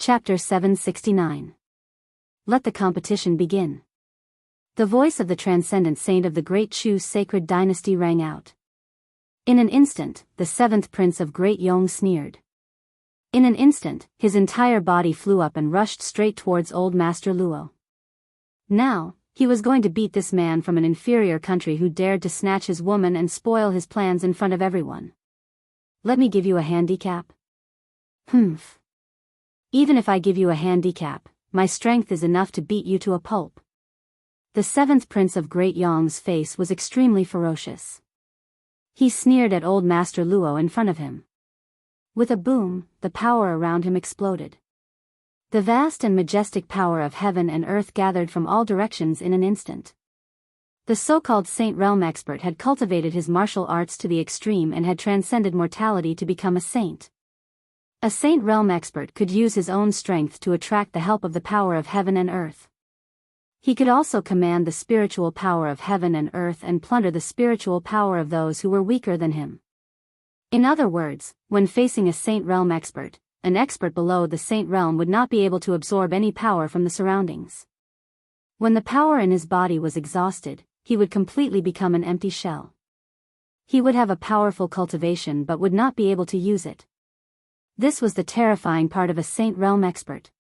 Chapter 769. Let the competition begin. The voice of the transcendent saint of the Great Chu's sacred dynasty rang out. In an instant, the seventh prince of Great Yong sneered. In an instant, his entire body flew up and rushed straight towards Old Master Luo. Now, he was going to beat this man from an inferior country who dared to snatch his woman and spoil his plans in front of everyone. Let me give you a handicap? Humph. Even if I give you a handicap, my strength is enough to beat you to a pulp. The seventh prince of Great Yong's face was extremely ferocious. He sneered at Old Master Luo in front of him. With a boom, the power around him exploded. The vast and majestic power of heaven and earth gathered from all directions in an instant. The so-called Saint Realm expert had cultivated his martial arts to the extreme and had transcended mortality to become a saint. A Saint Realm expert could use his own strength to attract the help of the power of heaven and earth. He could also command the spiritual power of heaven and earth and plunder the spiritual power of those who were weaker than him. In other words, when facing a Saint Realm expert, an expert below the Saint Realm would not be able to absorb any power from the surroundings. When the power in his body was exhausted, he would completely become an empty shell. He would have a powerful cultivation but would not be able to use it. This was the terrifying part of a Saint Realm expert.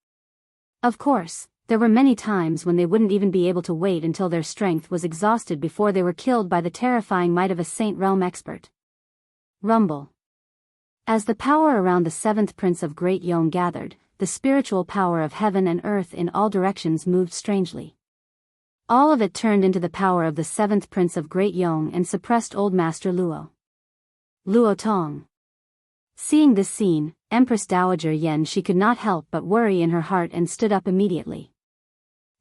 Of course, there were many times when they wouldn't even be able to wait until their strength was exhausted before they were killed by the terrifying might of a Saint Realm expert. Rumble. As the power around the seventh prince of Great Yong gathered, the spiritual power of heaven and earth in all directions moved strangely. All of it turned into the power of the seventh prince of Great Yong and suppressed Old Master Luo. Luo Tong. Seeing this scene, Empress Dowager Yen she could not help but worry in her heart and stood up immediately.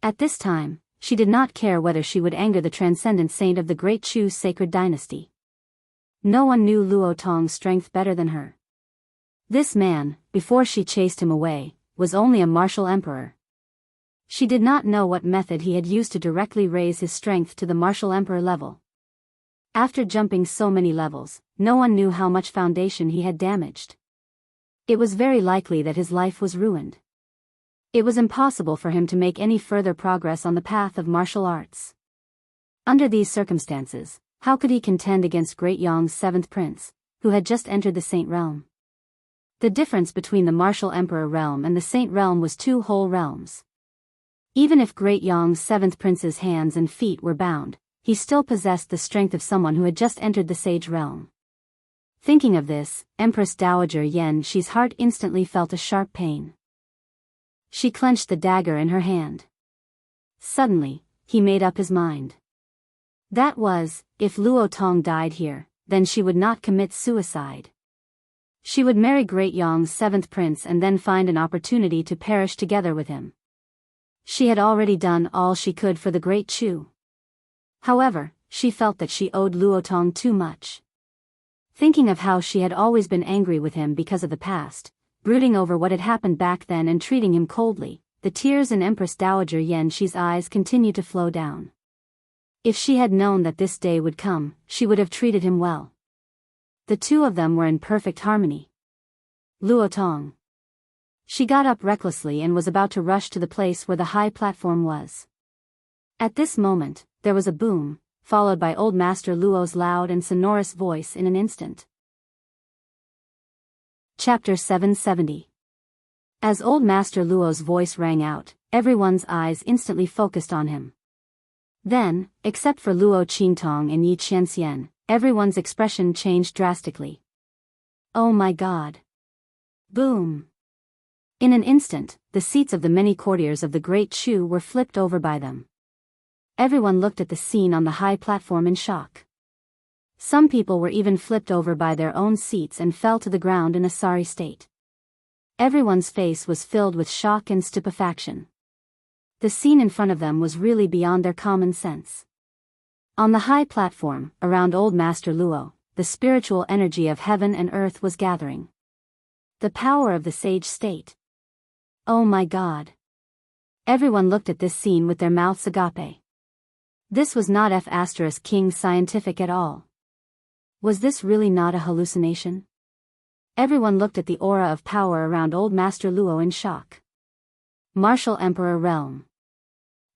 At this time, she did not care whether she would anger the transcendent saint of the Great Chu's sacred dynasty. No one knew Luo Tong's strength better than her. This man, before she chased him away, was only a martial emperor. She did not know what method he had used to directly raise his strength to the martial emperor level. After jumping so many levels, no one knew how much foundation he had damaged. It was very likely that his life was ruined. It was impossible for him to make any further progress on the path of martial arts. Under these circumstances, how could he contend against Great Yong's seventh prince, who had just entered the Saint Realm? The difference between the martial emperor realm and the Saint Realm was 2 whole realms. Even if Great Yong's seventh prince's hands and feet were bound, he still possessed the strength of someone who had just entered the Sage Realm. Thinking of this, Empress Dowager Yen Shi's heart instantly felt a sharp pain. She clenched the dagger in her hand. Suddenly, he made up his mind. That was, if Luo Tong died here, then she would not commit suicide. She would marry Great Yong's seventh prince and then find an opportunity to perish together with him. She had already done all she could for the Great Chu. However, she felt that she owed Luo Tong too much. Thinking of how she had always been angry with him because of the past, brooding over what had happened back then and treating him coldly, the tears in Empress Dowager Yen Shi's eyes continued to flow down. If she had known that this day would come, she would have treated him well. The two of them were in perfect harmony. Luo Tong. She got up recklessly and was about to rush to the place where the high platform was. At this moment, there was a boom, followed by Old Master Luo's loud and sonorous voice in an instant. Chapter 770. As Old Master Luo's voice rang out, everyone's eyes instantly focused on him. Then, except for Luo Qingtong and Yi Qianxian, everyone's expression changed drastically. Oh my God! Boom! In an instant, the seats of the many courtiers of the Great Chu were flipped over by them. Everyone looked at the scene on the high platform in shock. Some people were even flipped over by their own seats and fell to the ground in a sorry state. Everyone's face was filled with shock and stupefaction. The scene in front of them was really beyond their common sense. On the high platform, around Old Master Luo, the spiritual energy of heaven and earth was gathering. The power of the sage state. Oh my God! Everyone looked at this scene with their mouths agape. This was not King scientific at all. Was this really not a hallucination? Everyone looked at the aura of power around Old Master Luo in shock. Martial Emperor Realm.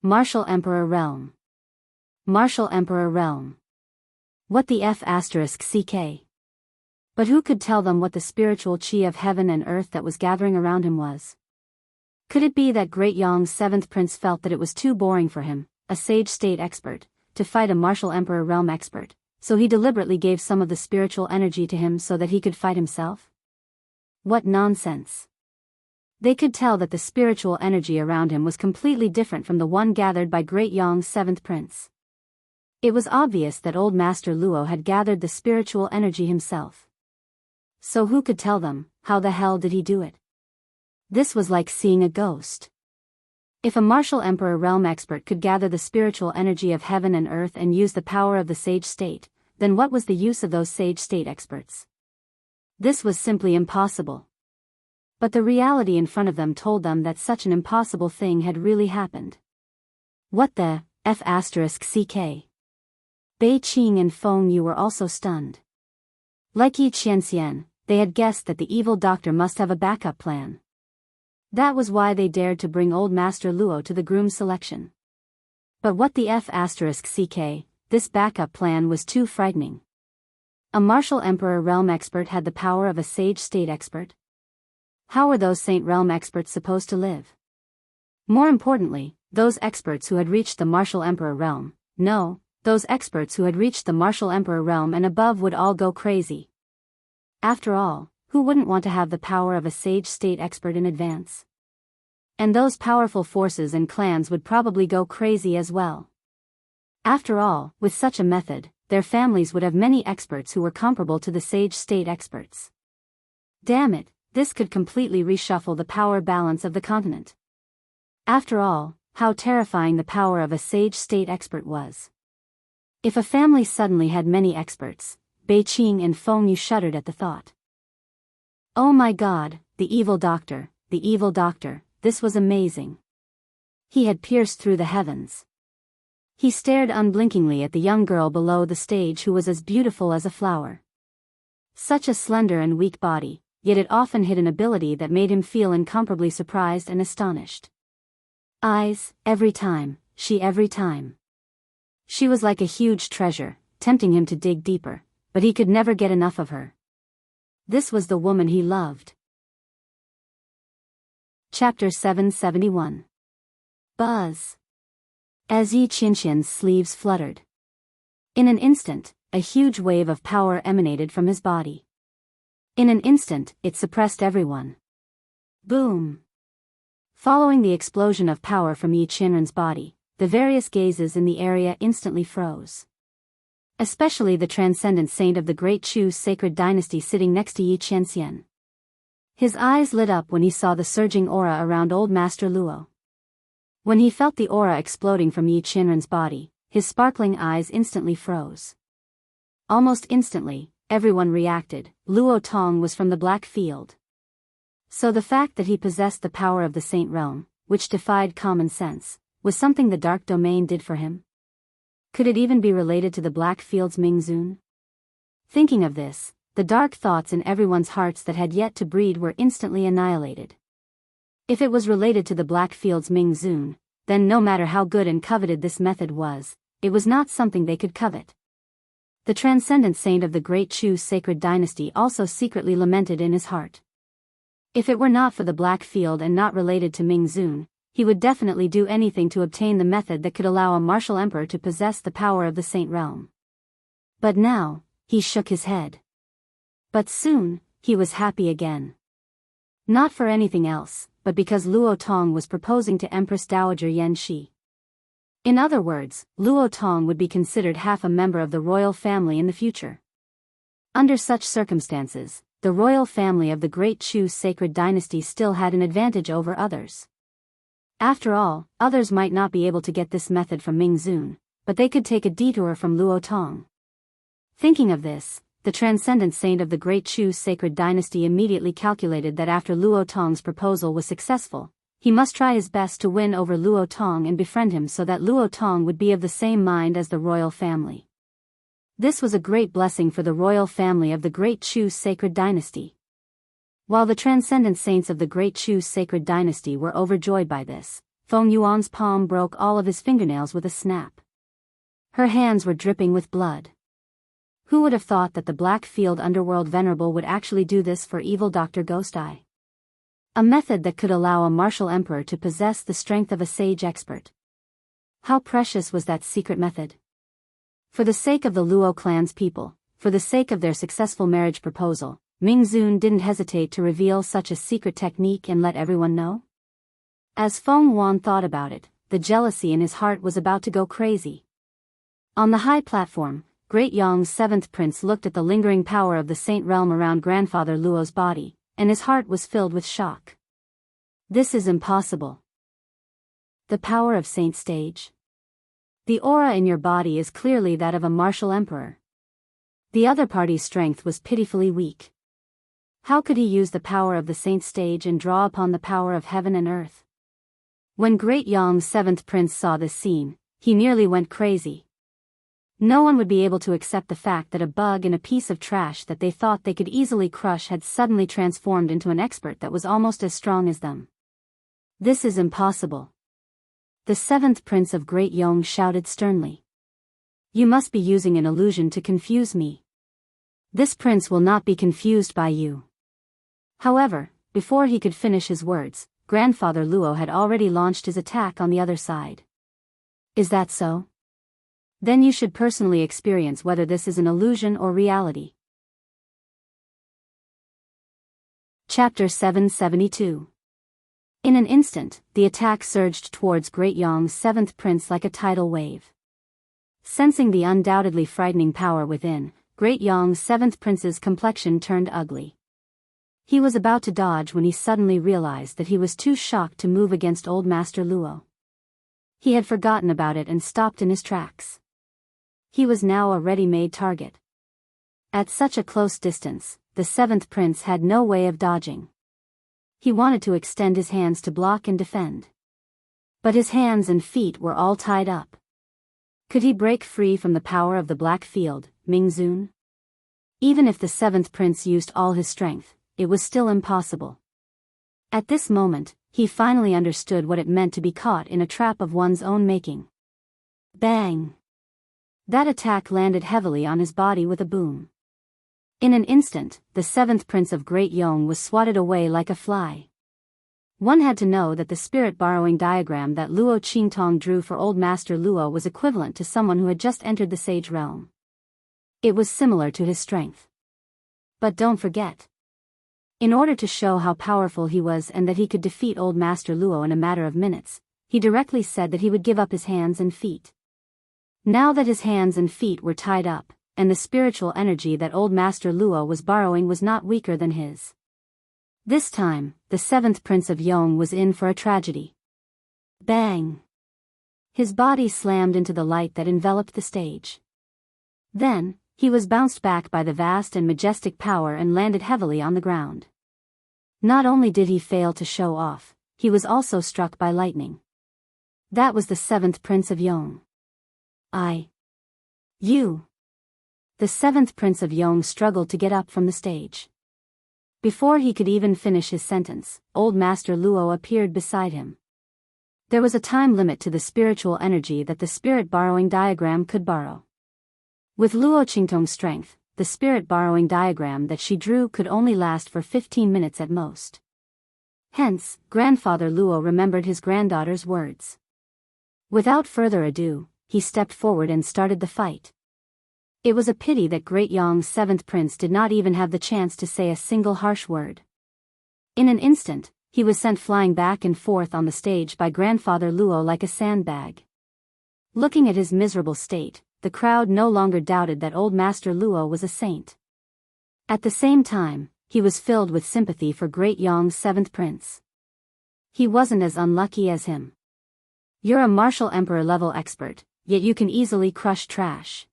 Martial Emperor Realm. Martial Emperor Realm. What the F***ck? But who could tell them what the spiritual chi of heaven and earth that was gathering around him was? Could it be that Great Yong's seventh prince felt that it was too boring for him, a sage state expert, to fight a martial emperor realm expert, so he deliberately gave some of the spiritual energy to him so that he could fight himself? What nonsense. They could tell that the spiritual energy around him was completely different from the one gathered by Great Yong's seventh prince. It was obvious that old Master Luo had gathered the spiritual energy himself. So who could tell them, how the hell did he do it? This was like seeing a ghost. If a martial emperor realm expert could gather the spiritual energy of heaven and earth and use the power of the sage state, then what was the use of those sage state experts? This was simply impossible. But the reality in front of them told them that such an impossible thing had really happened. What the F***ck? Bei Qing and Feng Yu were also stunned. Like Yi Qianxian, they had guessed that the evil doctor must have a backup plan. That was why they dared to bring old Master Luo to the groom selection. But what the F***ck, this backup plan was too frightening. A martial emperor realm expert had the power of a sage state expert? How were those saint realm experts supposed to live? More importantly, those experts who had reached the martial emperor realm, those experts who had reached the martial emperor realm and above would all go crazy. After all, who wouldn't want to have the power of a sage state expert in advance? And those powerful forces and clans would probably go crazy as well. After all, with such a method, their families would have many experts who were comparable to the sage state experts. Damn it, this could completely reshuffle the power balance of the continent. After all, how terrifying the power of a sage state expert was. If a family suddenly had many experts, Bei Qing and Feng Yu shuddered at the thought. Oh my God, the evil doctor, this was amazing. He had pierced through the heavens. He stared unblinkingly at the young girl below the stage who was as beautiful as a flower. Such a slender and weak body, yet it often hid an ability that made him feel incomparably surprised and astonished. Eyes, every time. She was like a huge treasure, tempting him to dig deeper, but he could never get enough of her. This was the woman he loved. Chapter 771. Buzz. As Yi Qianxian's sleeves fluttered. In an instant, a huge wave of power emanated from his body. In an instant, it suppressed everyone. Boom. Following the explosion of power from Yi Qianren's body, the various gazes in the area instantly froze. Especially the transcendent saint of the Great Chu's sacred dynasty sitting next to Yi Qianxian. His eyes lit up when he saw the surging aura around old Master Luo. When he felt the aura exploding from Yi Qianren's body, his sparkling eyes instantly froze. Almost instantly, everyone reacted. Luo Tong was from the Black Field. So the fact that he possessed the power of the Saint Realm, which defied common sense, was something the Dark Domain did for him. Could it even be related to the Black Field's Mingzun? Thinking of this, the dark thoughts in everyone's hearts that had yet to breed were instantly annihilated. If it was related to the Black Field's Mingzun, then no matter how good and coveted this method was, it was not something they could covet. The transcendent saint of the Great Chu's sacred dynasty also secretly lamented in his heart. If it were not for the Black Field and not related to Mingzun, he would definitely do anything to obtain the method that could allow a martial emperor to possess the power of the Saint Realm. But now, he shook his head. But soon, he was happy again. Not for anything else, but because Luo Tong was proposing to Empress Dowager Yan Shi. In other words, Luo Tong would be considered half a member of the royal family in the future. Under such circumstances, the royal family of the Great Chu's sacred dynasty still had an advantage over others. After all, others might not be able to get this method from Mingzun, but they could take a detour from Luo Tong. Thinking of this, the transcendent saint of the Great Chu's sacred dynasty immediately calculated that after Luo Tong's proposal was successful, he must try his best to win over Luo Tong and befriend him so that Luo Tong would be of the same mind as the royal family. This was a great blessing for the royal family of the Great Chu's sacred dynasty. While the transcendent saints of the Great Chu's sacred dynasty were overjoyed by this, Feng Yuan's palm broke all of his fingernails with a snap. Her hands were dripping with blood. Who would have thought that the Blackfield Underworld Venerable would actually do this for evil Dr. Ghost Eye? A method that could allow a martial emperor to possess the strength of a sage expert. How precious was that secret method? For the sake of the Luo clan's people, for the sake of their successful marriage proposal, Ming Zun didn't hesitate to reveal such a secret technique and let everyone know. As Feng Yuan thought about it, the jealousy in his heart was about to go crazy. On the high platform, Great Yong's seventh prince looked at the lingering power of the saint realm around Grandfather Luo's body, and his heart was filled with shock. This is impossible. The power of Saint Stage? The aura in your body is clearly that of a martial emperor. The other party's strength was pitifully weak. How could he use the power of the Saint Stage and draw upon the power of heaven and earth? When Great Yong's seventh prince saw this scene, he nearly went crazy. No one would be able to accept the fact that a bug in a piece of trash that they thought they could easily crush had suddenly transformed into an expert that was almost as strong as them. This is impossible. The seventh prince of Great Yong shouted sternly. You must be using an illusion to confuse me. This prince will not be confused by you. However, before he could finish his words, Grandfather Luo had already launched his attack on the other side. Is that so? Then you should personally experience whether this is an illusion or reality. Chapter 772. In an instant, the attack surged towards Great Yong's seventh prince like a tidal wave. Sensing the undoubtedly frightening power within, Great Yong's seventh prince's complexion turned ugly. He was about to dodge when he suddenly realized that he was too shocked to move against Old Master Luo. He had forgotten about it and stopped in his tracks. He was now a ready-made target. At such a close distance, the seventh prince had no way of dodging. He wanted to extend his hands to block and defend. But his hands and feet were all tied up. Could he break free from the power of the Black Field, Ming Zun? Even if the seventh prince used all his strength, it was still impossible. At this moment, he finally understood what it meant to be caught in a trap of one's own making. Bang! That attack landed heavily on his body with a boom. In an instant, the seventh prince of Great Yong was swatted away like a fly. One had to know that the spirit borrowing diagram that Luo Qingtong drew for Old Master Luo was equivalent to someone who had just entered the sage realm. It was similar to his strength. But don't forget. In order to show how powerful he was and that he could defeat Old Master Luo in a matter of minutes, he directly said that he would give up his hands and feet. Now that his hands and feet were tied up, and the spiritual energy that Old Master Luo was borrowing was not weaker than his. This time, the seventh prince of Yong was in for a tragedy. Bang! His body slammed into the light that enveloped the stage. Then, he was bounced back by the vast and majestic power and landed heavily on the ground. Not only did he fail to show off, he was also struck by lightning. That was the seventh prince of Yong. You. The seventh prince of Yong struggled to get up from the stage. Before he could even finish his sentence, Old Master Luo appeared beside him. There was a time limit to the spiritual energy that the spirit borrowing diagram could borrow. With Luo Qingtong's strength, the spirit borrowing diagram that she drew could only last for 15 minutes at most. Hence, Grandfather Luo remembered his granddaughter's words. Without further ado, he stepped forward and started the fight. It was a pity that Great Yong's seventh prince did not even have the chance to say a single harsh word. In an instant, he was sent flying back and forth on the stage by Grandfather Luo like a sandbag. Looking at his miserable state, the crowd no longer doubted that Old Master Luo was a saint. At the same time, he was filled with sympathy for Great Yong's seventh prince. He wasn't as unlucky as him. You're a martial emperor level expert, yet you can easily crush trash.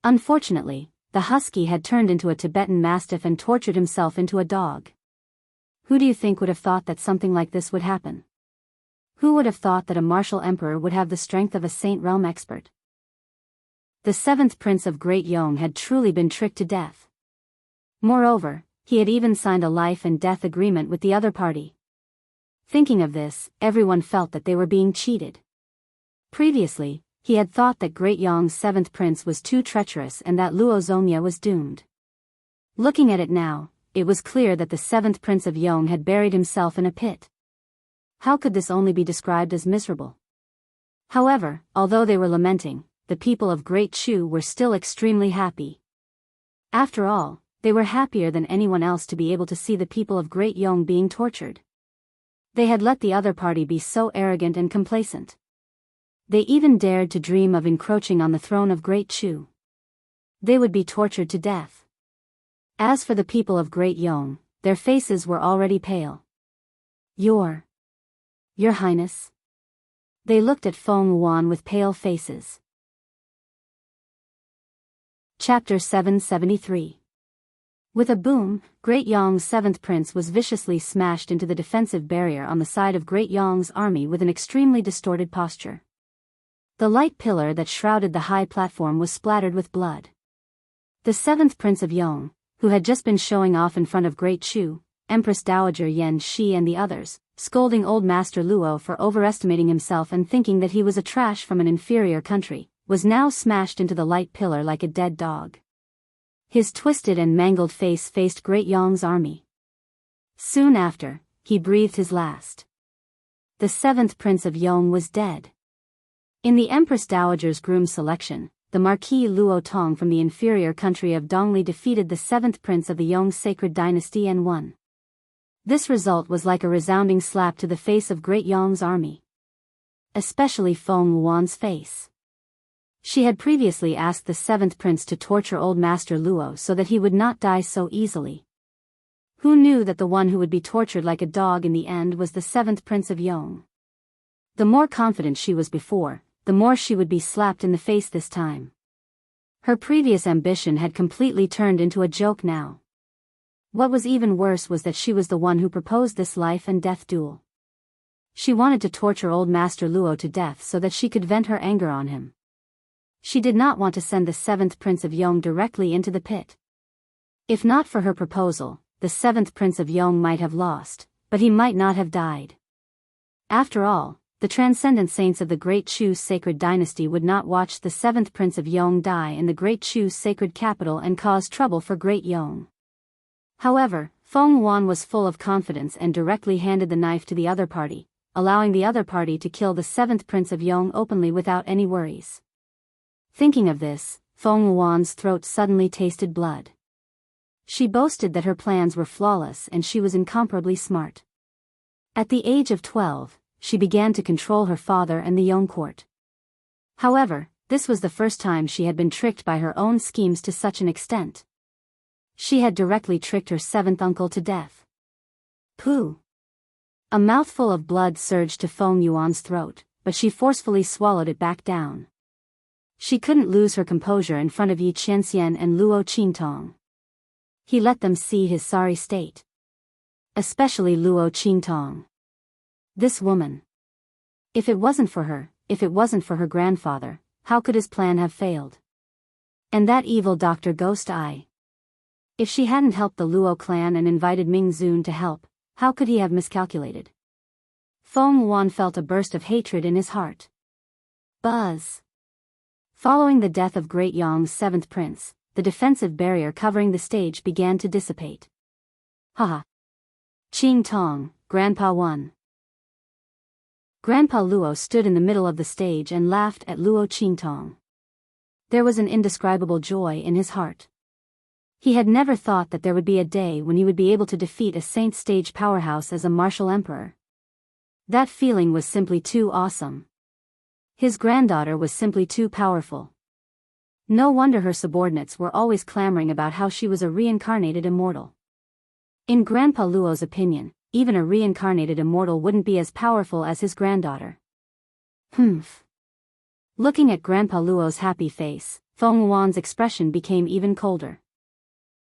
Unfortunately, the husky had turned into a Tibetan mastiff and tortured himself into a dog. Who do you think would have thought that something like this would happen? Who would have thought that a martial emperor would have the strength of a saint realm expert? The seventh prince of Great Yong had truly been tricked to death. Moreover, he had even signed a life and death agreement with the other party. Thinking of this, everyone felt that they were being cheated. Previously, he had thought that Great Yong's seventh prince was too treacherous and that Luo Zongya was doomed. Looking at it now, it was clear that the seventh prince of Yong had buried himself in a pit. How could this only be described as miserable? However, although they were lamenting, the people of Great Chu were still extremely happy. After all, they were happier than anyone else to be able to see the people of Great Yong being tortured. They had let the other party be so arrogant and complacent. They even dared to dream of encroaching on the throne of Great Chu. They would be tortured to death. As for the people of Great Yong, their faces were already pale. Your Highness. They looked at Feng Wuan with pale faces. Chapter 773. With a boom, Great Yong's seventh prince was viciously smashed into the defensive barrier on the side of Great Yong's army with an extremely distorted posture. The light pillar that shrouded the high platform was splattered with blood. The seventh prince of Yong, who had just been showing off in front of Great Chu, Empress Dowager Yan Shi and the others, scolding Old Master Luo for overestimating himself and thinking that he was a trash from an inferior country, was now smashed into the light pillar like a dead dog. His twisted and mangled face faced Great Yong's army. Soon after, he breathed his last. The seventh prince of Yong was dead. In the Empress Dowager's groom selection, the Marquis Luo Tong from the inferior country of Dongli defeated the seventh prince of the Yong sacred dynasty and won. This result was like a resounding slap to the face of Great Yong's army. Especially Feng Wuan's face. She had previously asked the seventh prince to torture Old Master Luo so that he would not die so easily. Who knew that the one who would be tortured like a dog in the end was the seventh prince of Yong? The more confident she was before, the more she would be slapped in the face this time. Her previous ambition had completely turned into a joke now. What was even worse was that she was the one who proposed this life and death duel. She wanted to torture Old Master Luo to death so that she could vent her anger on him. She did not want to send the seventh prince of Yong directly into the pit. If not for her proposal, the seventh prince of Yong might have lost, but he might not have died. After all, the transcendent saints of the Great Chu sacred dynasty would not watch the seventh prince of Yong die in the Great Chu sacred capital and cause trouble for Great Yong. However, Feng Wuan was full of confidence and directly handed the knife to the other party, allowing the other party to kill the seventh prince of Yong openly without any worries. Thinking of this, Feng Wuan's throat suddenly tasted blood. She boasted that her plans were flawless and she was incomparably smart. At the age of 12, she began to control her father and the Yong court. However, this was the first time she had been tricked by her own schemes to such an extent. She had directly tricked her seventh uncle to death. Pooh! A mouthful of blood surged to Feng Yuan's throat, but she forcefully swallowed it back down. She couldn't lose her composure in front of Yi Qianxian and Luo Qingtong. He let them see his sorry state. Especially Luo Qingtong. This woman. If it wasn't for her grandfather, how could his plan have failed? And that evil Dr. Ghost Eye. If she hadn't helped the Luo clan and invited Ming Zun to help, how could he have miscalculated? Feng Wuan felt a burst of hatred in his heart. Buzz. Following the death of Great Yong's seventh prince, the defensive barrier covering the stage began to dissipate. Haha. Qing Tong, Grandpa won. Grandpa Luo stood in the middle of the stage and laughed at Luo Qingtong. There was an indescribable joy in his heart. He had never thought that there would be a day when he would be able to defeat a saint stage powerhouse as a martial emperor. That feeling was simply too awesome. His granddaughter was simply too powerful. No wonder her subordinates were always clamoring about how she was a reincarnated immortal. In Grandpa Luo's opinion, even a reincarnated immortal wouldn't be as powerful as his granddaughter. Humph. Looking at Grandpa Luo's happy face, Feng Wuan's expression became even colder.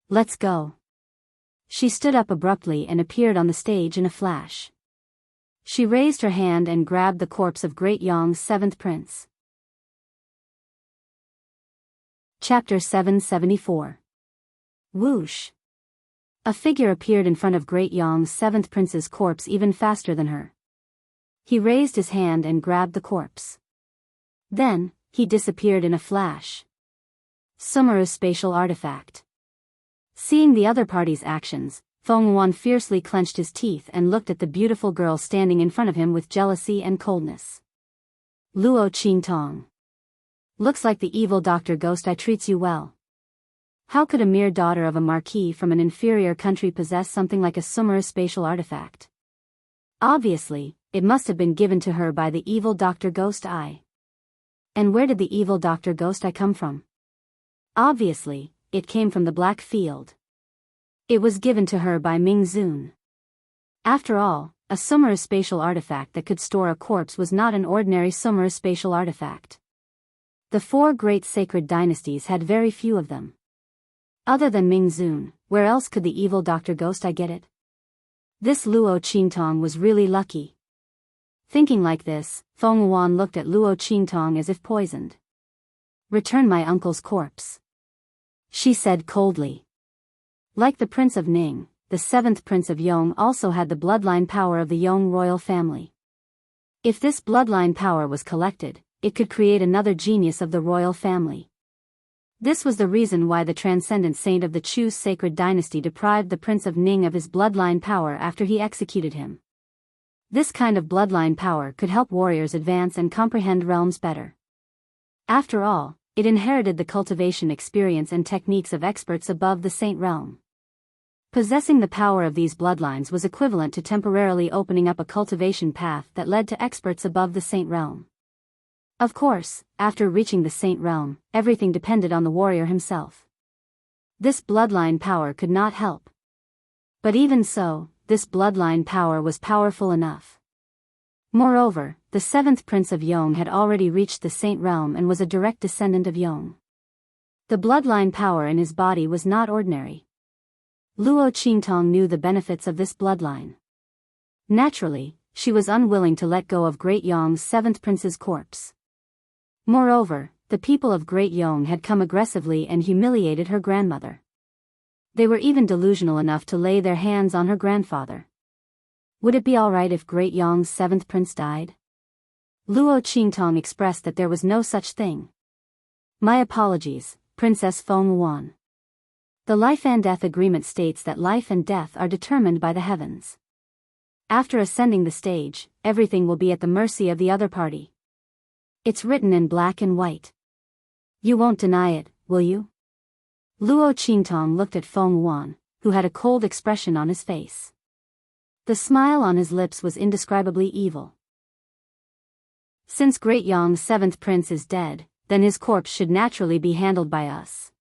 Let's go. She stood up abruptly and appeared on the stage in a flash. She raised her hand and grabbed the corpse of Great Yong's seventh prince. Chapter 774. Whoosh. A figure appeared in front of Great Yong's 7th prince's corpse even faster than her. He raised his hand and grabbed the corpse. Then, he disappeared in a flash. Sumeru's spatial artifact. Seeing the other party's actions, Feng Yuan fiercely clenched his teeth and looked at the beautiful girl standing in front of him with jealousy and coldness. Luo Qingtong. Looks like the evil Dr. Ghost Eye treats you well. How could a mere daughter of a marquis from an inferior country possess something like a Sumeru spatial artifact? Obviously, it must have been given to her by the evil Dr. Ghost Eye. And where did the evil Dr. Ghost Eye come from? Obviously, it came from the Black Field. It was given to her by Ming Zun. After all, a Sumeru spatial artifact that could store a corpse was not an ordinary Sumeru spatial artifact. The 4 great sacred dynasties had very few of them. Other than Ming Zun, where else could the evil Dr. Ghost Eye get it? This Luo Qingtong was really lucky. Thinking like this, Feng Yuan looked at Luo Qingtong as if poisoned. Return my uncle's corpse, she said coldly. Like the Prince of Ning, the 7th Prince of Yong also had the bloodline power of the Yong royal family. If this bloodline power was collected, it could create another genius of the royal family. This was the reason why the transcendent saint of the Chu's sacred dynasty deprived the Prince of Ning of his bloodline power after he executed him. This kind of bloodline power could help warriors advance and comprehend realms better. After all, it inherited the cultivation experience and techniques of experts above the saint realm. Possessing the power of these bloodlines was equivalent to temporarily opening up a cultivation path that led to experts above the saint realm. Of course, after reaching the saint realm, everything depended on the warrior himself. This bloodline power could not help. But even so, this bloodline power was powerful enough. Moreover, the 7th Prince of Yong had already reached the saint realm and was a direct descendant of Yong. The bloodline power in his body was not ordinary. Luo Qingtong knew the benefits of this bloodline. Naturally, she was unwilling to let go of Great Yong's 7th Prince's corpse. Moreover, the people of Great Yong had come aggressively and humiliated her grandmother. They were even delusional enough to lay their hands on her grandfather. Would it be alright if Great Yong's 7th prince died? Luo Qingtong expressed that there was no such thing. My apologies, Princess Feng Yuan. The life and death agreement states that life and death are determined by the heavens. After ascending the stage, everything will be at the mercy of the other party. It's written in black and white. You won't deny it, will you? Luo Qingtong looked at Feng Yuan, who had a cold expression on his face. The smile on his lips was indescribably evil. Since Great Yong's 7th prince is dead, then his corpse should naturally be handled by us.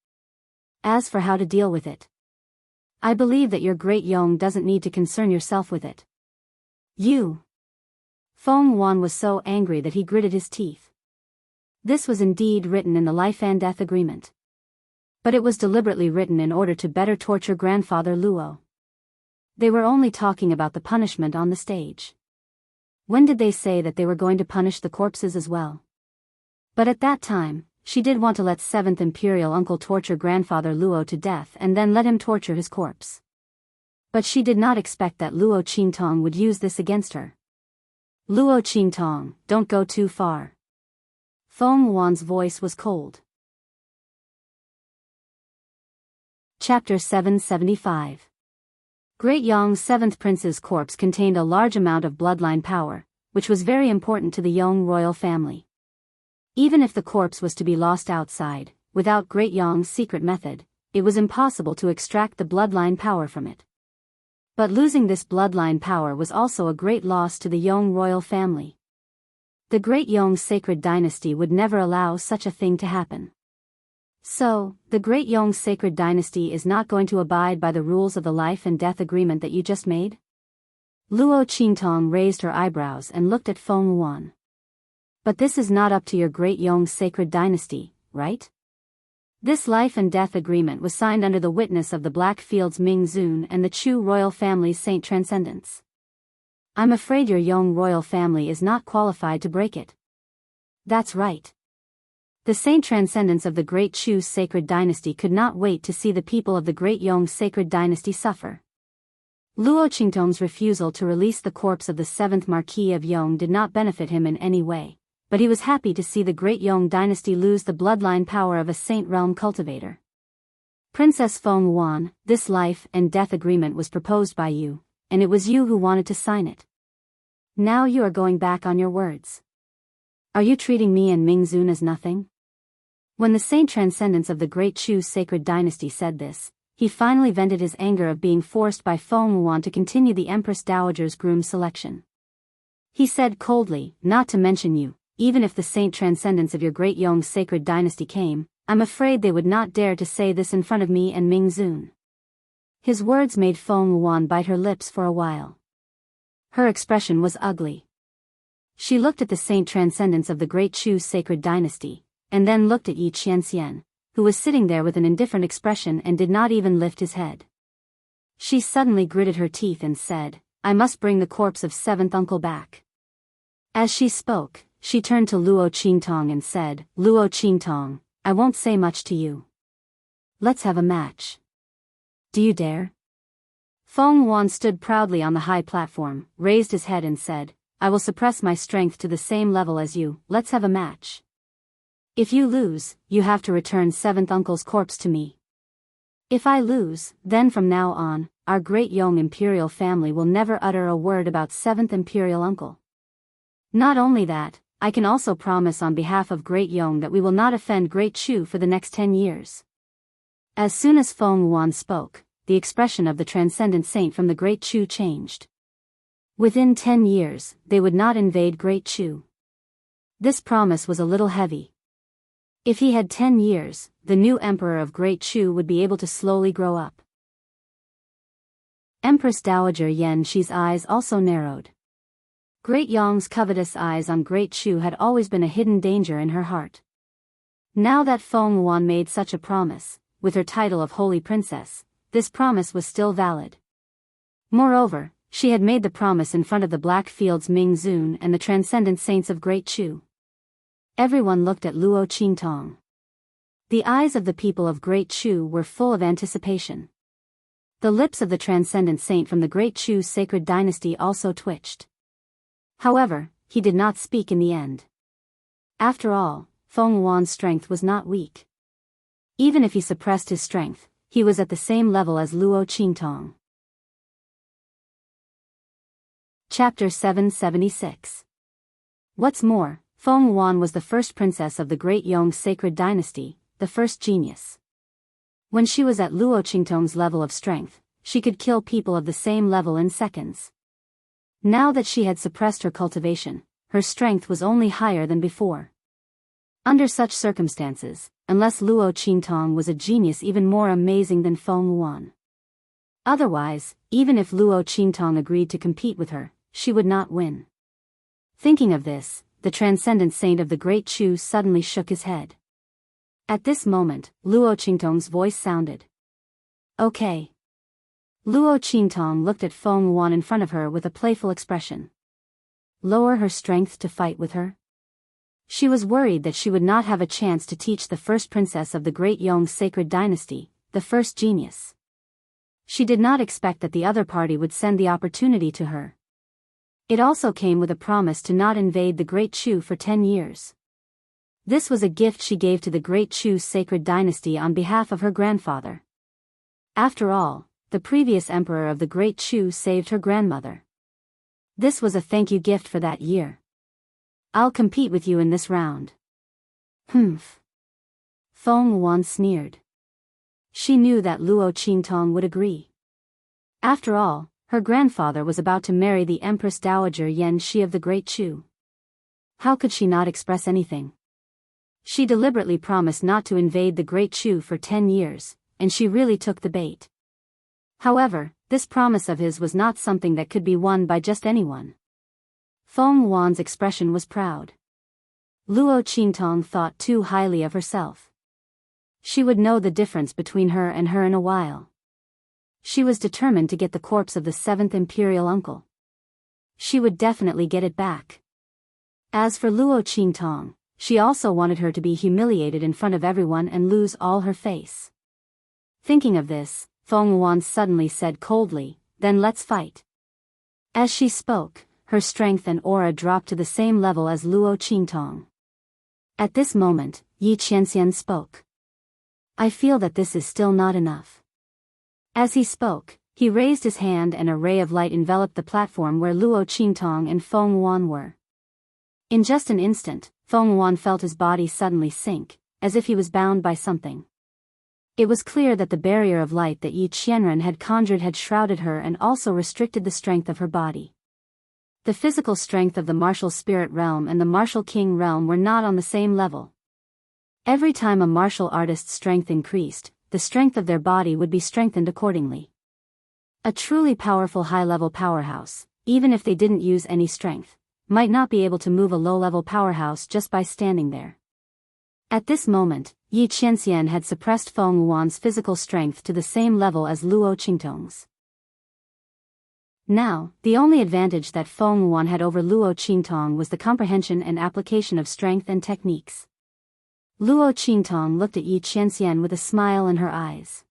As for how to deal with it, I believe that your Great Yong doesn't need to concern yourself with it. You. Feng Yuan was so angry that he gritted his teeth. This was indeed written in the life and death agreement. But it was deliberately written in order to better torture grandfather Luo. They were only talking about the punishment on the stage. When did they say that they were going to punish the corpses as well? But at that time, she did want to let 7th Imperial uncle torture grandfather Luo to death and then let him torture his corpse. But she did not expect that Luo Qingtong would use this against her. Luo Qingtong, don't go too far. Feng Yuan's voice was cold. Chapter 775. Great Yong's 7th prince's corpse contained a large amount of bloodline power, which was very important to the Yong royal family. Even if the corpse was to be lost outside, without Great Yong's secret method, it was impossible to extract the bloodline power from it. But losing this bloodline power was also a great loss to the Yong royal family. The Great Yong sacred dynasty would never allow such a thing to happen. So, the Great Yong sacred dynasty is not going to abide by the rules of the life and death agreement that you just made? Luo Qingtong raised her eyebrows and looked at Feng Yuan. But this is not up to your Great Yong sacred dynasty, right? This life and death agreement was signed under the witness of the Black Field's Ming Zun and the Chu royal family's Saint Transcendence. I'm afraid your Yong royal family is not qualified to break it. That's right. The saint transcendents of the Great Chu's sacred dynasty could not wait to see the people of the Great Yong's sacred dynasty suffer. Luo Qingtong's refusal to release the corpse of the 7th Marquis of Yong did not benefit him in any way, but he was happy to see the Great Yong dynasty lose the bloodline power of a saint realm cultivator. Princess Feng Yuan, this life and death agreement was proposed by you, and it was you who wanted to sign it. Now you are going back on your words. Are you treating me and Mingzun as nothing? When the saint transcendents of the Great Chu's sacred dynasty said this, he finally vented his anger of being forced by Feng Yuan to continue the Empress Dowager's groom selection. He said coldly, not to mention you, even if the saint transcendents of your Great Yong's sacred dynasty came, I'm afraid they would not dare to say this in front of me and Mingzun. His words made Feng Yuan bite her lips for a while. Her expression was ugly. She looked at the saint transcendents of the Great Chu's sacred dynasty, and then looked at Yi Qianxian, who was sitting there with an indifferent expression and did not even lift his head. She suddenly gritted her teeth and said, I must bring the corpse of 7th uncle back. As she spoke, she turned to Luo Qingtong and said, Luo Qingtong, I won't say much to you. Let's have a match. Do you dare? Feng Yuan stood proudly on the high platform, raised his head and said, I will suppress my strength to the same level as you, let's have a match. If you lose, you have to return 7th uncle's corpse to me. If I lose, then from now on, our Great Yong imperial family will never utter a word about 7th imperial uncle. Not only that, I can also promise on behalf of Great Yong that we will not offend Great Chu for the next 10 years. As soon as Feng Yuan spoke, the expression of the transcendent saint from the Great Chu changed. Within 10 years, they would not invade Great Chu. This promise was a little heavy. If he had 10 years, the new emperor of Great Chu would be able to slowly grow up. Empress Dowager Yan Shi's eyes also narrowed. Great Yong's covetous eyes on Great Chu had always been a hidden danger in her heart. Now that Feng Yuan made such a promise, with her title of Holy Princess, this promise was still valid. Moreover, she had made the promise in front of the Black Fields Mingzun and the transcendent saints of Great Chu. Everyone looked at Luo Qingtong. The eyes of the people of Great Chu were full of anticipation. The lips of the transcendent saint from the Great Chu's sacred dynasty also twitched. However, he did not speak in the end. After all, Feng Yuan's strength was not weak. Even if he suppressed his strength, he was at the same level as Luo Qingtong. Chapter 776. What's more, Feng Yuan was the first princess of the Great Yong sacred dynasty, the first genius. When she was at Luo Qingtong's level of strength, she could kill people of the same level in seconds. Now that she had suppressed her cultivation, her strength was only higher than before. Under such circumstances, unless Luo Qingtong was a genius even more amazing than Feng Yuan. Otherwise, even if Luo Qingtong agreed to compete with her, she would not win. Thinking of this, the transcendent saint of the Great Chu suddenly shook his head. At this moment, Luo Qingtong's voice sounded. Okay. Luo Qingtong looked at Feng Yuan in front of her with a playful expression. Lower her strength to fight with her? She was worried that she would not have a chance to teach the first princess of the Great Yong sacred dynasty, the first genius. She did not expect that the other party would send the opportunity to her. It also came with a promise to not invade the Great Chu for 10 years. This was a gift she gave to the Great Chu's sacred dynasty on behalf of her grandfather. After all, the previous emperor of the Great Chu saved her grandmother. This was a thank you gift for that year. I'll compete with you in this round. Humph. Feng Yuan sneered. She knew that Luo Qingtong would agree. After all, her grandfather was about to marry the Empress Dowager Yan Shi of the Great Chu. How could she not express anything? She deliberately promised not to invade the Great Chu for 10 years, and she really took the bait. However, this promise of his was not something that could be won by just anyone. Feng Yuan's expression was proud. Luo Qingtong thought too highly of herself. She would know the difference between her and her in a while. She was determined to get the corpse of the 7th imperial uncle. She would definitely get it back. As for Luo Qingtong, she also wanted her to be humiliated in front of everyone and lose all her face. Thinking of this, Feng Yuan suddenly said coldly, "Then let's fight." As she spoke, her strength and aura dropped to the same level as Luo Qingtong. At this moment, Yi Qianxian spoke. "I feel that this is still not enough." As he spoke, he raised his hand and a ray of light enveloped the platform where Luo Qingtong and Feng Yuan were. In just an instant, Feng Yuan felt his body suddenly sink, as if he was bound by something. It was clear that the barrier of light that Yi Qianren had conjured had shrouded her and also restricted the strength of her body. The physical strength of the martial spirit realm and the martial king realm were not on the same level. Every time a martial artist's strength increased, the strength of their body would be strengthened accordingly. A truly powerful high-level powerhouse, even if they didn't use any strength, might not be able to move a low-level powerhouse just by standing there. At this moment, Yi Qianxian had suppressed Feng Yuan's physical strength to the same level as Luo Qingtong's. Now, the only advantage that Feng Yuan had over Luo Qingtong was the comprehension and application of strength and techniques. Luo Qingtong looked at Yi Qianxian with a smile in her eyes.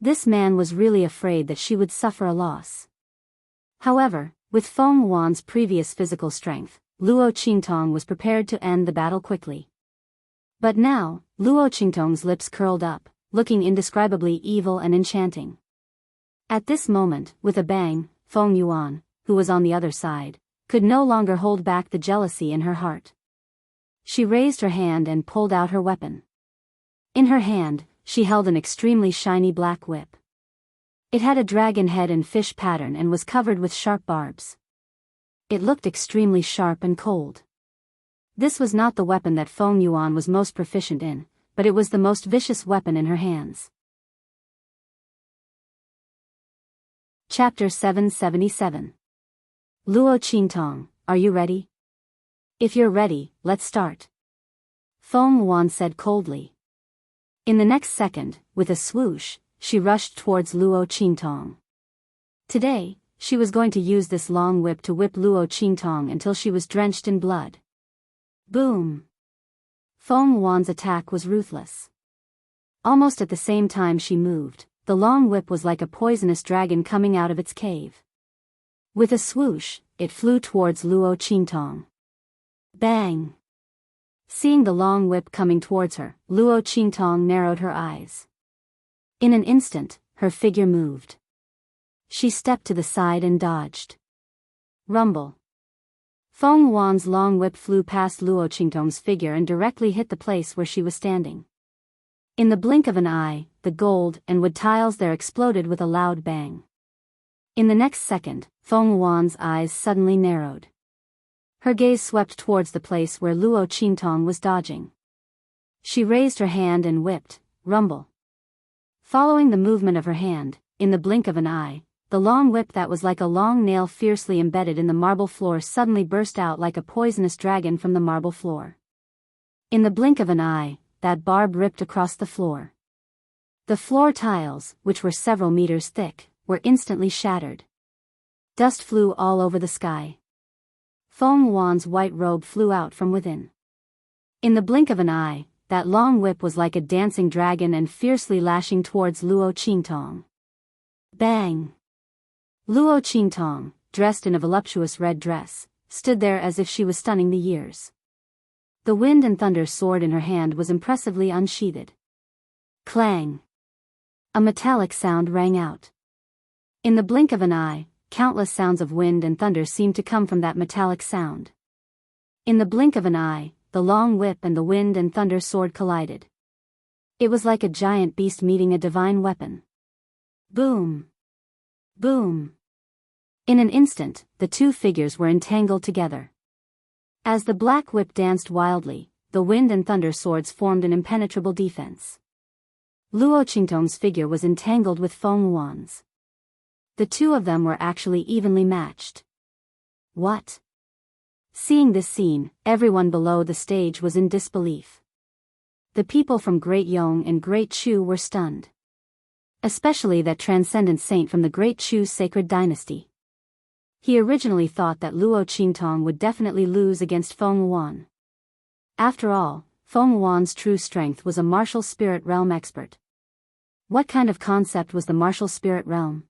This man was really afraid that she would suffer a loss. However, with Feng Yuan's previous physical strength, Luo Qingtong was prepared to end the battle quickly. But now, Luo Qingtong's lips curled up, looking indescribably evil and enchanting. At this moment, with a bang, Feng Yuan, who was on the other side, could no longer hold back the jealousy in her heart. She raised her hand and pulled out her weapon. In her hand, she held an extremely shiny black whip. It had a dragon head and fish pattern and was covered with sharp barbs. It looked extremely sharp and cold. This was not the weapon that Feng Yuan was most proficient in, but it was the most vicious weapon in her hands. Chapter 777. Luo Qingtong, are you ready? If you're ready, let's start. Feng Yuan said coldly. In the next second, with a swoosh, she rushed towards Luo Qingtong. Today, she was going to use this long whip to whip Luo Qingtong until she was drenched in blood. Boom! Feng Yuan's attack was ruthless. Almost at the same time she moved, the long whip was like a poisonous dragon coming out of its cave. With a swoosh, it flew towards Luo Qingtong. Bang! Seeing the long whip coming towards her, Luo Qingtong narrowed her eyes. In an instant, her figure moved. She stepped to the side and dodged. Rumble. Feng Yuan's long whip flew past Luo Qingtong's figure and directly hit the place where she was standing. In the blink of an eye, the gold and wood tiles there exploded with a loud bang. In the next second, Feng Yuan's eyes suddenly narrowed. Her gaze swept towards the place where Luo Qingtong was dodging. She raised her hand and whipped, rumble. Following the movement of her hand, in the blink of an eye, the long whip that was like a long nail fiercely embedded in the marble floor suddenly burst out like a poisonous dragon from the marble floor. In the blink of an eye, that barb ripped across the floor. The floor tiles, which were several meters thick, were instantly shattered. Dust flew all over the sky. Feng Yuan's white robe flew out from within. In the blink of an eye, that long whip was like a dancing dragon and fiercely lashing towards Luo Qingtong. Bang! Luo Qingtong, dressed in a voluptuous red dress, stood there as if she was stunning the years. The wind and thunder sword in her hand was impressively unsheathed. Clang! A metallic sound rang out. In the blink of an eye, countless sounds of wind and thunder seemed to come from that metallic sound. In the blink of an eye, the long whip and the wind and thunder sword collided. It was like a giant beast meeting a divine weapon. Boom! Boom! In an instant, the two figures were entangled together. As the black whip danced wildly, the wind and thunder swords formed an impenetrable defense. Luo Qingtong's figure was entangled with Feng Yuan's. The two of them were actually evenly matched. What? Seeing this scene, everyone below the stage was in disbelief. The people from Great Yong and Great Chu were stunned. Especially that transcendent saint from the Great Chu sacred dynasty. He originally thought that Luo Qingtong would definitely lose against Feng Yuan. After all, Feng Wuan's true strength was a martial spirit realm expert. What kind of concept was the martial spirit realm?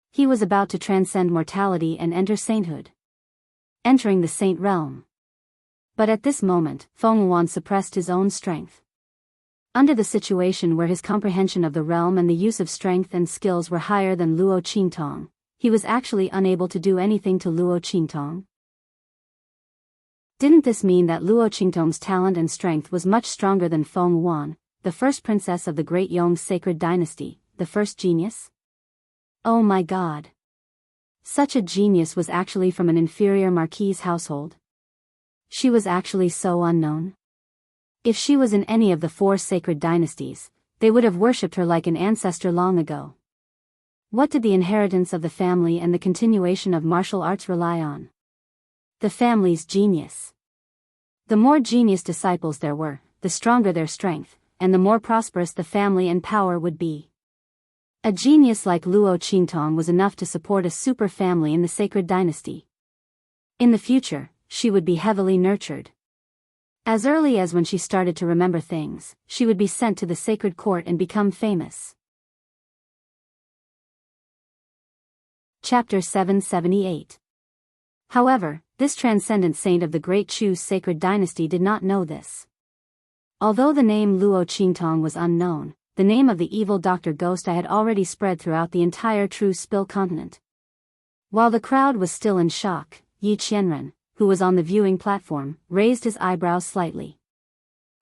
He was about to transcend mortality and enter sainthood. Entering the saint realm. But at this moment, Feng Wuan suppressed his own strength. Under the situation where his comprehension of the realm and the use of strength and skills were higher than Luo Qingtong, he was actually unable to do anything to Luo Qingtong. Didn't this mean that Luo Qingtong's talent and strength was much stronger than Feng Wuan, the first princess of the Great Yong's sacred dynasty, the first genius? Oh my god! Such a genius was actually from an inferior marquise household. She was actually so unknown. If she was in any of the 4 sacred dynasties, they would have worshipped her like an ancestor long ago. What did the inheritance of the family and the continuation of martial arts rely on? The family's genius. The more genius disciples there were, the stronger their strength, and the more prosperous the family and power would be. A genius like Luo Qingtong was enough to support a super family in the sacred dynasty. In the future, she would be heavily nurtured. As early as when she started to remember things, she would be sent to the sacred court and become famous. Chapter 778. However, this transcendent saint of the Great Chu's sacred dynasty did not know this. Although the name Luo Qingtong was unknown, the name of the evil Dr. Ghost I had already spread throughout the entire True Spill continent. While the crowd was still in shock, Yi Qianren, who was on the viewing platform, raised his eyebrows slightly.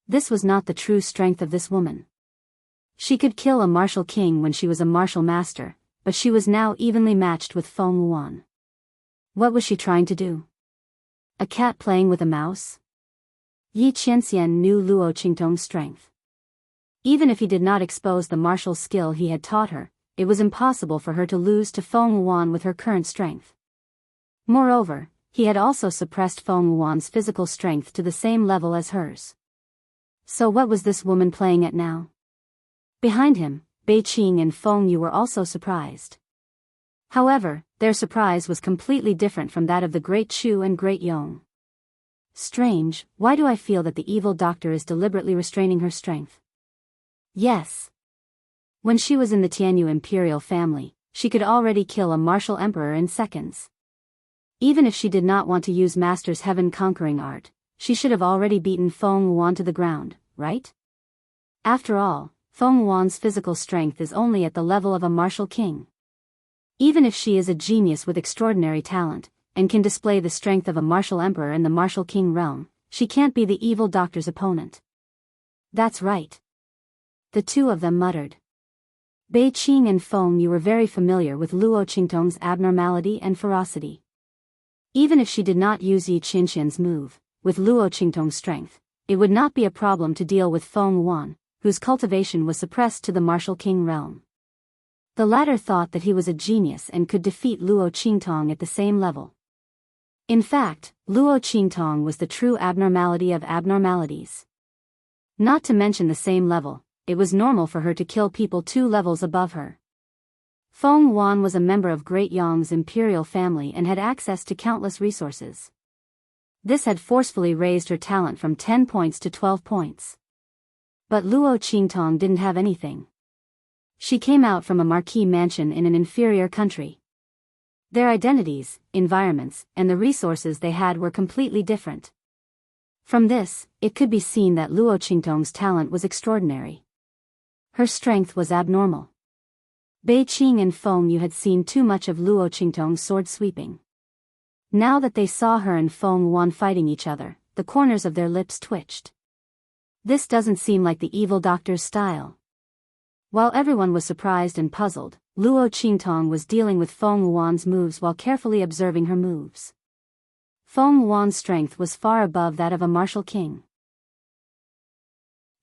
This was not the true strength of this woman. She could kill a martial king when she was a martial master, but she was now evenly matched with Feng Wuan. What was she trying to do? A cat playing with a mouse? Yi Qianxian knew Luo Qingtong's strength. Even if he did not expose the martial skill he had taught her, it was impossible for her to lose to Feng Wuan with her current strength. Moreover, he had also suppressed Feng Wuan's physical strength to the same level as hers. So what was this woman playing at now? Behind him, Bei Qing and Feng Yu were also surprised. However, their surprise was completely different from that of the Great Chu and Great Yong. Strange, why do I feel that the evil doctor is deliberately restraining her strength? Yes. When she was in the Tianyu imperial family, she could already kill a martial emperor in seconds. Even if she did not want to use Master's heaven-conquering art, she should have already beaten Feng Wuan to the ground, right? After all, Feng Wuan's physical strength is only at the level of a martial king. Even if she is a genius with extraordinary talent, and can display the strength of a martial emperor in the martial king realm, she can't be the evil doctor's opponent. That's right. The two of them muttered. Bei Qing and Feng Yu were very familiar with Luo Qingtong's abnormality and ferocity. Even if she did not use Yi Qianxian's move, with Luo Qingtong's strength, it would not be a problem to deal with Feng Wuan, whose cultivation was suppressed to the martial king realm. The latter thought that he was a genius and could defeat Luo Qingtong at the same level. In fact, Luo Qingtong was the true abnormality of abnormalities. Not to mention the same level, it was normal for her to kill people 2 levels above her. Feng Wuan was a member of Great Yong's imperial family and had access to countless resources. This had forcefully raised her talent from 10 points to 12 points. But Luo Qingtong didn't have anything. She came out from a marquis mansion in an inferior country. Their identities, environments, and the resources they had were completely different. From this, it could be seen that Luo Qingtong's talent was extraordinary. Her strength was abnormal. Bei Qing and Feng Yu had seen too much of Luo Qingtong's sword sweeping. Now that they saw her and Feng Wuan fighting each other, the corners of their lips twitched. This doesn't seem like the evil doctor's style. While everyone was surprised and puzzled, Luo Qingtong was dealing with Feng Wuan's moves while carefully observing her moves. Feng Wuan's strength was far above that of a martial king.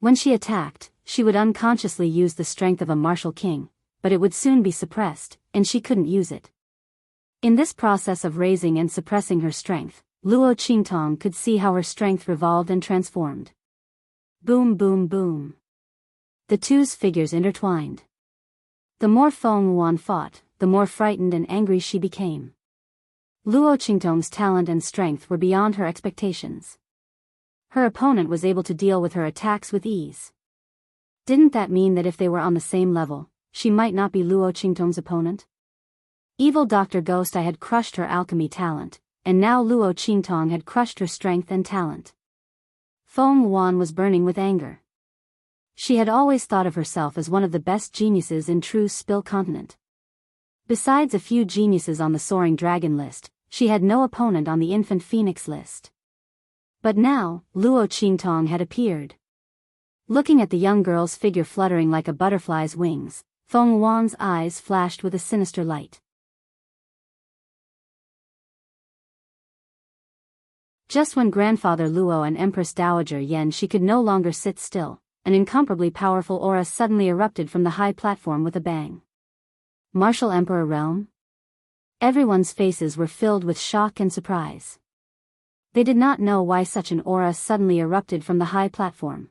When she attacked, she would unconsciously use the strength of a martial king, but it would soon be suppressed, and she couldn't use it. In this process of raising and suppressing her strength, Luo Qingtong could see how her strength revolved and transformed. Boom boom boom. The two's figures intertwined. The more Feng Wuan fought, the more frightened and angry she became. Luo Qingtong's talent and strength were beyond her expectations. Her opponent was able to deal with her attacks with ease. Didn't that mean that if they were on the same level, she might not be Luo Qingtong's opponent? Evil Dr. Ghost Eye had crushed her alchemy talent, and now Luo Qingtong had crushed her strength and talent. Feng Yuan was burning with anger. She had always thought of herself as one of the best geniuses in True Spill Continent. Besides a few geniuses on the Soaring Dragon list, she had no opponent on the Infant Phoenix list. But now, Luo Qingtong had appeared. Looking at the young girl's figure fluttering like a butterfly's wings, Feng Yuan's eyes flashed with a sinister light. Just when Grandfather Luo and Empress Dowager Yan she could no longer sit still, an incomparably powerful aura suddenly erupted from the high platform with a bang. Martial Emperor Realm? Everyone's faces were filled with shock and surprise. They did not know why such an aura suddenly erupted from the high platform.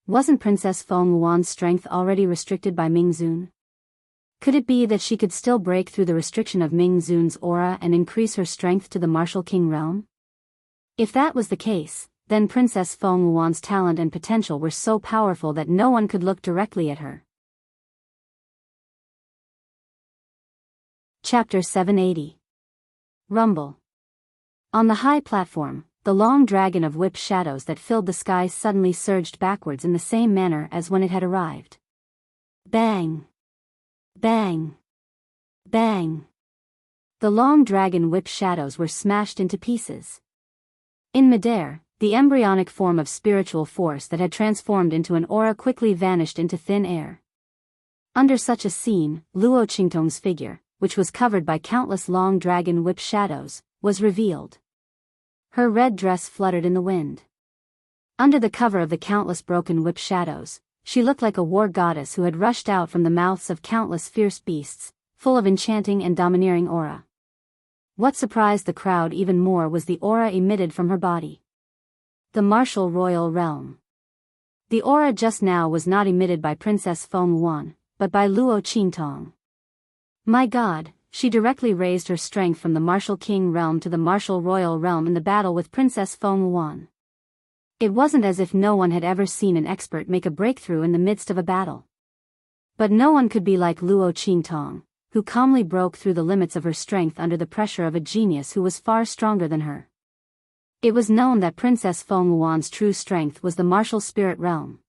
Wasn't Princess Feng Yuan's strength already restricted by Ming Zun? Could it be that she could still break through the restriction of Ming Zun's aura and increase her strength to the Martial King realm? If that was the case, then Princess Feng Yuan's talent and potential were so powerful that no one could look directly at her. Chapter 780. Rumble. On the high platform, the long dragon of whip shadows that filled the sky suddenly surged backwards in the same manner as when it had arrived. Bang! Bang! Bang! The long dragon whip shadows were smashed into pieces. In midair, the embryonic form of spiritual force that had transformed into an aura quickly vanished into thin air. Under such a scene, Luo Qingtong's figure, which was covered by countless long dragon whip shadows, was revealed. Her red dress fluttered in the wind. Under the cover of the countless broken whip shadows, she looked like a war goddess who had rushed out from the mouths of countless fierce beasts, full of enchanting and domineering aura. What surprised the crowd even more was the aura emitted from her body. The Martial Royal Realm. The aura just now was not emitted by Princess Feng Yuan, but by Luo Qingtong. My God, she directly raised her strength from the Martial King realm to the Martial Royal realm in the battle with Princess Feng Yuan. It wasn't as if no one had ever seen an expert make a breakthrough in the midst of a battle. But no one could be like Luo Qingtong, who calmly broke through the limits of her strength under the pressure of a genius who was far stronger than her. It was known that Princess Feng Yuan's true strength was the martial spirit realm.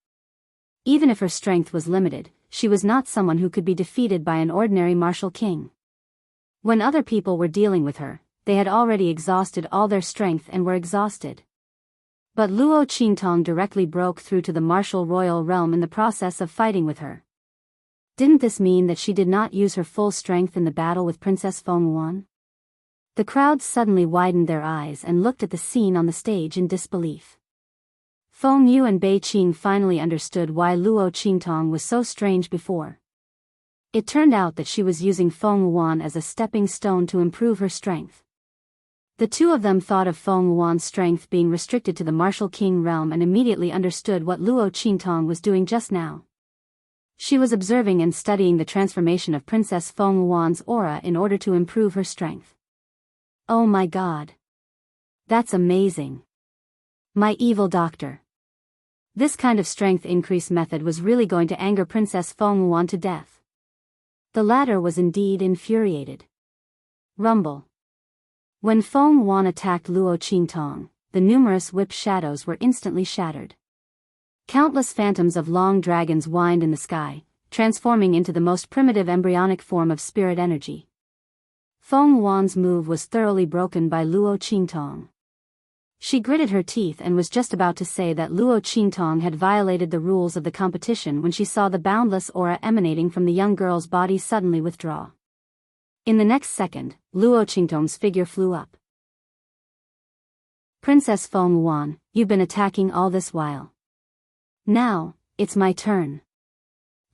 Even if her strength was limited, she was not someone who could be defeated by an ordinary martial king. When other people were dealing with her, they had already exhausted all their strength and were exhausted. But Luo Qingtong directly broke through to the martial royal realm in the process of fighting with her. Didn't this mean that she did not use her full strength in the battle with Princess Feng Yuan? The crowd suddenly widened their eyes and looked at the scene on the stage in disbelief. Feng Yu and Bei Qing finally understood why Luo Qingtong was so strange before. It turned out that she was using Feng Yuan as a stepping stone to improve her strength. The two of them thought of Feng Yuan's strength being restricted to the Martial King realm and immediately understood what Luo Qingtong was doing just now. She was observing and studying the transformation of Princess Feng Yuan's aura in order to improve her strength. Oh my God! That's amazing! My evil doctor! This kind of strength increase method was really going to anger Princess Feng Yuan to death. The latter was indeed infuriated. Rumble. When Feng Yuan attacked Luo Qingtong, the numerous whip shadows were instantly shattered. Countless phantoms of long dragons whined in the sky, transforming into the most primitive embryonic form of spirit energy. Feng Yuan's move was thoroughly broken by Luo Qingtong. She gritted her teeth and was just about to say that Luo Qingtong had violated the rules of the competition when she saw the boundless aura emanating from the young girl's body suddenly withdraw. In the next second, Luo Qingtong's figure flew up. Princess Feng Yuan, you've been attacking all this while. Now, it's my turn.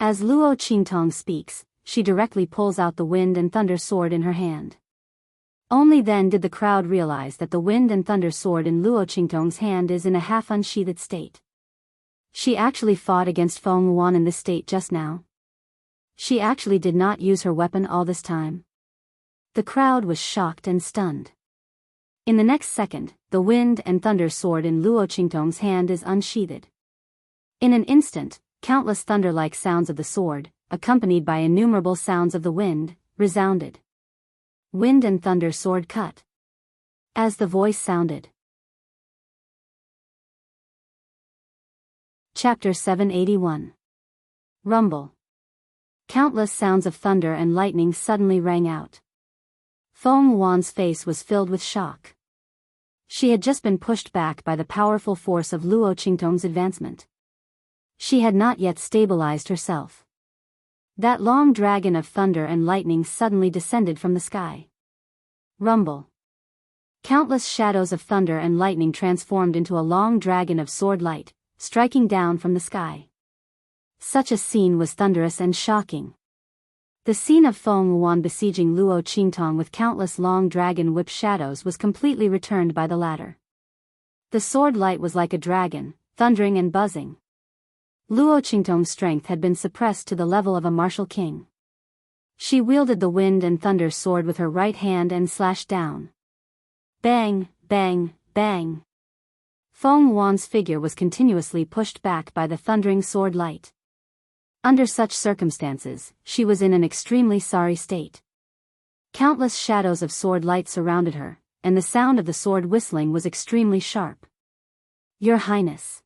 As Luo Qingtong speaks, she directly pulls out the Wind and Thunder sword in her hand. Only then did the crowd realize that the Wind and Thunder sword in Luo Qingtong's hand is in a half-unsheathed state. She actually fought against Feng Yuan in this state just now. She actually did not use her weapon all this time. The crowd was shocked and stunned. In the next second, the wind and thunder sword in Luo Qingtong's hand is unsheathed. In an instant, countless thunder-like sounds of the sword, accompanied by innumerable sounds of the wind, resounded. Wind and thunder sword cut. As the voice sounded. Chapter 781. Rumble. Countless sounds of thunder and lightning suddenly rang out. Feng Wan's face was filled with shock. She had just been pushed back by the powerful force of Luo Qingtong's advancement. She had not yet stabilized herself. That long dragon of thunder and lightning suddenly descended from the sky. Rumble. Countless shadows of thunder and lightning transformed into a long dragon of sword light, striking down from the sky. Such a scene was thunderous and shocking. The scene of Feng Wan besieging Luo Qingtong with countless long dragon whip shadows was completely returned by the latter. The sword light was like a dragon, thundering and buzzing. Luo Qingtong's strength had been suppressed to the level of a martial king. She wielded the wind and thunder sword with her right hand and slashed down. Bang, bang, bang. Feng Wan's figure was continuously pushed back by the thundering sword light. Under such circumstances, she was in an extremely sorry state. Countless shadows of sword light surrounded her, and the sound of the sword whistling was extremely sharp. Your Highness.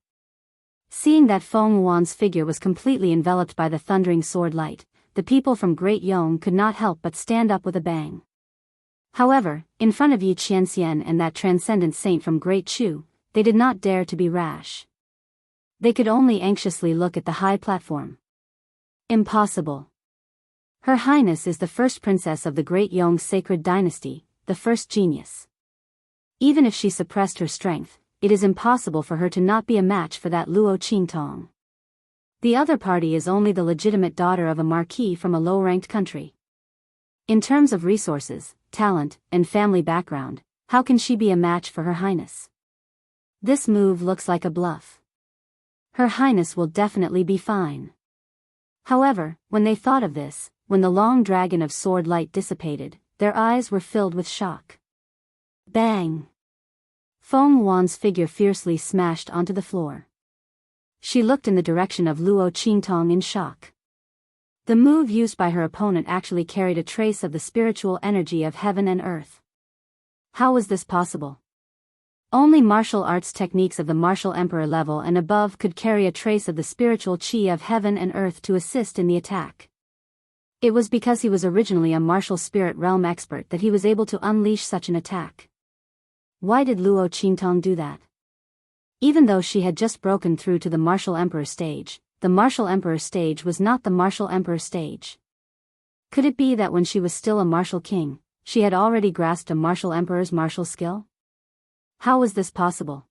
Seeing that Feng Wan's figure was completely enveloped by the thundering sword light, the people from Great Yong could not help but stand up with a bang. However, in front of Yi Qianxian and that transcendent saint from Great Chu, they did not dare to be rash. They could only anxiously look at the high platform. Impossible. Her Highness is the first princess of the Great Yong sacred dynasty, the first genius. Even if she suppressed her strength, it is impossible for her to not be a match for that Luo Qingtong. The other party is only the legitimate daughter of a marquis from a low-ranked country. In terms of resources, talent, and family background, how can she be a match for Her Highness? This move looks like a bluff. Her Highness will definitely be fine. However, when they thought of this, when the long dragon of sword light dissipated, their eyes were filled with shock. Bang! Feng Wan's figure fiercely smashed onto the floor. She looked in the direction of Luo Qingtong in shock. The move used by her opponent actually carried a trace of the spiritual energy of heaven and earth. How was this possible? Only martial arts techniques of the martial emperor level and above could carry a trace of the spiritual chi of heaven and earth to assist in the attack. It was because he was originally a martial spirit realm expert that he was able to unleash such an attack. Why did Luo Qingtong do that? Even though she had just broken through to the martial emperor stage, the martial emperor stage was not the martial emperor stage. Could it be that when she was still a martial king, she had already grasped a martial emperor's martial skill? How was this possible?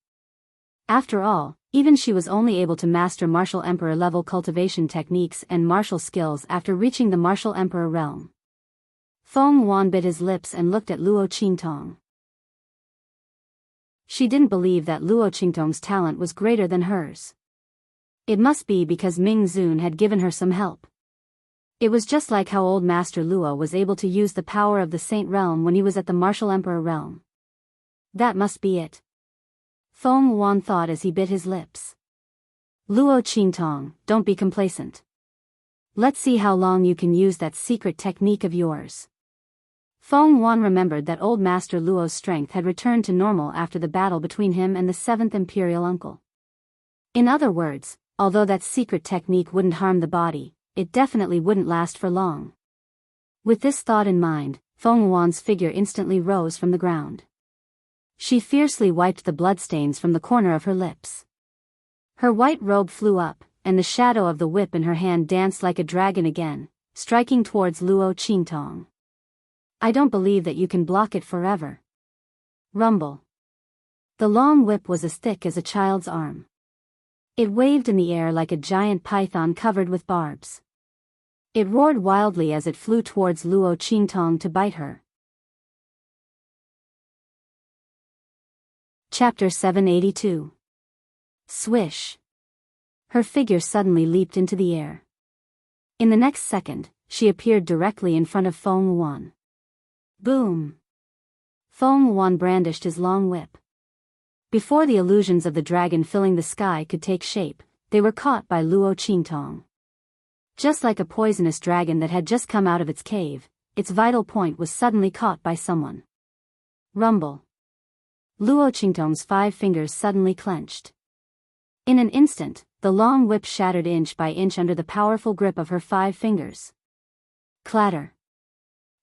After all, even she was only able to master martial emperor level cultivation techniques and martial skills after reaching the martial emperor realm. Feng Wan bit his lips and looked at Luo Qingtong. She didn't believe that Luo Qingtong's talent was greater than hers. It must be because Ming Zun had given her some help. It was just like how old Master Luo was able to use the power of the Saint Realm when he was at the martial emperor realm. That must be it. Feng Wan thought as he bit his lips. Luo Qingtong, don't be complacent. Let's see how long you can use that secret technique of yours. Feng Wan remembered that old Master Luo's strength had returned to normal after the battle between him and the 7th Imperial Uncle. In other words, although that secret technique wouldn't harm the body, it definitely wouldn't last for long. With this thought in mind, Feng Wan's figure instantly rose from the ground. She fiercely wiped the bloodstains from the corner of her lips. Her white robe flew up, and the shadow of the whip in her hand danced like a dragon again, striking towards Luo Qingtong. I don't believe that you can block it forever. Rumble. The long whip was as thick as a child's arm. It waved in the air like a giant python covered with barbs. It roared wildly as it flew towards Luo Qingtong to bite her. Chapter 782. Swish. Her figure suddenly leaped into the air. In the next second, she appeared directly in front of Feng Wan. Boom! Feng Yuan brandished his long whip. Before the illusions of the dragon filling the sky could take shape, they were caught by Luo Qingtong. Just like a poisonous dragon that had just come out of its cave, its vital point was suddenly caught by someone. Rumble. Luo Qingtong's 5 fingers suddenly clenched. In an instant, the long whip shattered inch by inch under the powerful grip of her 5 fingers. Clatter.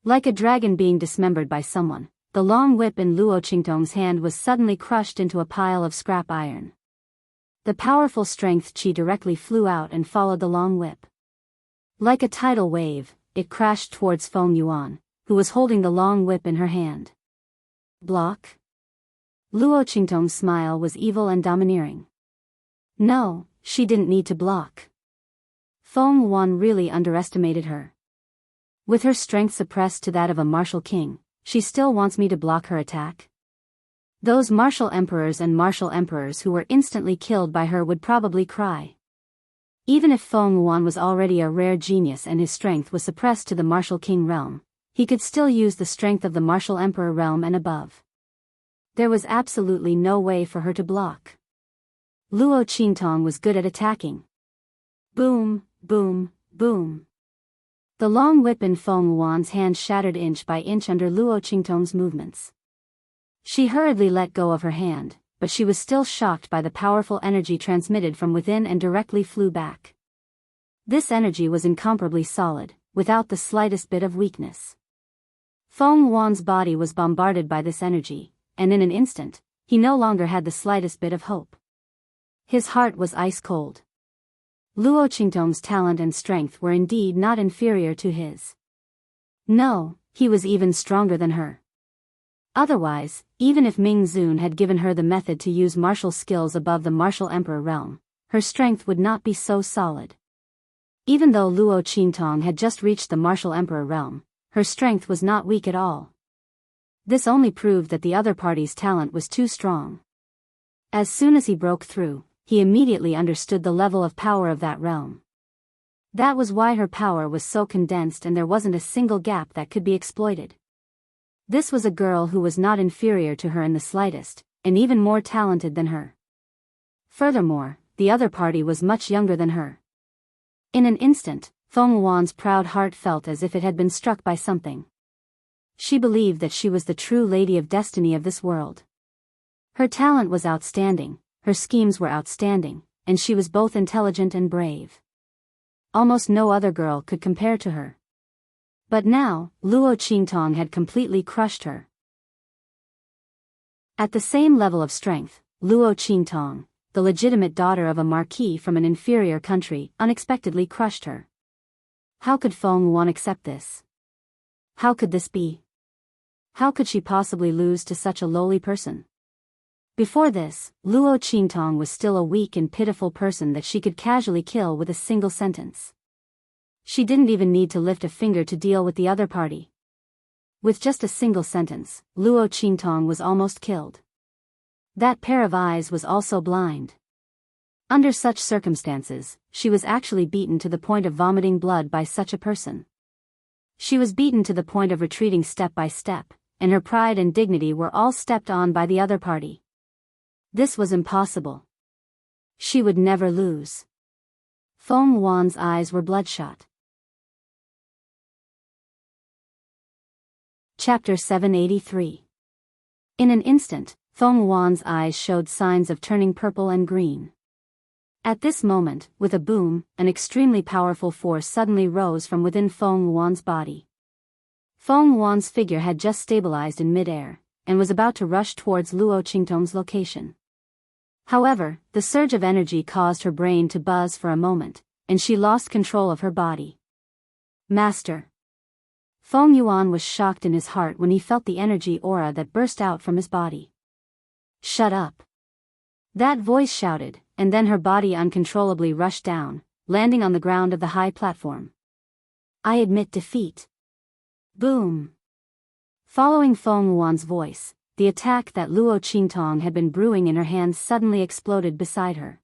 Like a dragon being dismembered by someone, the long whip in Luo Qingtong's hand was suddenly crushed into a pile of scrap iron. The powerful strength qi directly flew out and followed the long whip. Like a tidal wave, it crashed towards Feng Yuan, who was holding the long whip in her hand. Block? Luo Qingtong's smile was evil and domineering. No, she didn't need to block. Feng Yuan really underestimated her. With her strength suppressed to that of a martial king, she still wants me to block her attack? Those martial emperors and martial emperors who were instantly killed by her would probably cry. Even if Feng Yuan was already a rare genius and his strength was suppressed to the martial king realm, he could still use the strength of the martial emperor realm and above. There was absolutely no way for her to block. Luo Qingtong was good at attacking. Boom, boom, boom. The long whip in Feng Yuan's hand shattered inch by inch under Luo Qingtong's movements. She hurriedly let go of her hand, but she was still shocked by the powerful energy transmitted from within and directly flew back. This energy was incomparably solid, without the slightest bit of weakness. Feng Yuan's body was bombarded by this energy, and in an instant, he no longer had the slightest bit of hope. His heart was ice cold. Luo Qingtong's talent and strength were indeed not inferior to his. No, he was even stronger than her. Otherwise, even if Ming Zun had given her the method to use martial skills above the martial emperor realm, her strength would not be so solid. Even though Luo Qingtong had just reached the martial emperor realm, her strength was not weak at all. This only proved that the other party's talent was too strong. As soon as he broke through, he immediately understood the level of power of that realm. That was why her power was so condensed and there wasn't a single gap that could be exploited. This was a girl who was not inferior to her in the slightest, and even more talented than her. Furthermore, the other party was much younger than her. In an instant, Feng Yuan's proud heart felt as if it had been struck by something. She believed that she was the true lady of destiny of this world. Her talent was outstanding, her schemes were outstanding, and she was both intelligent and brave. Almost no other girl could compare to her. But now, Luo Qingtong had completely crushed her. At the same level of strength, Luo Qingtong, the legitimate daughter of a marquis from an inferior country, unexpectedly crushed her. How could Feng Yuan accept this? How could this be? How could she possibly lose to such a lowly person? Before this, Luo Qingtong was still a weak and pitiful person that she could casually kill with a single sentence. She didn't even need to lift a finger to deal with the other party. With just a single sentence, Luo Qingtong was almost killed. That pair of eyes was also blind. Under such circumstances, she was actually beaten to the point of vomiting blood by such a person. She was beaten to the point of retreating step by step, and her pride and dignity were all stepped on by the other party. This was impossible. She would never lose. Feng Yuan's eyes were bloodshot. Chapter 783. In an instant, Feng Yuan's eyes showed signs of turning purple and green. At this moment, with a boom, an extremely powerful force suddenly rose from within Feng Yuan's body. Feng Yuan's figure had just stabilized in midair, and was about to rush towards Luo Qingtong's location. However, the surge of energy caused her brain to buzz for a moment, and she lost control of her body. Master. Feng Yuan was shocked in his heart when he felt the energy aura that burst out from his body. Shut up. That voice shouted, and then her body uncontrollably rushed down, landing on the ground of the high platform. I admit defeat. Boom. Following Feng Yuan's voice, the attack that Luo Qingtong had been brewing in her hands suddenly exploded beside her.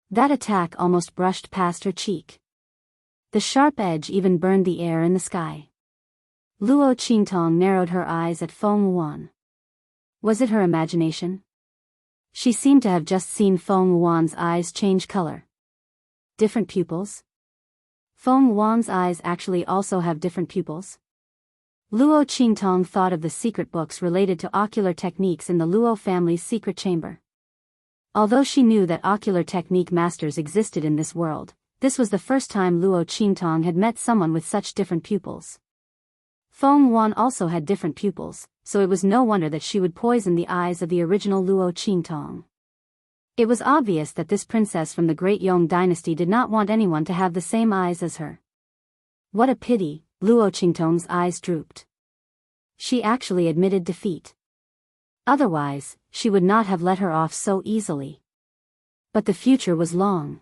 That attack almost brushed past her cheek. The sharp edge even burned the air in the sky. Luo Qingtong narrowed her eyes at Feng Yuan. Was it her imagination? She seemed to have just seen Feng Yuan's eyes change color. Different pupils? Feng Yuan's eyes actually also have different pupils? Luo Qingtong thought of the secret books related to ocular techniques in the Luo family's secret chamber. Although she knew that ocular technique masters existed in this world, this was the first time Luo Qingtong had met someone with such different pupils. Feng Yuan also had different pupils, so it was no wonder that she would poison the eyes of the original Luo Qingtong. It was obvious that this princess from the Great Yong dynasty did not want anyone to have the same eyes as her. What a pity, Luo Qingtong's eyes drooped. She actually admitted defeat. Otherwise, she would not have let her off so easily. But the future was long.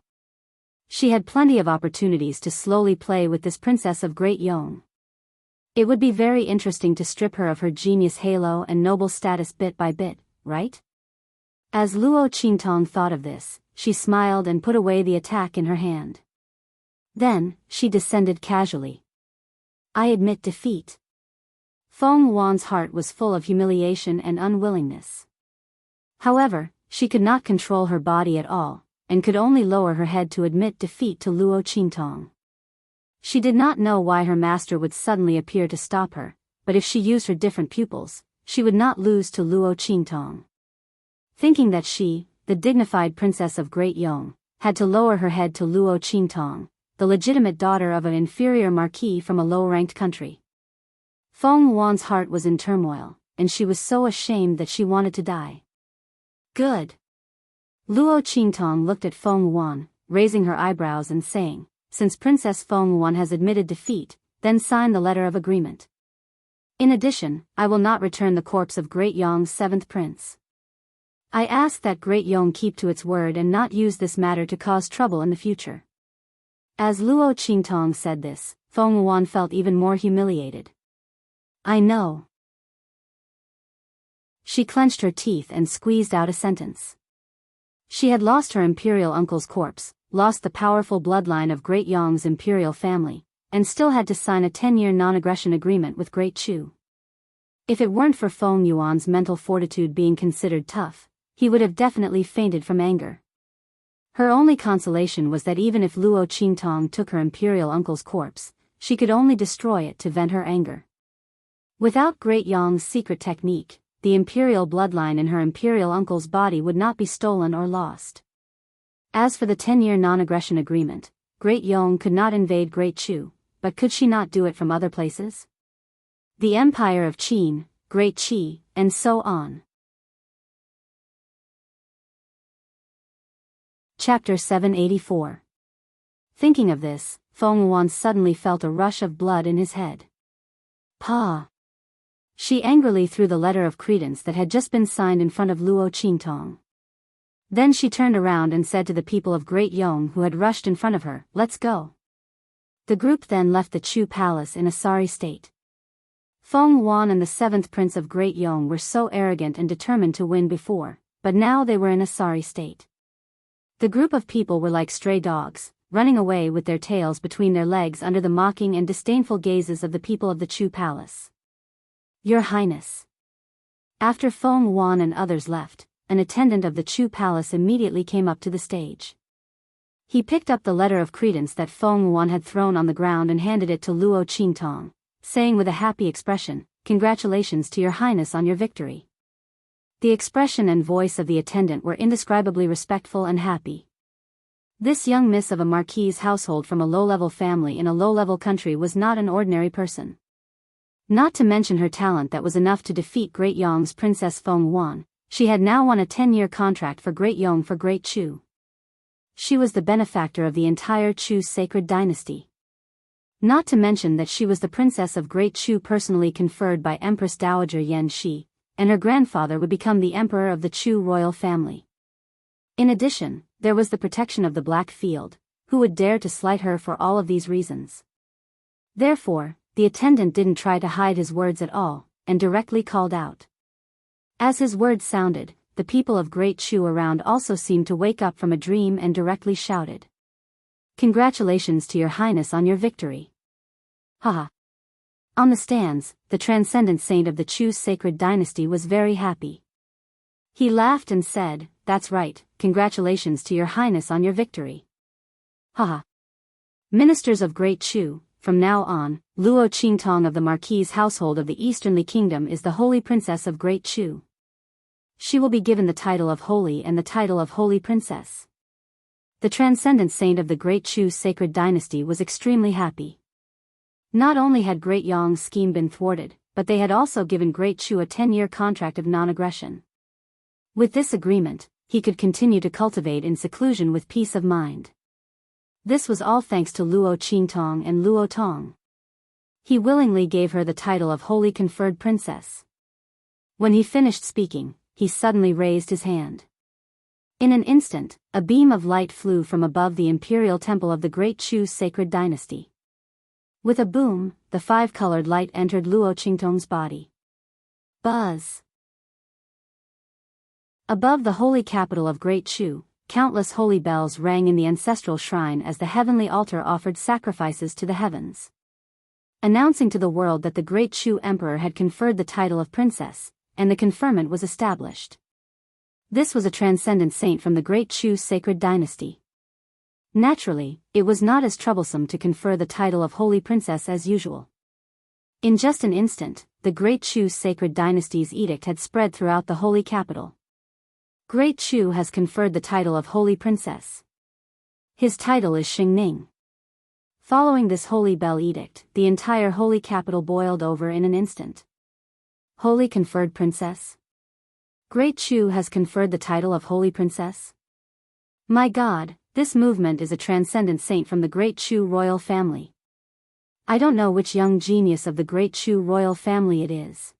She had plenty of opportunities to slowly play with this princess of Great Yong. It would be very interesting to strip her of her genius halo and noble status bit by bit, right? As Luo Qingtong thought of this, she smiled and put away the attack in her hand. Then, she descended casually. I admit defeat. Feng Yuan's heart was full of humiliation and unwillingness. However, she could not control her body at all, and could only lower her head to admit defeat to Luo Qingtong. She did not know why her master would suddenly appear to stop her, but if she used her different pupils, she would not lose to Luo Qingtong. Thinking that she, the dignified princess of Great Yong, had to lower her head to Luo Qingtong, the legitimate daughter of an inferior marquis from a low-ranked country. Feng Yuan's heart was in turmoil, and she was so ashamed that she wanted to die. Good. Luo Qingtong looked at Feng Yuan, raising her eyebrows and saying, since Princess Feng Yuan has admitted defeat, then sign the letter of agreement. In addition, I will not return the corpse of Great Yong's seventh prince. I ask that Great Yong keep to its word and not use this matter to cause trouble in the future. As Luo Qingtong said this, Feng Yuan felt even more humiliated. I know. She clenched her teeth and squeezed out a sentence. She had lost her imperial uncle's corpse, lost the powerful bloodline of Great Yong's imperial family, and still had to sign a 10-year non-aggression agreement with Great Chu. If it weren't for Feng Yuan's mental fortitude being considered tough, he would have definitely fainted from anger. Her only consolation was that even if Luo Qingtong took her imperial uncle's corpse, she could only destroy it to vent her anger. Without Great Yong's secret technique, the imperial bloodline in her imperial uncle's body would not be stolen or lost. As for the 10-year non-aggression agreement, Great Yong could not invade Great Chu, but could she not do it from other places? The Empire of Qin, Great Qi, and so on. Chapter 784. Thinking of this, Feng Yuan suddenly felt a rush of blood in his head. Pa! She angrily threw the letter of credence that had just been signed in front of Luo Qingtong. Then she turned around and said to the people of Great Yong who had rushed in front of her, let's go. The group then left the Chu palace in a sorry state. Feng Yuan and the seventh prince of Great Yong were so arrogant and determined to win before, but now they were in a sorry state. The group of people were like stray dogs, running away with their tails between their legs under the mocking and disdainful gazes of the people of the Chu palace. Your Highness. After Feng Yuan and others left, an attendant of the Chu palace immediately came up to the stage. He picked up the letter of credence that Feng Yuan had thrown on the ground and handed it to Luo Qingtong, saying with a happy expression, "Congratulations to your Highness on your victory." The expression and voice of the attendant were indescribably respectful and happy. This young miss of a marquis's household from a low-level family in a low-level country was not an ordinary person. Not to mention her talent that was enough to defeat Great Yong's Princess Feng Yuan, she had now won a 10-year contract for Great Yong for Great Chu. She was the benefactor of the entire Chu sacred dynasty. Not to mention that she was the princess of Great Chu personally conferred by Empress Dowager Yan Shi, and her grandfather would become the emperor of the Chu royal family. In addition, there was the protection of the Black Field, who would dare to slight her for all of these reasons. Therefore, the attendant didn't try to hide his words at all, and directly called out. As his words sounded, the people of Great Chu around also seemed to wake up from a dream and directly shouted. Congratulations to your Highness on your victory. Haha. On the stands, the transcendent saint of the Chu sacred dynasty was very happy. He laughed and said, "That's right, congratulations to your highness on your victory." Haha. Ministers of Great Chu, from now on, Luo Qingtong of the Marquis' household of the Easternly Kingdom is the Holy Princess of Great Chu. She will be given the title of Holy and the title of Holy Princess. The transcendent saint of the Great Chu sacred dynasty was extremely happy. Not only had Great Yong's scheme been thwarted, but they had also given Great Chu a 10-year contract of non-aggression. With this agreement, he could continue to cultivate in seclusion with peace of mind. This was all thanks to Luo Qingtong and Luo Tong. He willingly gave her the title of Holy Conferred Princess. When he finished speaking, he suddenly raised his hand. In an instant, a beam of light flew from above the imperial temple of the Great Chu sacred dynasty. With a boom, the five-colored light entered Luo Qingtong's body. Buzz! Above the holy capital of Great Chu, countless holy bells rang in the ancestral shrine as the heavenly altar offered sacrifices to the heavens, announcing to the world that the Great Chu Emperor had conferred the title of princess, and the conferment was established. This was a transcendent saint from the Great Chu sacred dynasty. Naturally, it was not as troublesome to confer the title of Holy Princess as usual. In just an instant, the Great Chu sacred dynasty's edict had spread throughout the holy capital. Great Chu has conferred the title of Holy Princess. His title is Xingning. Following this holy bell edict, the entire holy capital boiled over in an instant. Holy conferred princess? Great Chu has conferred the title of Holy Princess? My God, this movement is a transcendent saint from the Great Chu royal family. I don't know which young genius of the Great Chu royal family it is.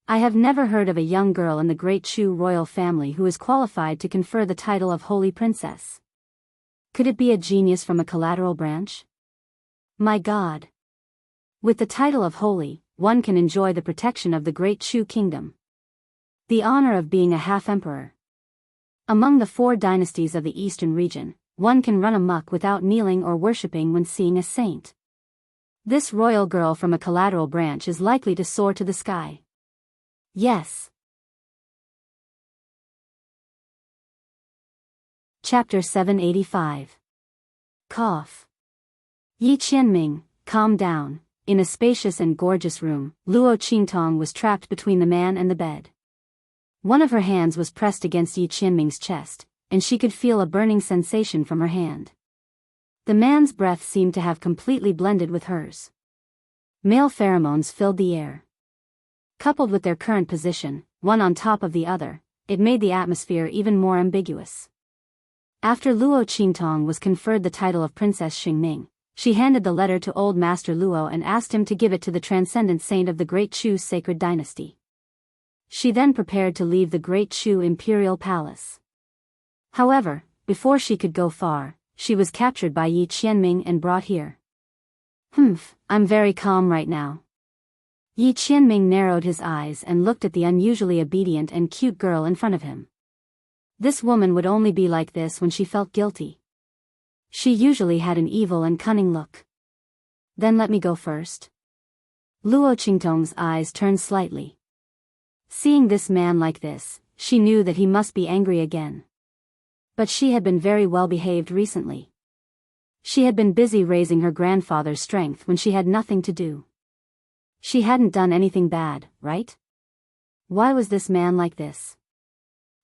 I have never heard of a young girl in the Great Chu royal family who is qualified to confer the title of Holy Princess. Could it be a genius from a collateral branch? My God! With the title of Holy, one can enjoy the protection of the Great Chu kingdom. The honor of being a half-emperor. Among the 4 dynasties of the eastern region, one can run amok without kneeling or worshipping when seeing a saint. This royal girl from a collateral branch is likely to soar to the sky. Yes. Chapter 785. Cough. Yi Qianming, calm down. In a spacious and gorgeous room, Luo Qingtong was trapped between the man and the bed. One of her hands was pressed against Yi Qianming's chest, and she could feel a burning sensation from her hand. The man's breath seemed to have completely blended with hers. Male pheromones filled the air. Coupled with their current position, one on top of the other, it made the atmosphere even more ambiguous. After Luo Qingtong was conferred the title of Princess Xingning, she handed the letter to Old Master Luo and asked him to give it to the transcendent saint of the Great Chu sacred dynasty. She then prepared to leave the Great Chu imperial palace. However, before she could go far, she was captured by Yi Qianming and brought here. I'm very calm right now. Yi Qianming narrowed his eyes and looked at the unusually obedient and cute girl in front of him. This woman would only be like this when she felt guilty. She usually had an evil and cunning look. Then let me go first. Luo Qingtong's eyes turned slightly. Seeing this man like this, she knew that he must be angry again. But she had been very well behaved recently. She had been busy raising her grandfather's strength when she had nothing to do. She hadn't done anything bad, right? Why was this man like this?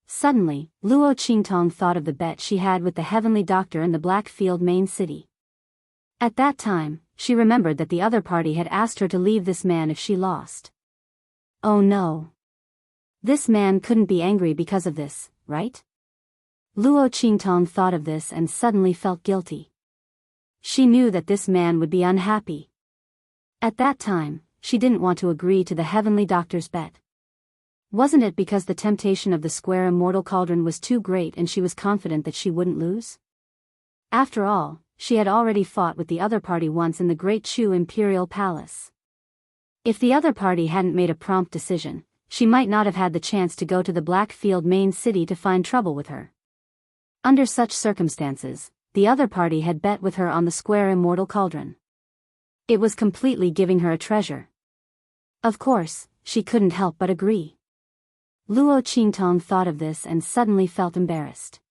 Suddenly, Luo Qingtong thought of the bet she had with the heavenly doctor in the Blackfield main city. At that time, she remembered that the other party had asked her to leave this man if she lost. Oh no. This man couldn't be angry because of this, right? Luo Qingtong thought of this and suddenly felt guilty. She knew that this man would be unhappy. At that time, she didn't want to agree to the heavenly doctor's bet. Wasn't it because the temptation of the square immortal cauldron was too great and she was confident that she wouldn't lose? After all, she had already fought with the other party once in the Great Chu imperial palace. If the other party hadn't made a prompt decision, she might not have had the chance to go to the Blackfield main city to find trouble with her. Under such circumstances, the other party had bet with her on the square immortal cauldron. It was completely giving her a treasure. Of course, she couldn't help but agree. Luo Qingtong thought of this and suddenly felt embarrassed.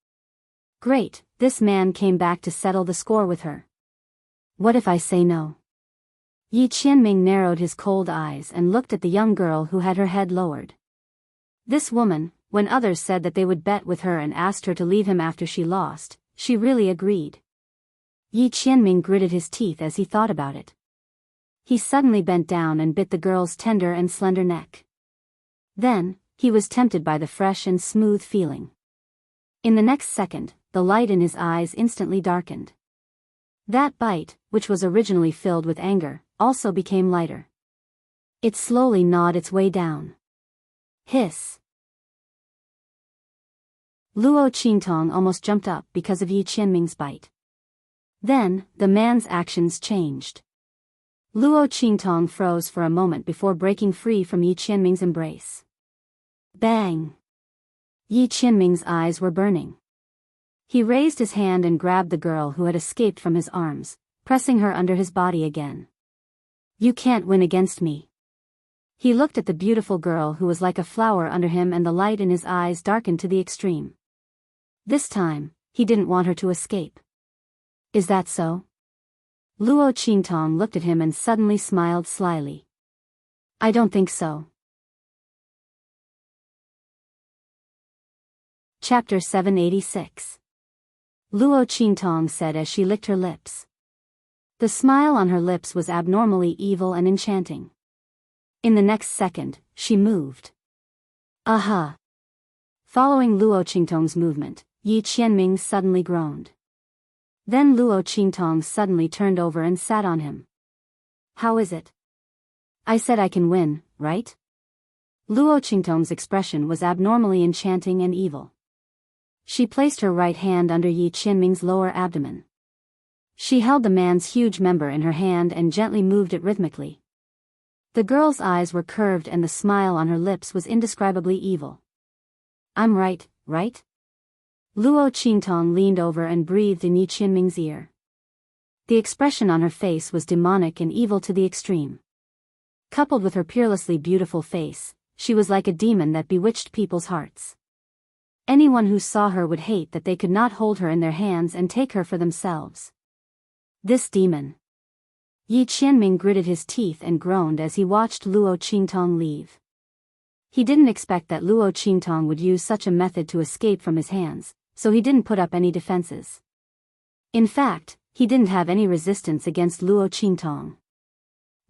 Great, this man came back to settle the score with her. What if I say no? Yi Qianming narrowed his cold eyes and looked at the young girl who had her head lowered. This woman, when others said that they would bet with her and asked her to leave him after she lost, she really agreed. Yi Qianming gritted his teeth as he thought about it. He suddenly bent down and bit the girl's tender and slender neck. Then, he was tempted by the fresh and smooth feeling. In the next second, the light in his eyes instantly darkened. That bite, which was originally filled with anger, also became lighter. It slowly gnawed its way down. Hiss. Luo Qingtong almost jumped up because of Yi Qianming's bite. Then, the man's actions changed. Luo Qingtong froze for a moment before breaking free from Yi Qianming's embrace. Bang! Yi Qianming's eyes were burning. He raised his hand and grabbed the girl who had escaped from his arms, pressing her under his body again. You can't win against me. He looked at the beautiful girl who was like a flower under him and the light in his eyes darkened to the extreme. This time, he didn't want her to escape. Is that so? Luo Qingtong looked at him and suddenly smiled slyly. I don't think so. Chapter 786. Luo Qingtong said as she licked her lips. The smile on her lips was abnormally evil and enchanting. In the next second, she moved. Aha! Following Luo Qingtong's movement, Yi Qianming suddenly groaned. Then Luo Qingtong suddenly turned over and sat on him. How is it? I said I can win, right? Luo Qingtong's expression was abnormally enchanting and evil. She placed her right hand under Yi Qianming's lower abdomen. She held the man's huge member in her hand and gently moved it rhythmically. The girl's eyes were curved and the smile on her lips was indescribably evil. I'm right, right? Luo Qingtong leaned over and breathed in Yi Qianming's ear. The expression on her face was demonic and evil to the extreme. Coupled with her peerlessly beautiful face, she was like a demon that bewitched people's hearts. Anyone who saw her would hate that they could not hold her in their hands and take her for themselves. This demon. Yi Qianming gritted his teeth and groaned as he watched Luo Qingtong leave. He didn't expect that Luo Qingtong would use such a method to escape from his hands, so he didn't put up any defenses. In fact, he didn't have any resistance against Luo Qingtong.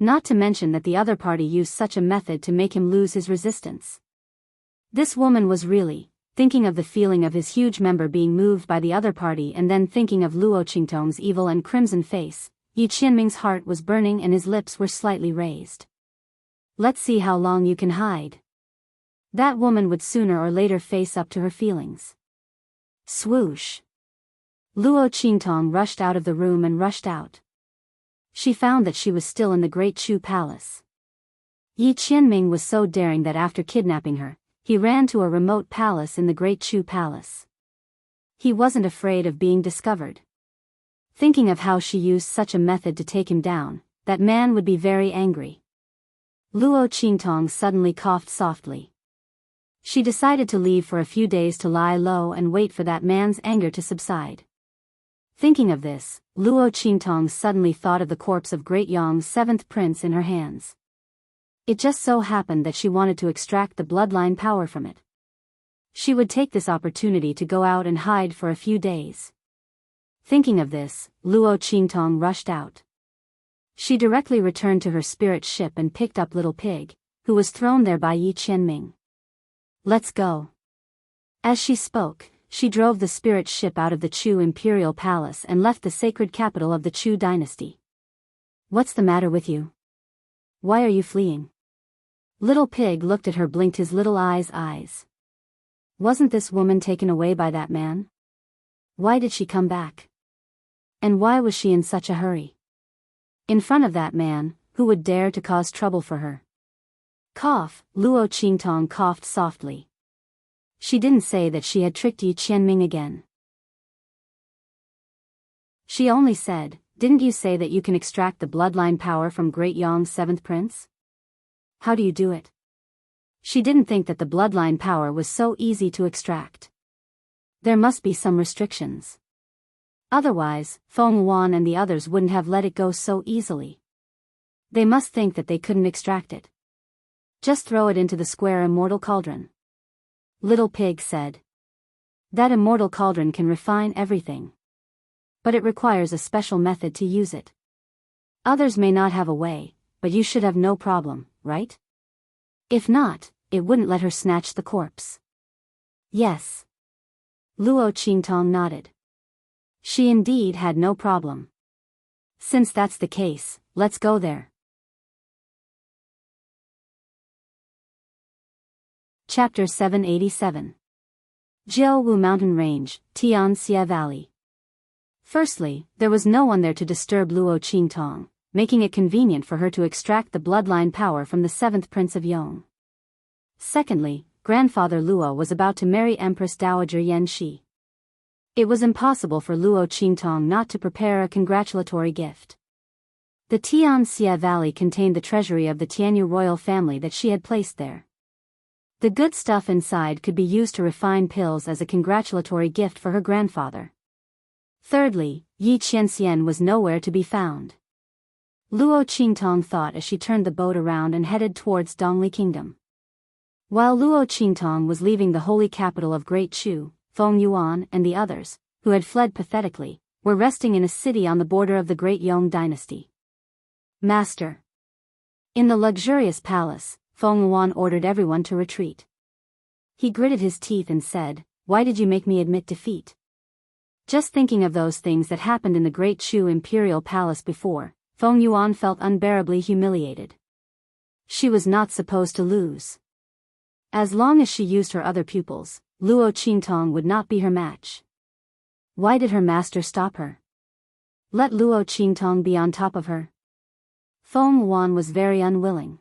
Not to mention that the other party used such a method to make him lose his resistance. This woman was really thinking of the feeling of his huge member being moved by the other party and then thinking of Luo Qingtong's evil and crimson face. Yi Qianming's heart was burning and his lips were slightly raised. Let's see how long you can hide. That woman would sooner or later face up to her feelings. Swoosh. Luo Qingtong rushed out of the room and rushed out. She found that she was still in the Great Chu Palace. Yi Qianming was so daring that after kidnapping her, he ran to a remote palace in the Great Chu Palace. He wasn't afraid of being discovered. Thinking of how she used such a method to take him down, that man would be very angry. Luo Qingtong suddenly coughed softly. She decided to leave for a few days to lie low and wait for that man's anger to subside. Thinking of this, Luo Qingtong suddenly thought of the corpse of Great Yong's seventh prince in her hands. It just so happened that she wanted to extract the bloodline power from it. She would take this opportunity to go out and hide for a few days. Thinking of this, Luo Qingtong rushed out. She directly returned to her spirit ship and picked up Little Pig, who was thrown there by Yi Qianming. Let's go. As she spoke, she drove the spirit ship out of the Chu Imperial Palace and left the sacred capital of the Chu dynasty. What's the matter with you? Why are you fleeing? Little Pig looked at her, blinked his little eyes. Wasn't this woman taken away by that man? Why did she come back? And why was she in such a hurry? In front of that man, who would dare to cause trouble for her? Cough, Luo Qingtong coughed softly. She didn't say that she had tricked Yi Qianming again. She only said, didn't you say that you can extract the bloodline power from Great Yong's seventh prince? How do you do it? She didn't think that the bloodline power was so easy to extract. There must be some restrictions. Otherwise, Feng Yuan and the others wouldn't have let it go so easily. They must think that they couldn't extract it. Just throw it into the square immortal cauldron. Little Pig said. That immortal cauldron can refine everything. But it requires a special method to use it. Others may not have a way, but you should have no problem, right? If not, it wouldn't let her snatch the corpse. Yes. Luo Qingtong nodded. She indeed had no problem. Since that's the case, let's go there. Chapter 787. Jiaowu Mountain Range, Tianxia Valley. Firstly, there was no one there to disturb Luo Qingtong, making it convenient for her to extract the bloodline power from the 7th Prince of Yong. Secondly, grandfather Luo was about to marry Empress Dowager Yan Shi. It was impossible for Luo Qingtong not to prepare a congratulatory gift. The Tianxia Valley contained the treasury of the Tianyu royal family that she had placed there. The good stuff inside could be used to refine pills as a congratulatory gift for her grandfather. Thirdly, Yi Qianxian was nowhere to be found. Luo Qingtong thought as she turned the boat around and headed towards Dongli Kingdom. While Luo Qingtong was leaving the holy capital of Great Chu, Feng Yuan and the others, who had fled pathetically, were resting in a city on the border of the Great Yong dynasty. Master. In the luxurious palace, Feng Yuan ordered everyone to retreat. He gritted his teeth and said, "Why did you make me admit defeat?" Just thinking of those things that happened in the Great Chu imperial palace before, Feng Yuan felt unbearably humiliated. She was not supposed to lose. As long as she used her other pupils, Luo Qingtong would not be her match. Why did her master stop her? Let Luo Qingtong be on top of her. Feng Yuan was very unwilling.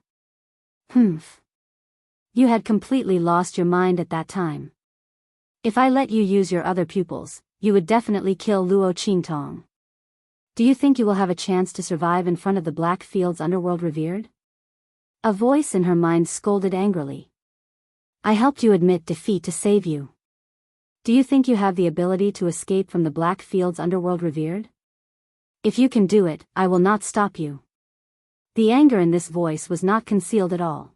Humph. You had completely lost your mind at that time. If I let you use your other pupils, you would definitely kill Luo Qingtong. Do you think you will have a chance to survive in front of the Black Fields underworld revered? A voice in her mind scolded angrily. I helped you admit defeat to save you. Do you think you have the ability to escape from the Black Fields underworld revered? If you can do it, I will not stop you. The anger in this voice was not concealed at all.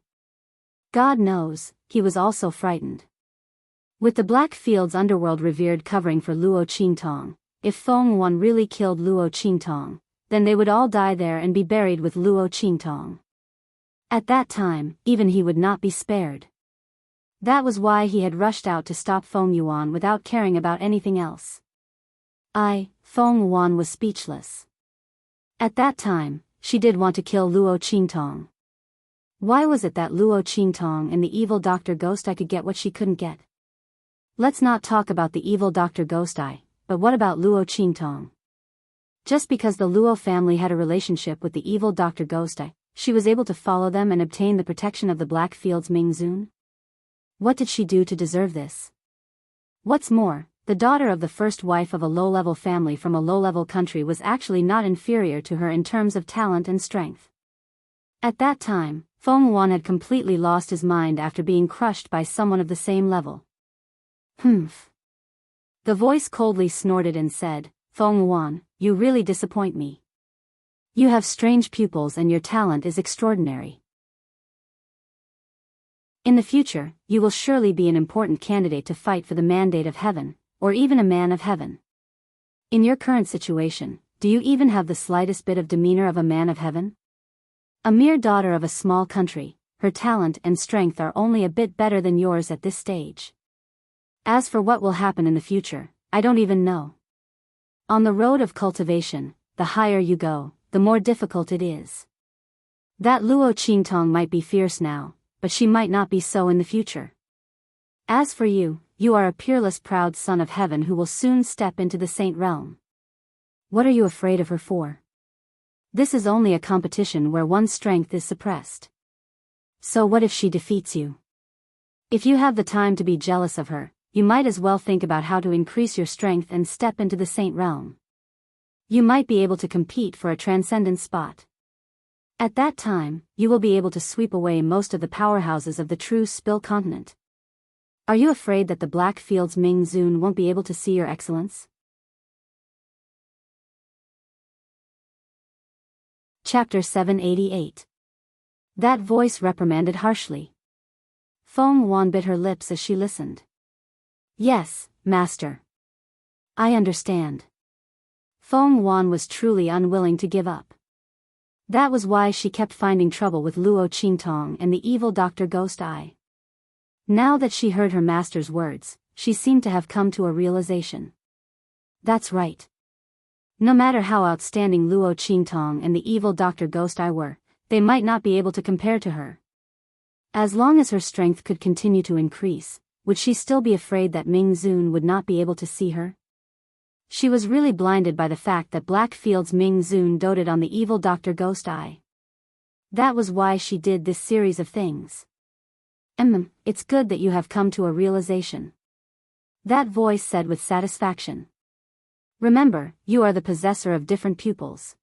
God knows, he was also frightened. With the Black Fields underworld revered covering for Luo Qingtong, if Feng Yuan really killed Luo Qingtong, then they would all die there and be buried with Luo Qingtong. At that time, even he would not be spared. That was why he had rushed out to stop Feng Yuan without caring about anything else. Feng Yuan was speechless. At that time, she did want to kill Luo Qingtong. Why was it that Luo Qingtong and the evil Dr. Ghost Eye could get what she couldn't get? Let's not talk about the evil Dr. Ghost Eye, but what about Luo Qingtong? Just because the Luo family had a relationship with the evil Dr. Ghost Eye, she was able to follow them and obtain the protection of the Black Fields Mingzun? What did she do to deserve this? What's more, the daughter of the first wife of a low-level family from a low-level country was actually not inferior to her in terms of talent and strength. At that time, Feng Yuan had completely lost his mind after being crushed by someone of the same level. Humph. The voice coldly snorted and said, Feng Yuan, you really disappoint me. You have strange pupils and your talent is extraordinary. In the future, you will surely be an important candidate to fight for the mandate of heaven, or even a man of heaven. In your current situation, do you even have the slightest bit of demeanor of a man of heaven? A mere daughter of a small country, her talent and strength are only a bit better than yours at this stage. As for what will happen in the future, I don't even know. On the road of cultivation, the higher you go, the more difficult it is. That Luo Qingtong might be fierce now, but she might not be so in the future. As for you, you are a peerless proud son of heaven who will soon step into the saint realm. What are you afraid of her for? This is only a competition where one's strength is suppressed. So what if she defeats you? If you have the time to be jealous of her, you might as well think about how to increase your strength and step into the saint realm. You might be able to compete for a transcendent spot. At that time, you will be able to sweep away most of the powerhouses of the true Spill continent. Are you afraid that the Blackfield's Ming Zun won't be able to see your excellence? Chapter 788. That voice reprimanded harshly. Feng Wan bit her lips as she listened. Yes, master. I understand. Feng Wan was truly unwilling to give up. That was why she kept finding trouble with Luo Qingtong and the evil Dr. Ghost Eye. Now that she heard her master's words, she seemed to have come to a realization. That's right. No matter how outstanding Luo Qingtong and the evil Dr. Ghost Eye were, they might not be able to compare to her. As long as her strength could continue to increase, would she still be afraid that Ming Zun would not be able to see her? She was really blinded by the fact that Blackfield's Ming Zun doted on the evil Dr. Ghost Eye. That was why she did this series of things. It's good that you have come to a realization. That voice said with satisfaction. Remember, you are the possessor of different pupils.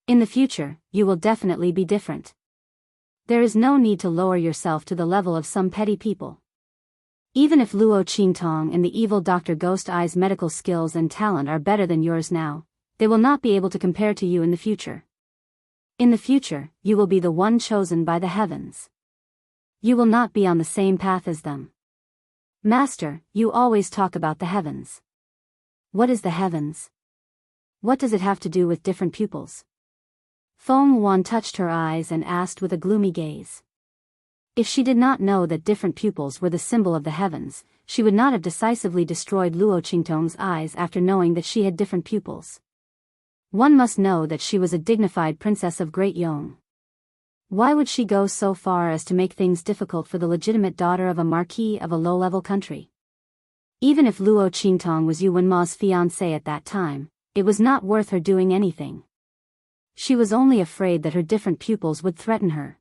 In the future, you will definitely be different. There is no need to lower yourself to the level of some petty people. Even if Luo Qingtong and the evil Dr. Ghost Eye's medical skills and talent are better than yours now, they will not be able to compare to you in the future. In the future, you will be the one chosen by the heavens. You will not be on the same path as them. Master, you always talk about the heavens. What is the heavens? What does it have to do with different pupils? Feng Wan touched her eyes and asked with a gloomy gaze. If she did not know that different pupils were the symbol of the heavens, she would not have decisively destroyed Luo Qingtong's eyes after knowing that she had different pupils. One must know that she was a dignified princess of Great Yong. Why would she go so far as to make things difficult for the legitimate daughter of a marquis of a low-level country? Even if Luo Qingtong was Yu Wenma's fiancé at that time, it was not worth her doing anything. She was only afraid that her different pupils would threaten her.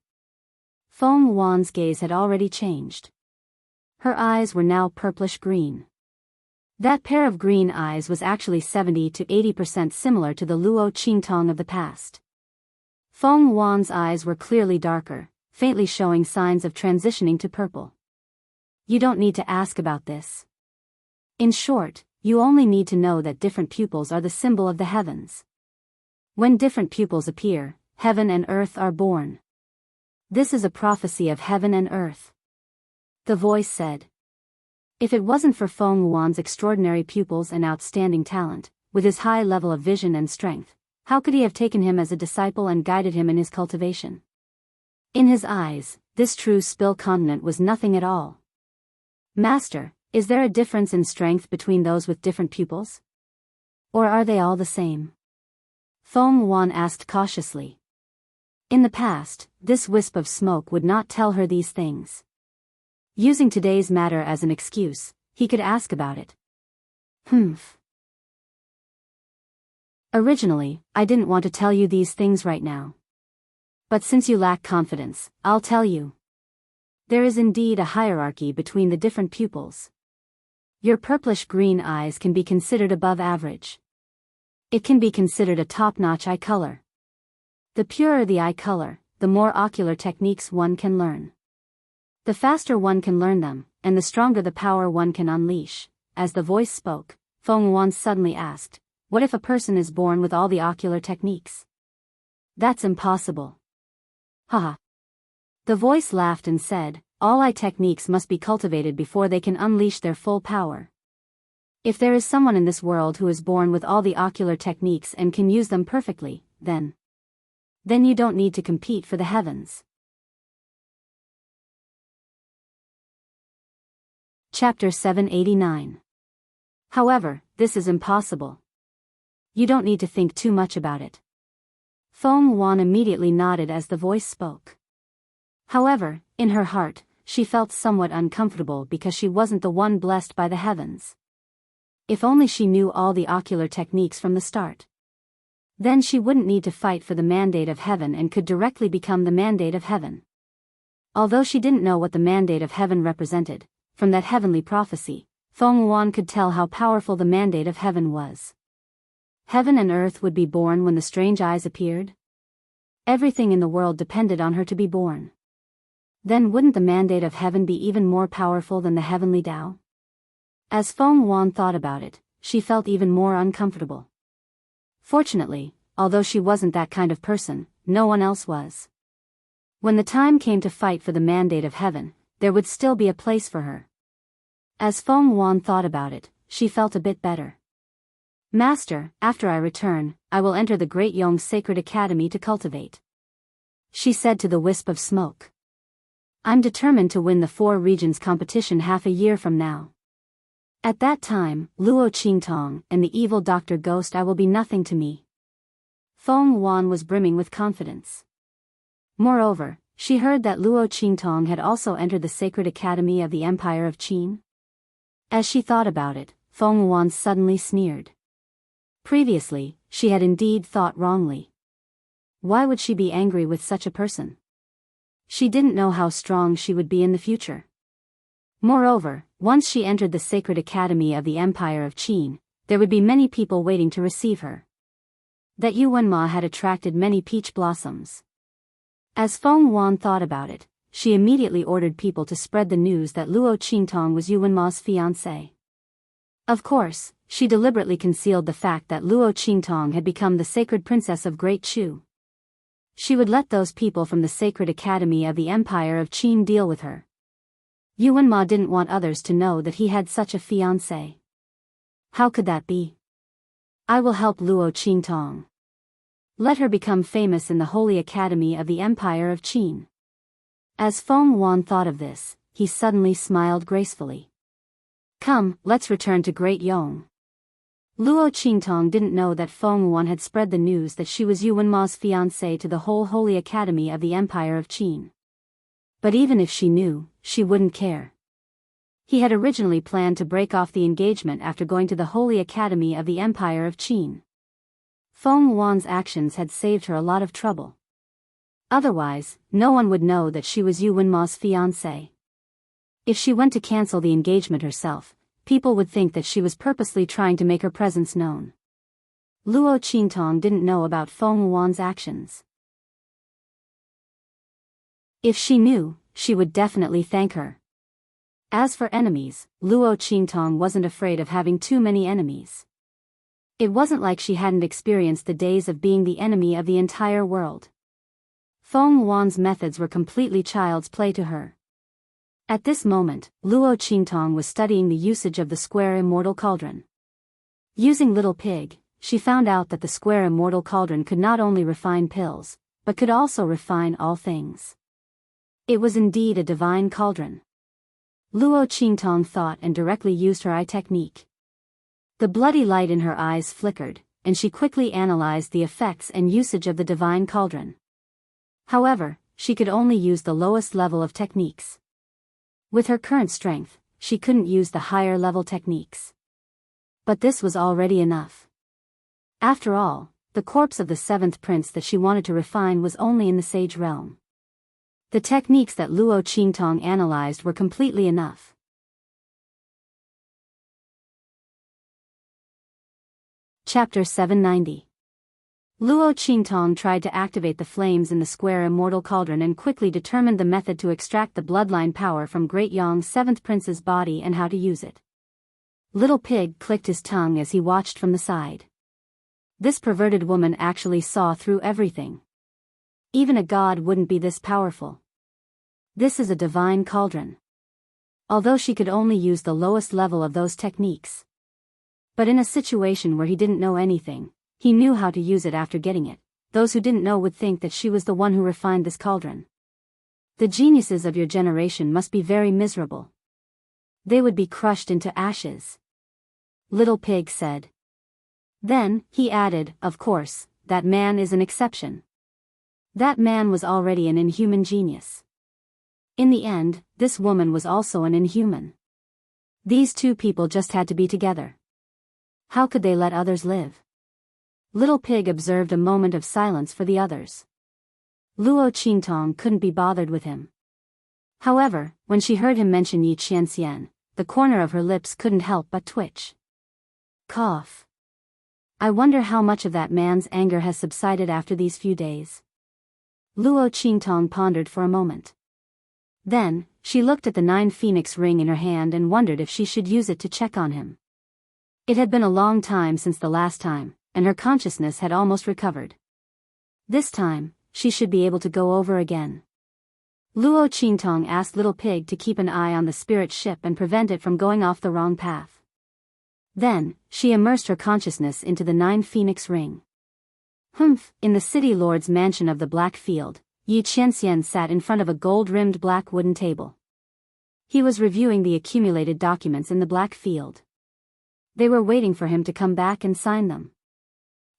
Feng Wan's gaze had already changed. Her eyes were now purplish-green. That pair of green eyes was actually 70 to 80% similar to the Luo Qingtong of the past. Feng Wan's eyes were clearly darker, faintly showing signs of transitioning to purple. You don't need to ask about this. In short, you only need to know that different pupils are the symbol of the heavens. When different pupils appear, heaven and earth are born. This is a prophecy of heaven and earth. The voice said. If it wasn't for Feng Wan's extraordinary pupils and outstanding talent, with his high level of vision and strength, how could he have taken him as a disciple and guided him in his cultivation? In his eyes, this true Spill continent was nothing at all. Master, is there a difference in strength between those with different pupils? Or are they all the same? Feng Wan asked cautiously. In the past, this wisp of smoke would not tell her these things. Using today's matter as an excuse, he could ask about it. Originally, I didn't want to tell you these things right now. But since you lack confidence, I'll tell you. There is indeed a hierarchy between the different pupils. Your purplish-green eyes can be considered above average. It can be considered a top-notch eye color. The purer the eye color, the more ocular techniques one can learn. The faster one can learn them, and the stronger the power one can unleash. As the voice spoke, Feng Wan suddenly asked, what if a person is born with all the ocular techniques? That's impossible. Haha. The voice laughed and said, all eye techniques must be cultivated before they can unleash their full power. If there is someone in this world who is born with all the ocular techniques and can use them perfectly, then you don't need to compete for the heavens. Chapter 789. However, this is impossible. You don't need to think too much about it. Feng Wan immediately nodded as the voice spoke. However, in her heart, she felt somewhat uncomfortable because she wasn't the one blessed by the heavens. If only she knew all the ocular techniques from the start. Then she wouldn't need to fight for the mandate of heaven and could directly become the mandate of heaven. Although she didn't know what the mandate of heaven represented, from that heavenly prophecy, Feng Wan could tell how powerful the mandate of heaven was. Heaven and earth would be born when the strange eyes appeared? Everything in the world depended on her to be born. Then wouldn't the mandate of heaven be even more powerful than the heavenly Tao? As Feng Yuan thought about it, she felt even more uncomfortable. Fortunately, although she wasn't that kind of person, no one else was. When the time came to fight for the mandate of heaven, there would still be a place for her. As Feng Yuan thought about it, she felt a bit better. Master, after I return, I will enter the Great Yong Sacred Academy to cultivate. She said to the wisp of smoke. I'm determined to win the 4 regions competition half a year from now. At that time, Luo Qingtong and the evil Dr. Ghost I will be nothing to me. Feng Yuan was brimming with confidence. Moreover, she heard that Luo Qingtong had also entered the Sacred Academy of the Empire of Qin. As she thought about it, Feng Yuan suddenly sneered. Previously, she had indeed thought wrongly. Why would she be angry with such a person? She didn't know how strong she would be in the future. Moreover, once she entered the Sacred Academy of the Empire of Qin, there would be many people waiting to receive her. That Yuanma had attracted many peach blossoms. As Feng Yuan thought about it, she immediately ordered people to spread the news that Luo Qingtong was Yuanma's fiancé. Of course, she deliberately concealed the fact that Luo Qingtong had become the sacred princess of Great Chu. She would let those people from the Sacred Academy of the Empire of Qin deal with her. Yuanma didn't want others to know that he had such a fiancé. How could that be? I will help Luo Qingtong. Let her become famous in the Holy Academy of the Empire of Qin. As Feng Yuan thought of this, he suddenly smiled gracefully. Come, let's return to Great Yong. Luo Qingtong didn't know that Feng Yuan had spread the news that she was Yuanma's fiancé to the whole Holy Academy of the Empire of Qin. But even if she knew, she wouldn't care. He had originally planned to break off the engagement after going to the Holy Academy of the Empire of Qin. Feng Yuan's actions had saved her a lot of trouble. Otherwise, no one would know that she was Yuanma's fiancé. If she went to cancel the engagement herself, people would think that she was purposely trying to make her presence known. Luo Qingtong didn't know about Feng Yuan's actions. If she knew, she would definitely thank her. As for enemies, Luo Qingtong wasn't afraid of having too many enemies. It wasn't like she hadn't experienced the days of being the enemy of the entire world. Feng Yuan's methods were completely child's play to her. At this moment, Luo Qingtong was studying the usage of the square Immortal cauldron. Using Little Pig, she found out that the square Immortal cauldron could not only refine pills, but could also refine all things. It was indeed a divine cauldron. Luo Qingtong thought and directly used her eye technique. The bloody light in her eyes flickered, and she quickly analyzed the effects and usage of the divine cauldron. However, she could only use the lowest level of techniques. With her current strength, she couldn't use the higher level techniques. But this was already enough. After all, the corpse of the 7th prince that she wanted to refine was only in the sage realm. The techniques that Luo Qingtong analyzed were completely enough. Chapter 790. Luo Qingtong tried to activate the flames in the square Immortal cauldron and quickly determined the method to extract the bloodline power from Great Yong's 7th prince's body and how to use it. Little Pig clicked his tongue as he watched from the side. This perverted woman actually saw through everything. Even a god wouldn't be this powerful. This is a divine cauldron. Although she could only use the lowest level of those techniques. But in a situation where he didn't know anything, he knew how to use it after getting it. Those who didn't know would think that she was the one who refined this cauldron. The geniuses of your generation must be very miserable. They would be crushed into ashes. Little Pig said. Then, he added, of course, that man is an exception. That man was already an inhuman genius. In the end, this woman was also an inhuman. These two people just had to be together. How could they let others live? Little Pig observed a moment of silence for the others. Luo Qingtong couldn't be bothered with him. However, when she heard him mention Yi Qianxian, the corner of her lips couldn't help but twitch. Cough. I wonder how much of that man's anger has subsided after these few days. Luo Qingtong pondered for a moment. Then, she looked at the 9 phoenix ring in her hand and wondered if she should use it to check on him. It had been a long time since the last time, and her consciousness had almost recovered. This time, she should be able to go over again. Luo Qingtong asked Little Pig to keep an eye on the spirit ship and prevent it from going off the wrong path. Then, she immersed her consciousness into the 9 phoenix ring. In the city lord's mansion of the Black Field, Yi Qianxian sat in front of a gold-rimmed black wooden table. He was reviewing the accumulated documents in the Black Field. They were waiting for him to come back and sign them.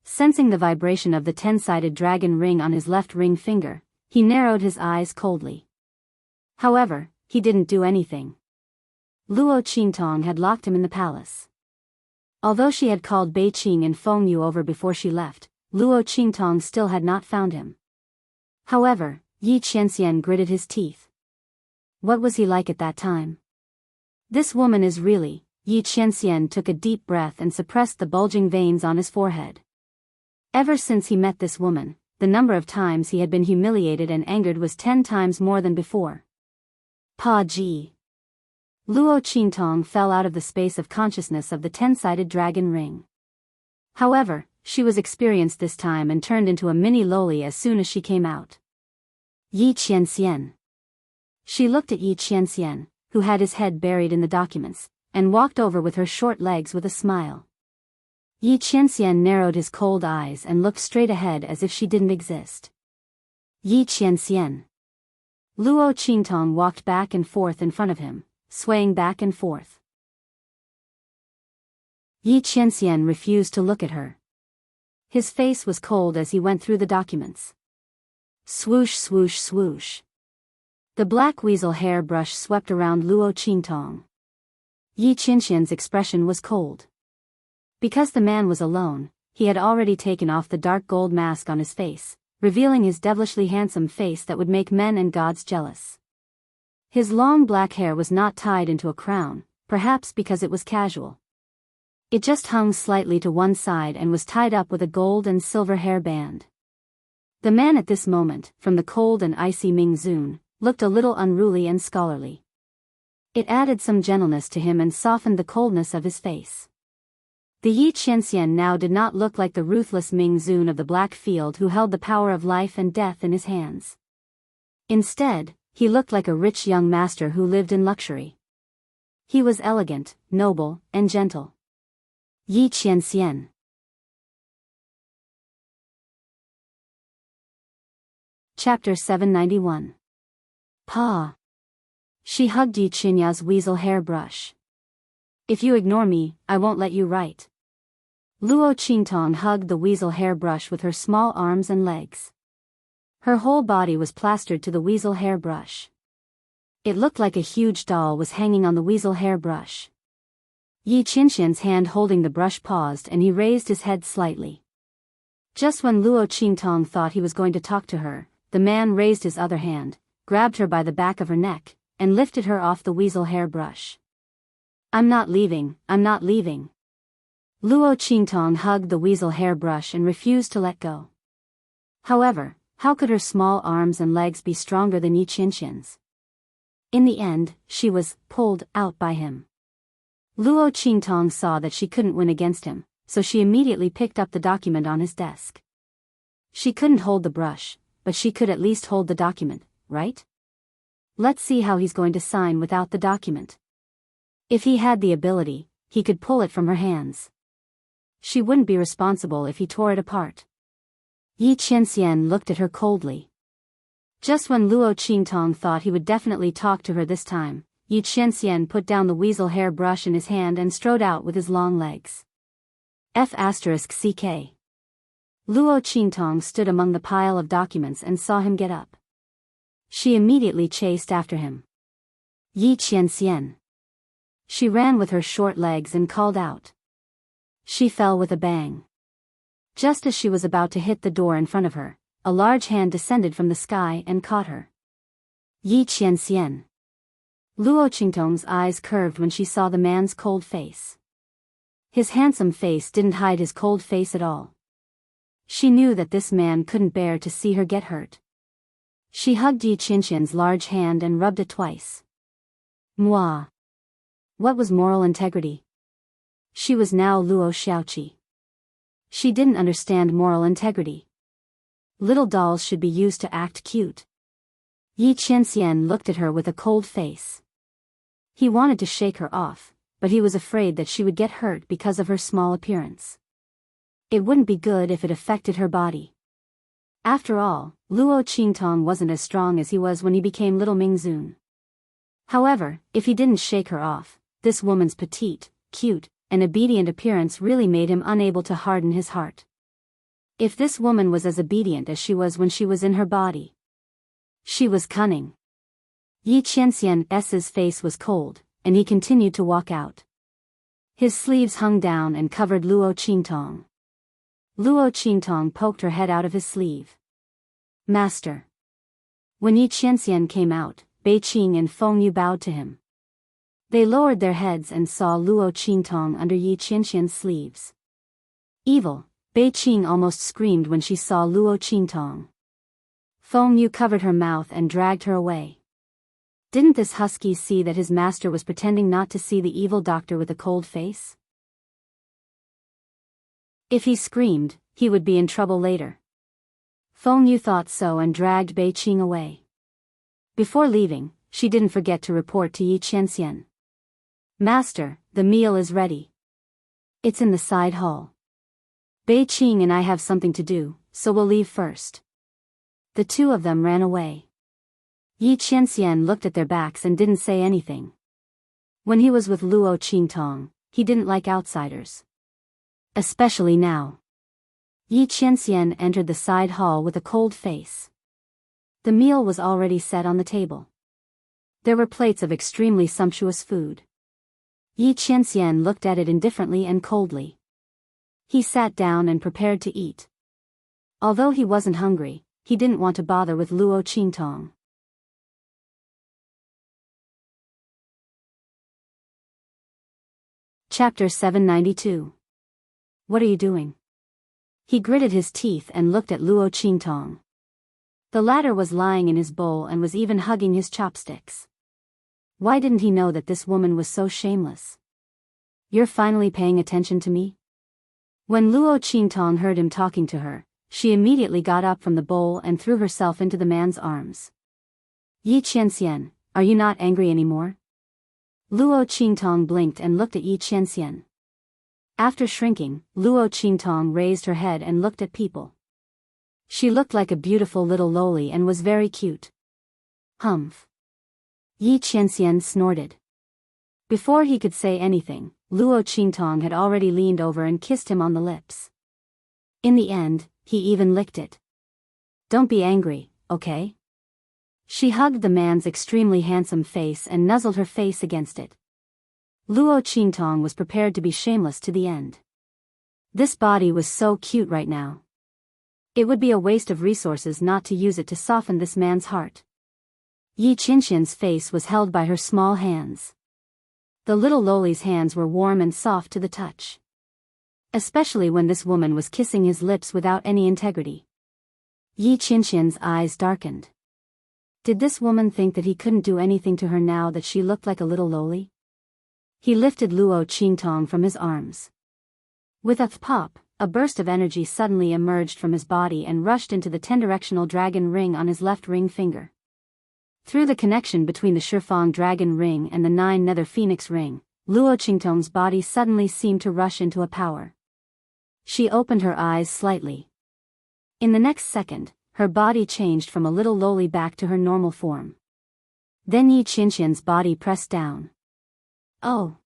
Sensing the vibration of the 10-sided dragon ring on his left ring finger, he narrowed his eyes coldly. However, he didn't do anything. Luo Qingtong had locked him in the palace. Although she had called Bei Qing and Feng Yu over before she left, Luo Qingtong still had not found him. However, Yi Qianxian gritted his teeth. What was he like at that time? This woman is really... Yi Qianxian took a deep breath and suppressed the bulging veins on his forehead. Ever since he met this woman, the number of times he had been humiliated and angered was 10 times more than before. Pa Ji. Luo Qingtong fell out of the space of consciousness of the 10-sided dragon ring. However, she was experienced this time and turned into a mini loli as soon as she came out. Yi Qianxian. She looked at Yi Qianxian, who had his head buried in the documents, and walked over with her short legs with a smile. Yi Qianxian narrowed his cold eyes and looked straight ahead as if she didn't exist. Yi Qianxian. Luo Qingtong walked back and forth in front of him, swaying back and forth. Yi Qianxian refused to look at her. His face was cold as he went through the documents. Swoosh swoosh swoosh. The black weasel hair brush swept around Luo Qingtong. Yi Qianxian's expression was cold. Because the man was alone, he had already taken off the dark gold mask on his face, revealing his devilishly handsome face that would make men and gods jealous. His long black hair was not tied into a crown, perhaps because it was casual. It just hung slightly to one side and was tied up with a gold and silver hair band. The man at this moment, from the cold and icy Ming Zun, looked a little unruly and scholarly. It added some gentleness to him and softened the coldness of his face. The Yi Qianxian now did not look like the ruthless Ming Zun of the Black Field who held the power of life and death in his hands. Instead, he looked like a rich young master who lived in luxury. He was elegant, noble, and gentle. Yi Qianxian. Chapter 791. Pa. She hugged Yi Qianya's weasel hairbrush. If you ignore me, I won't let you write. Luo Qingtong hugged the weasel hairbrush with her small arms and legs. Her whole body was plastered to the weasel hairbrush. It looked like a huge doll was hanging on the weasel hairbrush. Yi Qianxian's hand holding the brush paused and he raised his head slightly. Just when Luo Qingtong thought he was going to talk to her, the man raised his other hand, grabbed her by the back of her neck, and lifted her off the weasel hairbrush. I'm not leaving, I'm not leaving. Luo Qingtong hugged the weasel hairbrush and refused to let go. However, how could her small arms and legs be stronger than Yi Qianxian's? In the end, she was pulled out by him. Luo Qingtong saw that she couldn't win against him, so she immediately picked up the document on his desk. She couldn't hold the brush, but she could at least hold the document, right? Let's see how he's going to sign without the document. If he had the ability, he could pull it from her hands. She wouldn't be responsible if he tore it apart. Yi Qianxian looked at her coldly. Just when Luo Qingtong thought he would definitely talk to her this time, Yi Qianxian put down the weasel hairbrush in his hand and strode out with his long legs. F***CK. Luo Qingtong stood among the pile of documents and saw him get up. She immediately chased after him. Yi Qianxian. She ran with her short legs and called out. She fell with a bang. Just as she was about to hit the door in front of her, a large hand descended from the sky and caught her. Yi Qianxian. Luo Qingtong's eyes curved when she saw the man's cold face. His handsome face didn't hide his cold face at all. She knew that this man couldn't bear to see her get hurt. She hugged Yi Qianxian's large hand and rubbed it twice. Moi. What was moral integrity? She was now Luo Xiaoqi. She didn't understand moral integrity. Little dolls should be used to act cute. Yi Qianxian looked at her with a cold face. He wanted to shake her off, but he was afraid that she would get hurt because of her small appearance. It wouldn't be good if it affected her body. After all, Luo Qingtong wasn't as strong as he was when he became Little Mingzun. However, if he didn't shake her off, this woman's petite, cute, and obedient appearance really made him unable to harden his heart. If this woman was as obedient as she was when she was in her body. She was cunning. Yi Qianxian's face was cold, and he continued to walk out. His sleeves hung down and covered Luo Qingtong. Luo Qingtong poked her head out of his sleeve. Master. When Yi Qianxian came out, Bei Qing and Feng Yu bowed to him. They lowered their heads and saw Luo Qingtong under Yi Qianxian's sleeves. Evil, Bei Qing almost screamed when she saw Luo Qingtong. Feng Yu covered her mouth and dragged her away. Didn't this husky see that his master was pretending not to see the evil doctor with a cold face? If he screamed, he would be in trouble later. Feng Yu thought so and dragged Bei Qing away. Before leaving, she didn't forget to report to Yi Qianxian. Master, the meal is ready. It's in the side hall. Bei Qing and I have something to do, so we'll leave first. The two of them ran away. Yi Qianxian looked at their backs and didn't say anything. When he was with Luo Qingtong, he didn't like outsiders. Especially now. Yi Qianxian entered the side hall with a cold face. The meal was already set on the table. There were plates of extremely sumptuous food. Yi Qianxian looked at it indifferently and coldly. He sat down and prepared to eat. Although he wasn't hungry, he didn't want to bother with Luo Qingtong. Chapter 792. What are you doing? He gritted his teeth and looked at Luo Qingtong. The latter was lying in his bowl and was even hugging his chopsticks. Why didn't he know that this woman was so shameless? You're finally paying attention to me? When Luo Qingtong heard him talking to her, she immediately got up from the bowl and threw herself into the man's arms. Yi Qianxian, are you not angry anymore? Luo Qingtong blinked and looked at Yi Qianxian. After shrinking, Luo Qingtong raised her head and looked at people. She looked like a beautiful little loli and was very cute. Humph. Yi Qianxian snorted. Before he could say anything, Luo Qingtong had already leaned over and kissed him on the lips. In the end, he even licked it. Don't be angry, okay? She hugged the man's extremely handsome face and nuzzled her face against it. Luo Qingtong was prepared to be shameless to the end. This body was so cute right now. It would be a waste of resources not to use it to soften this man's heart. Yi Qianxian's face was held by her small hands. The little loli's hands were warm and soft to the touch. Especially when this woman was kissing his lips without any integrity. Yi Qianxian's eyes darkened. Did this woman think that he couldn't do anything to her now that she looked like a little loli? He lifted Luo Qingtong from his arms. With a pop, a burst of energy suddenly emerged from his body and rushed into the 10-directional dragon ring on his left ring finger. Through the connection between the Shifang dragon ring and the 9 nether phoenix ring, Luo Qingtong's body suddenly seemed to rush into a power. She opened her eyes slightly. In the next second, her body changed from a little loli back to her normal form. Then Yi Qianxian's body pressed down. Oh!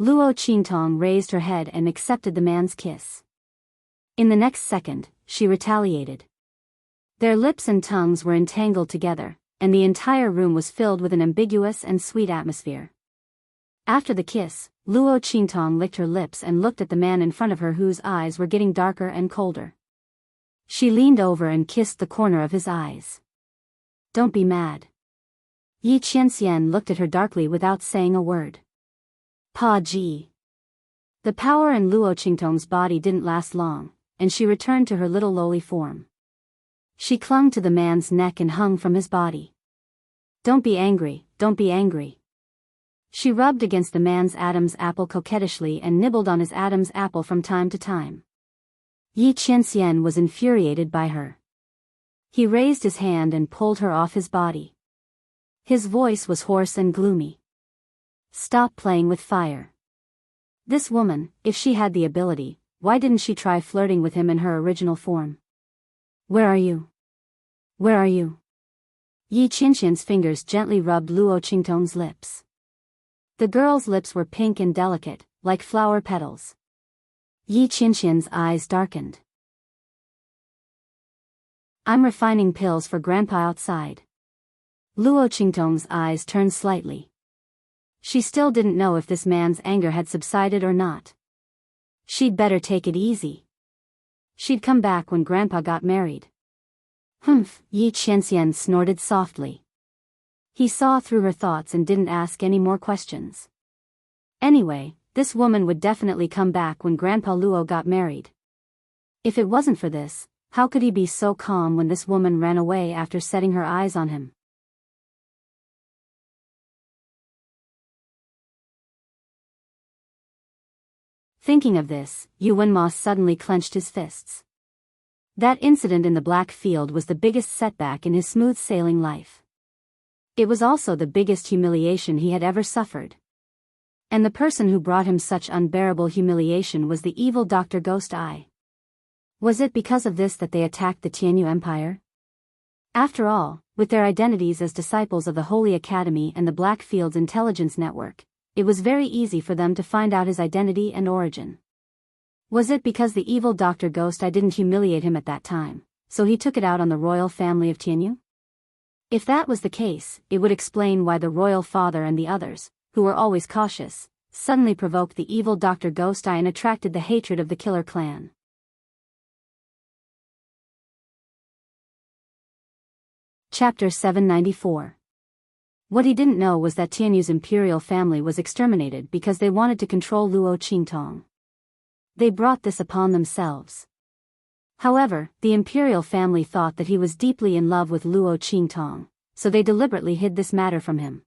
Luo Qingtong raised her head and accepted the man's kiss. In the next second, she retaliated. Their lips and tongues were entangled together, and the entire room was filled with an ambiguous and sweet atmosphere. After the kiss, Luo Qingtong licked her lips and looked at the man in front of her whose eyes were getting darker and colder. She leaned over and kissed the corner of his eyes. Don't be mad. Yi Qianxian looked at her darkly without saying a word. Pa Ji. The power in Luo Qingtong's body didn't last long, and she returned to her little lowly form. She clung to the man's neck and hung from his body. Don't be angry, don't be angry. She rubbed against the man's Adam's apple coquettishly and nibbled on his Adam's apple from time to time. Yi Qianxian was infuriated by her. He raised his hand and pulled her off his body. His voice was hoarse and gloomy. Stop playing with fire. This woman, if she had the ability, why didn't she try flirting with him in her original form? Where are you? Where are you? Yi Qianxian's fingers gently rubbed Luo Qingtong's lips. The girl's lips were pink and delicate, like flower petals. Yi Qianxian's eyes darkened. I'm refining pills for Grandpa outside. Luo Qingtong's eyes turned slightly. She still didn't know if this man's anger had subsided or not. She'd better take it easy. She'd come back when Grandpa got married. Humph, Yi Qianxian snorted softly. He saw through her thoughts and didn't ask any more questions. Anyway, this woman would definitely come back when Grandpa Luo got married. If it wasn't for this, how could he be so calm when this woman ran away after setting her eyes on him? Thinking of this, Yu Wenma suddenly clenched his fists. That incident in the Black Field was the biggest setback in his smooth-sailing life. It was also the biggest humiliation he had ever suffered. And the person who brought him such unbearable humiliation was the evil Dr. Ghost Eye. Was it because of this that they attacked the Tianyu Empire? After all, with their identities as disciples of the Holy Academy and the Blackfield's intelligence network, it was very easy for them to find out his identity and origin. Was it because the evil Dr. Ghost Eye didn't humiliate him at that time, so he took it out on the royal family of Tianyu? If that was the case, it would explain why the royal father and the others, who were always cautious, suddenly provoked the evil Dr. Ghost Eye and attracted the hatred of the killer clan. Chapter 794. What he didn't know was that Tianyu's imperial family was exterminated because they wanted to control Luo Qingtong. They brought this upon themselves. However, the imperial family thought that he was deeply in love with Luo Qingtong, so they deliberately hid this matter from him.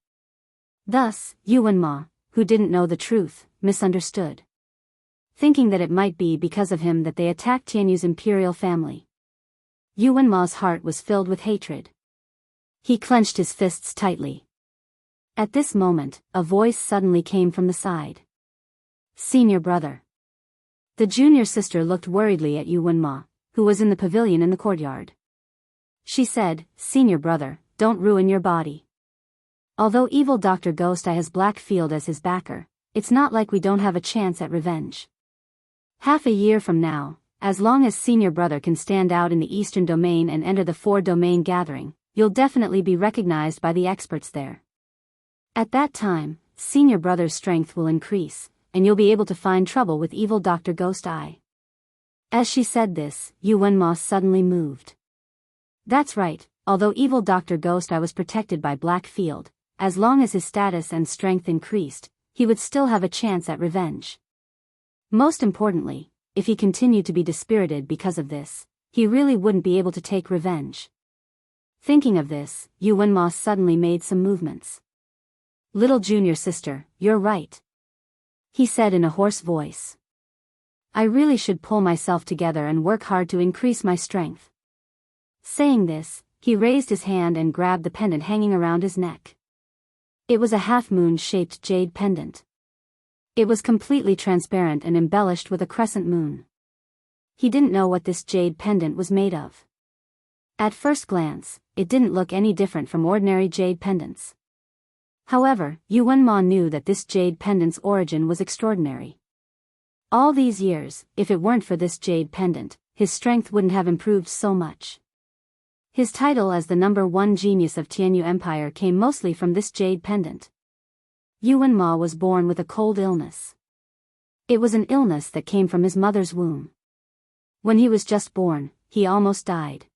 Thus, Yu Wenma, who didn't know the truth, misunderstood. Thinking that it might be because of him that they attacked Tianyu's imperial family. Yu Wenma's heart was filled with hatred. He clenched his fists tightly. At this moment, a voice suddenly came from the side. Senior brother. The junior sister looked worriedly at Yu Wenma, who was in the pavilion in the courtyard. She said, Senior brother, don't ruin your body. Although evil Dr. Ghost Eye has Blackfield as his backer, it's not like we don't have a chance at revenge. Half a year from now, as long as senior brother can stand out in the Eastern Domain and enter the 4-domain gathering, you'll definitely be recognized by the experts there. At that time, senior brother's strength will increase, and you'll be able to find trouble with evil Dr. Ghost Eye. As she said this, Yu Wenma suddenly moved. That's right, although evil Dr. Ghost Eye was protected by Blackfield, as long as his status and strength increased, he would still have a chance at revenge. Most importantly, if he continued to be dispirited because of this, he really wouldn't be able to take revenge. Thinking of this, Yu Wenma suddenly made some movements. Little junior sister, you're right. He said in a hoarse voice. I really should pull myself together and work hard to increase my strength. Saying this, he raised his hand and grabbed the pendant hanging around his neck. It was a half-moon-shaped jade pendant. It was completely transparent and embellished with a crescent moon. He didn't know what this jade pendant was made of. At first glance, it didn't look any different from ordinary jade pendants. However, Yu Wenma knew that this jade pendant's origin was extraordinary. All these years, if it weren't for this jade pendant, his strength wouldn't have improved so much. His title as the #1 genius of Tianyu Empire came mostly from this jade pendant. Yu Wenma was born with a cold illness. It was an illness that came from his mother's womb. When he was just born, he almost died.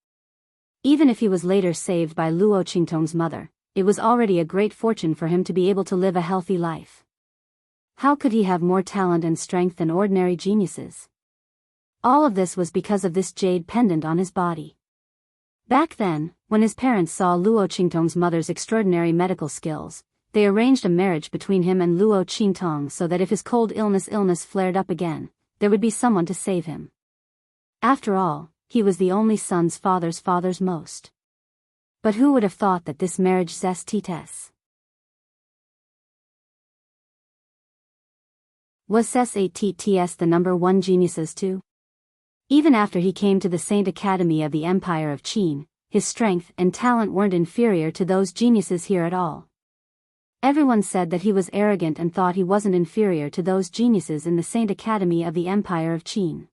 Even if he was later saved by Luo Qingtong's mother, it was already a great fortune for him to be able to live a healthy life. How could he have more talent and strength than ordinary geniuses? All of this was because of this jade pendant on his body. Back then, when his parents saw Luo Qingtong's mother's extraordinary medical skills, they arranged a marriage between him and Luo Qingtong so that if his cold illness flared up again, there would be someone to save him. After all, he was the only son's father's most. But who would have thought that this marriage zestes was SATTS the number one geniuses too? Even after he came to the Saint Academy of the Empire of Qin, his strength and talent weren't inferior to those geniuses here at all. Everyone said that he was arrogant and thought he wasn't inferior to those geniuses in the Saint Academy of the Empire of Qin.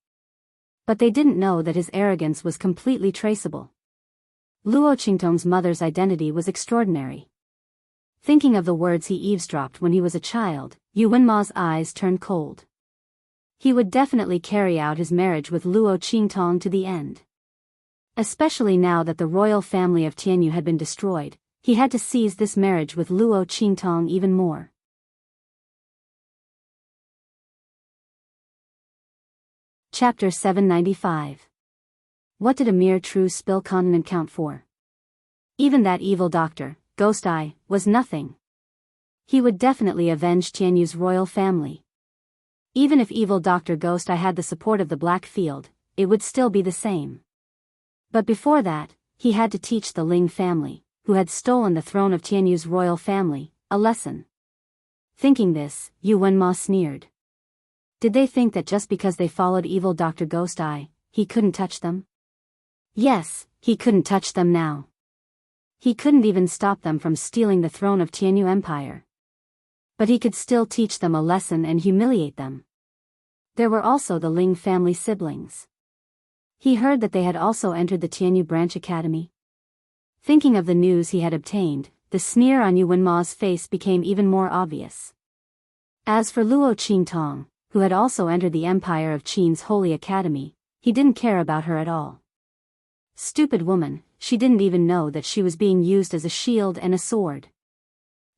But they didn't know that his arrogance was completely traceable. Luo Qingtong's mother's identity was extraordinary. Thinking of the words he eavesdropped when he was a child, Yu Wenma's eyes turned cold. He would definitely carry out his marriage with Luo Qingtong to the end. Especially now that the royal family of Tianyu had been destroyed, he had to seize this marriage with Luo Qingtong even more. Chapter 795. What did a mere true spill continent count for? Even that evil doctor, Ghost Eye, was nothing. He would definitely avenge Tianyu's royal family. Even if evil Dr. Ghost Eye had the support of the Black Field, it would still be the same. But before that, he had to teach the Ling family, who had stolen the throne of Tianyu's royal family, a lesson. Thinking this, Yu Wenma sneered. Did they think that just because they followed evil Dr. Ghost Eye, he couldn't touch them? Yes, he couldn't touch them now. He couldn't even stop them from stealing the throne of Tianyu Empire. But he could still teach them a lesson and humiliate them. There were also the Ling family siblings. He heard that they had also entered the Tianyu Branch Academy. Thinking of the news he had obtained, the sneer on Yu Wenma's face became even more obvious. As for Luo Qingtong, who had also entered the Empire of Qin's Holy Academy, he didn't care about her at all. Stupid woman, she didn't even know that she was being used as a shield and a sword.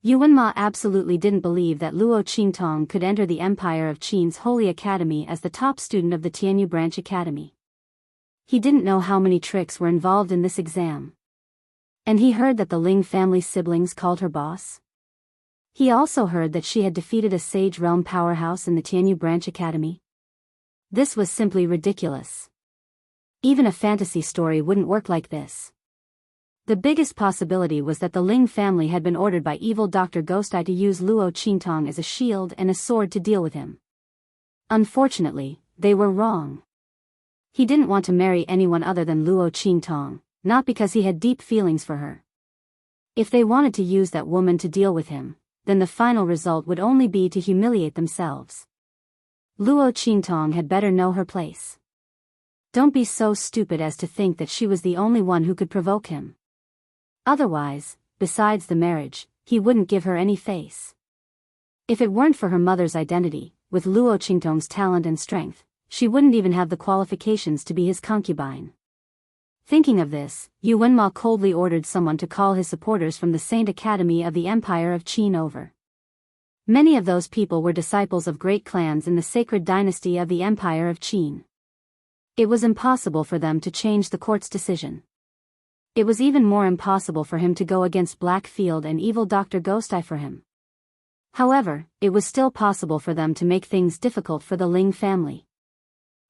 Yu Wenma absolutely didn't believe that Luo Qingtong could enter the Empire of Qin's Holy Academy as the top student of the Tianyu Branch Academy. He didn't know how many tricks were involved in this exam. And he heard that the Ling family siblings called her boss. He also heard that she had defeated a Sage Realm powerhouse in the Tianyu Branch Academy. This was simply ridiculous. Even a fantasy story wouldn't work like this. The biggest possibility was that the Ling family had been ordered by evil Dr. Ghost Eye to use Luo Qingtong as a shield and a sword to deal with him. Unfortunately, they were wrong. He didn't want to marry anyone other than Luo Qingtong, not because he had deep feelings for her. If they wanted to use that woman to deal with him, then the final result would only be to humiliate themselves. Luo Qingtong had better know her place. Don't be so stupid as to think that she was the only one who could provoke him. Otherwise, besides the marriage, he wouldn't give her any face. If it weren't for her mother's identity, with Luo Qingtong's talent and strength, she wouldn't even have the qualifications to be his concubine. Thinking of this, Yu Wenma coldly ordered someone to call his supporters from the Saint Academy of the Empire of Qin over. Many of those people were disciples of great clans in the sacred dynasty of the Empire of Qin. It was impossible for them to change the court's decision. It was even more impossible for him to go against Blackfield and evil Dr. Ghost Eye for him. However, it was still possible for them to make things difficult for the Ling family.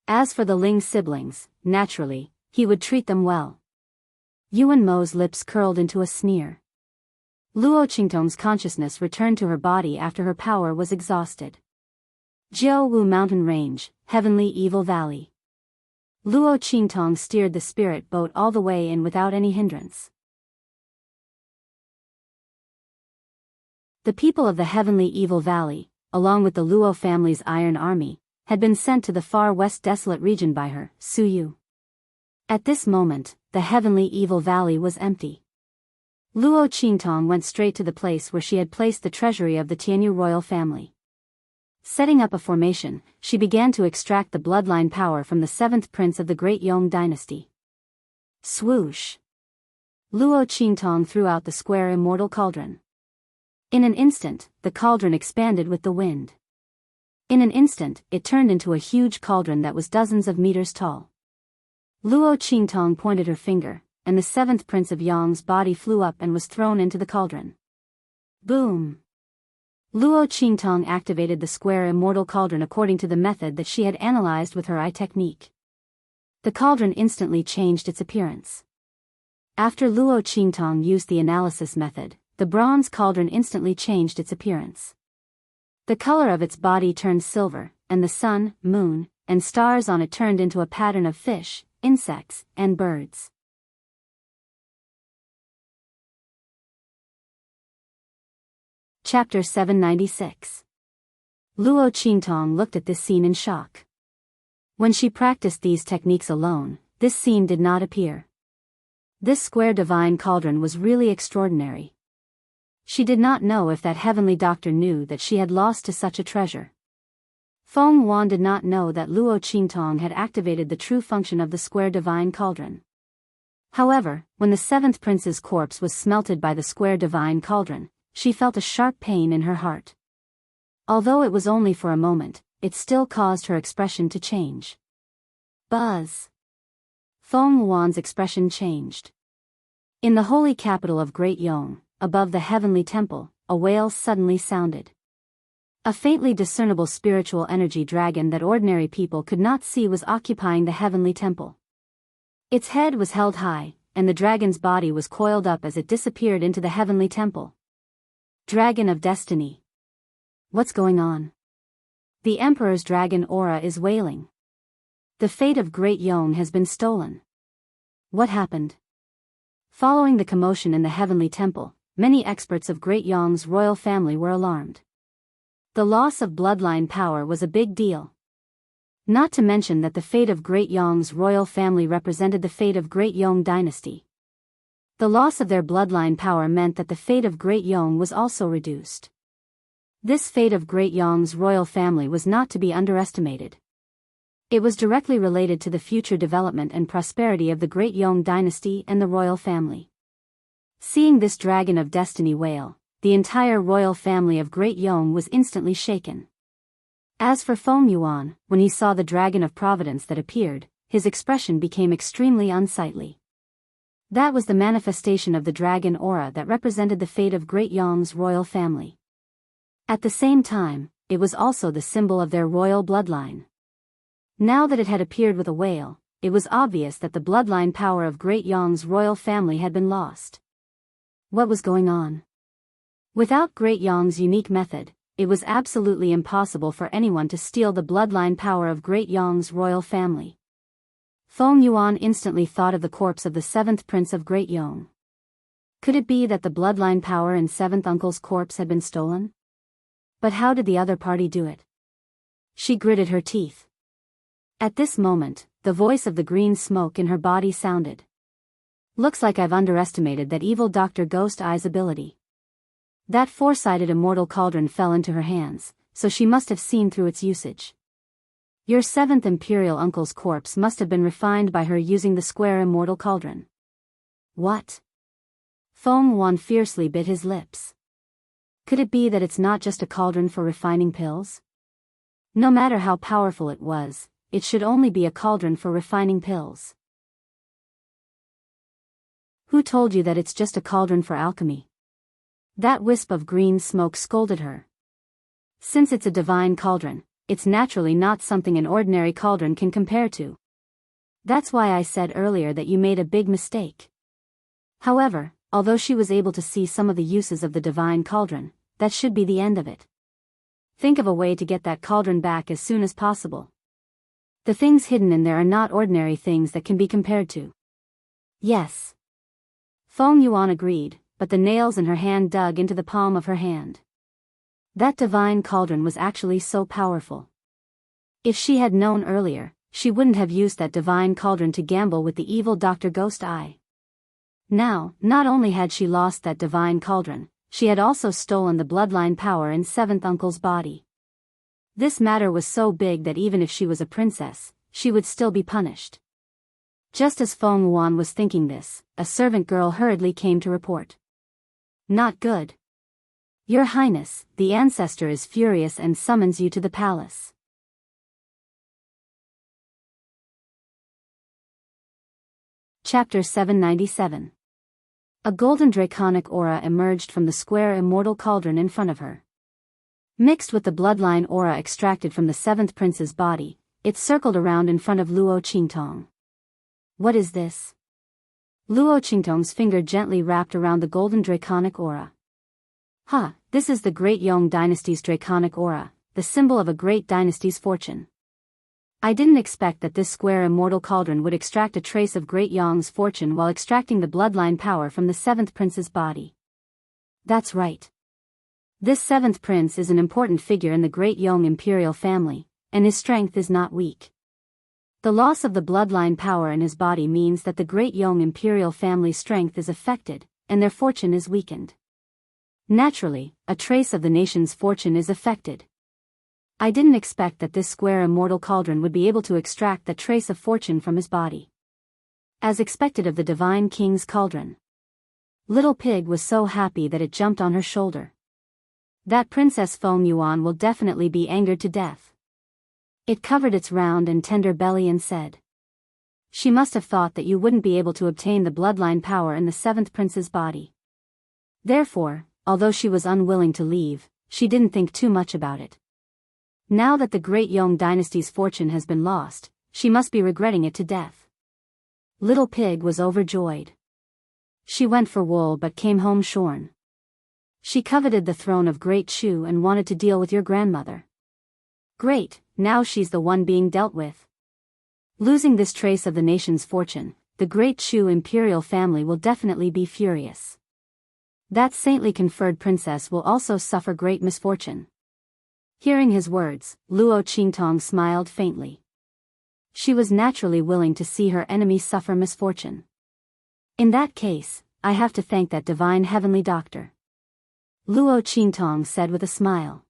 As for the Ling siblings, naturally, he would treat them well. Yu Wenma's lips curled into a sneer. Luo Qingtong's consciousness returned to her body after her power was exhausted. Jiao Wu Mountain Range, Heavenly Evil Valley. Luo Qingtong steered the spirit boat all the way in without any hindrance. The people of the Heavenly Evil Valley, along with the Luo family's Iron Army, had been sent to the far west desolate region by her, Su Yu. At this moment, the Heavenly Evil Valley was empty. Luo Qingtong went straight to the place where she had placed the treasury of the Tianyu royal family. Setting up a formation, she began to extract the bloodline power from the seventh prince of the Great Yong dynasty. Swoosh! Luo Qingtong threw out the square Immortal cauldron. In an instant, the cauldron expanded with the wind. In an instant, it turned into a huge cauldron that was dozens of meters tall. Luo Qingtong pointed her finger, and the seventh prince of Yang's body flew up and was thrown into the cauldron. Boom! Luo Qingtong activated the square immortal cauldron according to the method that she had analyzed with her eye technique. The cauldron instantly changed its appearance. After Luo Qingtong used the analysis method, the bronze cauldron instantly changed its appearance. The color of its body turned silver, and the sun, moon, and stars on it turned into a pattern of fish, insects, and birds. Chapter 796. Luo Qingtong looked at this scene in shock. When she practiced these techniques alone, this scene did not appear. This square divine cauldron was really extraordinary. She did not know if that heavenly doctor knew that she had lost to such a treasure. Feng Yuan did not know that Luo Qingtong had activated the true function of the square divine cauldron. However, when the seventh prince's corpse was smelted by the square divine cauldron, she felt a sharp pain in her heart. Although it was only for a moment, it still caused her expression to change. Buzz! Feng Yuan's expression changed. In the holy capital of Great Yong, above the heavenly temple, a wail suddenly sounded. A faintly discernible spiritual energy dragon that ordinary people could not see was occupying the heavenly temple. Its head was held high, and the dragon's body was coiled up as it disappeared into the heavenly temple. Dragon of Destiny. What's going on? The Emperor's dragon aura is wailing. The fate of Great Yong has been stolen. What happened? Following the commotion in the heavenly temple, many experts of Great Yong's royal family were alarmed. The loss of bloodline power was a big deal. Not to mention that the fate of Great Yong's royal family represented the fate of Great Yong dynasty. The loss of their bloodline power meant that the fate of Great Yong was also reduced. This fate of Great Yong's royal family was not to be underestimated. It was directly related to the future development and prosperity of the Great Yong dynasty and the royal family. Seeing this dragon of destiny wail, the entire royal family of Great Yong was instantly shaken. As for Feng Yuan, when he saw the dragon of providence that appeared, his expression became extremely unsightly. That was the manifestation of the dragon aura that represented the fate of Great Yong's royal family. At the same time, it was also the symbol of their royal bloodline. Now that it had appeared with a wail, it was obvious that the bloodline power of Great Yong's royal family had been lost. What was going on? Without Great Yong's unique method, it was absolutely impossible for anyone to steal the bloodline power of Great Yong's royal family. Feng Yuan instantly thought of the corpse of the seventh prince of Great Yong. Could it be that the bloodline power in seventh uncle's corpse had been stolen? But how did the other party do it? She gritted her teeth. At this moment, the voice of the green smoke in her body sounded. Looks like I've underestimated that evil Dr. Ghost Eye's ability. That four-sided immortal cauldron fell into her hands, so she must have seen through its usage. Your seventh imperial uncle's corpse must have been refined by her using the square immortal cauldron. What? Feng Yuan fiercely bit his lips. Could it be that it's not just a cauldron for refining pills? No matter how powerful it was, it should only be a cauldron for refining pills. Who told you that it's just a cauldron for alchemy? That wisp of green smoke scolded her. Since it's a divine cauldron, it's naturally not something an ordinary cauldron can compare to. That's why I said earlier that you made a big mistake. However, although she was able to see some of the uses of the divine cauldron, that should be the end of it. Think of a way to get that cauldron back as soon as possible. The things hidden in there are not ordinary things that can be compared to. Yes. Feng Yuan agreed, but the nails in her hand dug into the palm of her hand. That divine cauldron was actually so powerful. If she had known earlier, she wouldn't have used that divine cauldron to gamble with the evil Dr. Ghost Eye. Now, not only had she lost that divine cauldron, she had also stolen the bloodline power in seventh uncle's body. This matter was so big that even if she was a princess, she would still be punished. Just as Feng Yuan was thinking this, a servant girl hurriedly came to report. Not good. Your Highness, the ancestor is furious and summons you to the palace. Chapter 797. A golden draconic aura emerged from the square immortal cauldron in front of her. Mixed with the bloodline aura extracted from the seventh prince's body, it circled around in front of Luo Qingtong. What is this? Luo Qingtong's finger gently wrapped around the golden draconic aura. This is the Great Yong Dynasty's draconic aura, the symbol of a great dynasty's fortune. I didn't expect that this square immortal cauldron would extract a trace of Great Yong's fortune while extracting the bloodline power from the seventh prince's body. That's right. This seventh prince is an important figure in the Great Yong imperial family, and his strength is not weak. The loss of the bloodline power in his body means that the Great Yong imperial family's strength is affected, and their fortune is weakened. Naturally, a trace of the nation's fortune is affected. I didn't expect that this square immortal cauldron would be able to extract that trace of fortune from his body. As expected of the divine king's cauldron. Little Pig was so happy that it jumped on her shoulder. That Princess Feng Yuan will definitely be angered to death. It covered its round and tender belly and said. She must have thought that you wouldn't be able to obtain the bloodline power in the seventh prince's body. Therefore, although she was unwilling to leave, she didn't think too much about it. Now that the Great Yong Dynasty's fortune has been lost, she must be regretting it to death. Little Pig was overjoyed. She went for wool but came home shorn. She coveted the throne of Great Shu and wanted to deal with your grandmother. Great, now she's the one being dealt with. Losing this trace of the nation's fortune, the Great Shu imperial family will definitely be furious. That saintly conferred princess will also suffer great misfortune. Hearing his words, Luo Qingtong smiled faintly. She was naturally willing to see her enemy suffer misfortune. In that case, I have to thank that divine heavenly doctor. Luo Qingtong said with a smile.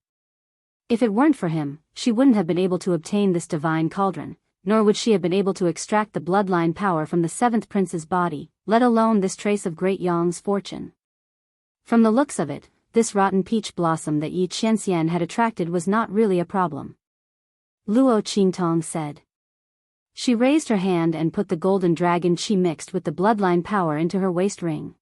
If it weren't for him, she wouldn't have been able to obtain this divine cauldron, nor would she have been able to extract the bloodline power from the seventh prince's body, let alone this trace of Great Yong's fortune. From the looks of it, this rotten peach blossom that Yi Qianxian had attracted was not really a problem. Luo Qingtong said. She raised her hand and put the golden dragon chi mixed with the bloodline power into her waist ring.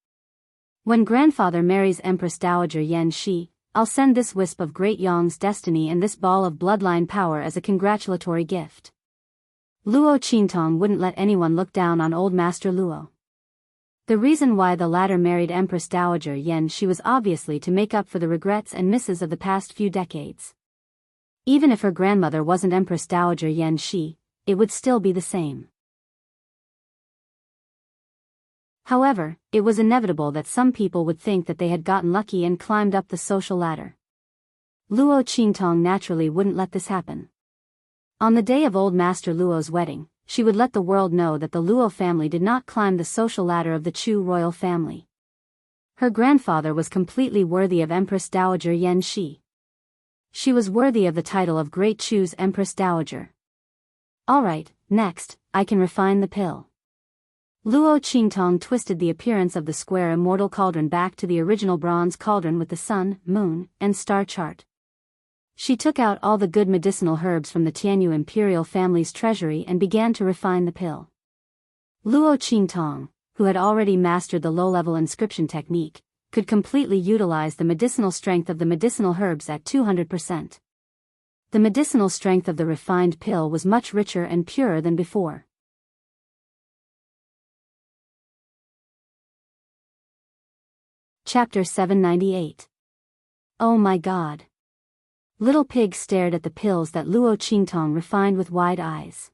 When grandfather marries Empress Dowager Yan Shi, I'll send this wisp of Great Yong's destiny and this ball of bloodline power as a congratulatory gift. Luo Qingtong wouldn't let anyone look down on old Master Luo. The reason why the latter married Empress Dowager Yan Shi was obviously to make up for the regrets and misses of the past few decades. Even if her grandmother wasn't Empress Dowager Yan Shi, it would still be the same. However, it was inevitable that some people would think that they had gotten lucky and climbed up the social ladder. Luo Qingtong naturally wouldn't let this happen. On the day of old Master Luo's wedding, she would let the world know that the Luo family did not climb the social ladder of the Chu royal family. Her grandfather was completely worthy of Empress Dowager Yan Shi. She was worthy of the title of Great Chu's Empress Dowager. Alright, next, I can refine the pill. Luo Qingtong twisted the appearance of the square immortal cauldron back to the original bronze cauldron with the sun, moon, and star chart. She took out all the good medicinal herbs from the Tianyu imperial family's treasury and began to refine the pill. Luo Qingtong, who had already mastered the low-level inscription technique, could completely utilize the medicinal strength of the medicinal herbs at 200%. The medicinal strength of the refined pill was much richer and purer than before. Chapter 798. Oh my God. Little Pig stared at the pills that Luo Qingtong refined with wide eyes.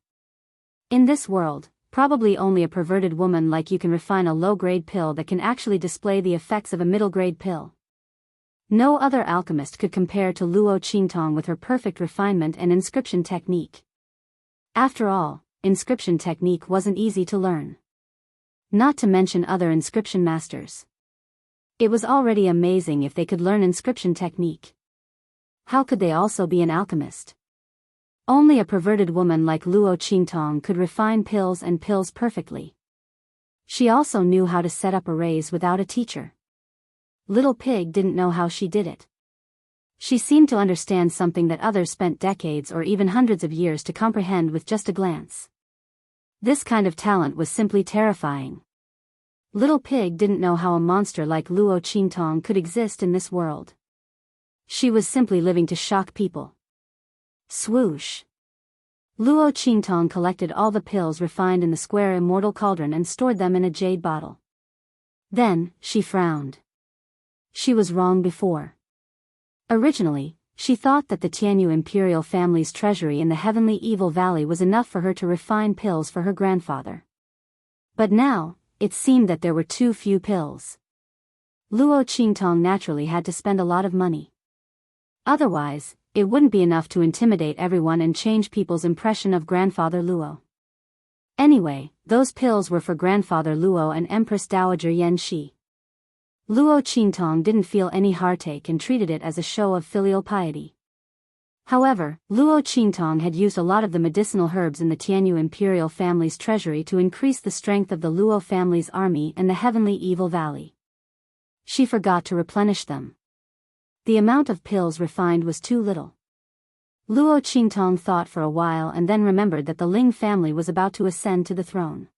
In this world, probably only a perverted woman like you can refine a low-grade pill that can actually display the effects of a middle-grade pill. No other alchemist could compare to Luo Qingtong with her perfect refinement and inscription technique. After all, inscription technique wasn't easy to learn. Not to mention other inscription masters. It was already amazing if they could learn inscription technique. How could they also be an alchemist? Only a perverted woman like Luo Qingtong could refine pills and pills perfectly. She also knew how to set up arrays without a teacher. Little Pig didn't know how she did it. She seemed to understand something that others spent decades or even hundreds of years to comprehend with just a glance. This kind of talent was simply terrifying. Little Pig didn't know how a monster like Luo Qingtong could exist in this world. She was simply living to shock people. Swoosh! Luo Qingtong collected all the pills refined in the square Immortal cauldron and stored them in a jade bottle. Then, she frowned. She was wrong before. Originally, she thought that the Tianyu imperial family's treasury in the heavenly evil valley was enough for her to refine pills for her grandfather. But now, it seemed that there were too few pills. Luo Qingtong naturally had to spend a lot of money. Otherwise, it wouldn't be enough to intimidate everyone and change people's impression of Grandfather Luo. Anyway, those pills were for Grandfather Luo and Empress Dowager Yan Shi. Luo Qingtong didn't feel any heartache and treated it as a show of filial piety. However, Luo Qingtong had used a lot of the medicinal herbs in the Tianyu imperial family's treasury to increase the strength of the Luo family's army in the heavenly evil valley. She forgot to replenish them. The amount of pills refined was too little. Luo Qingtong thought for a while and then remembered that the Ling family was about to ascend to the throne.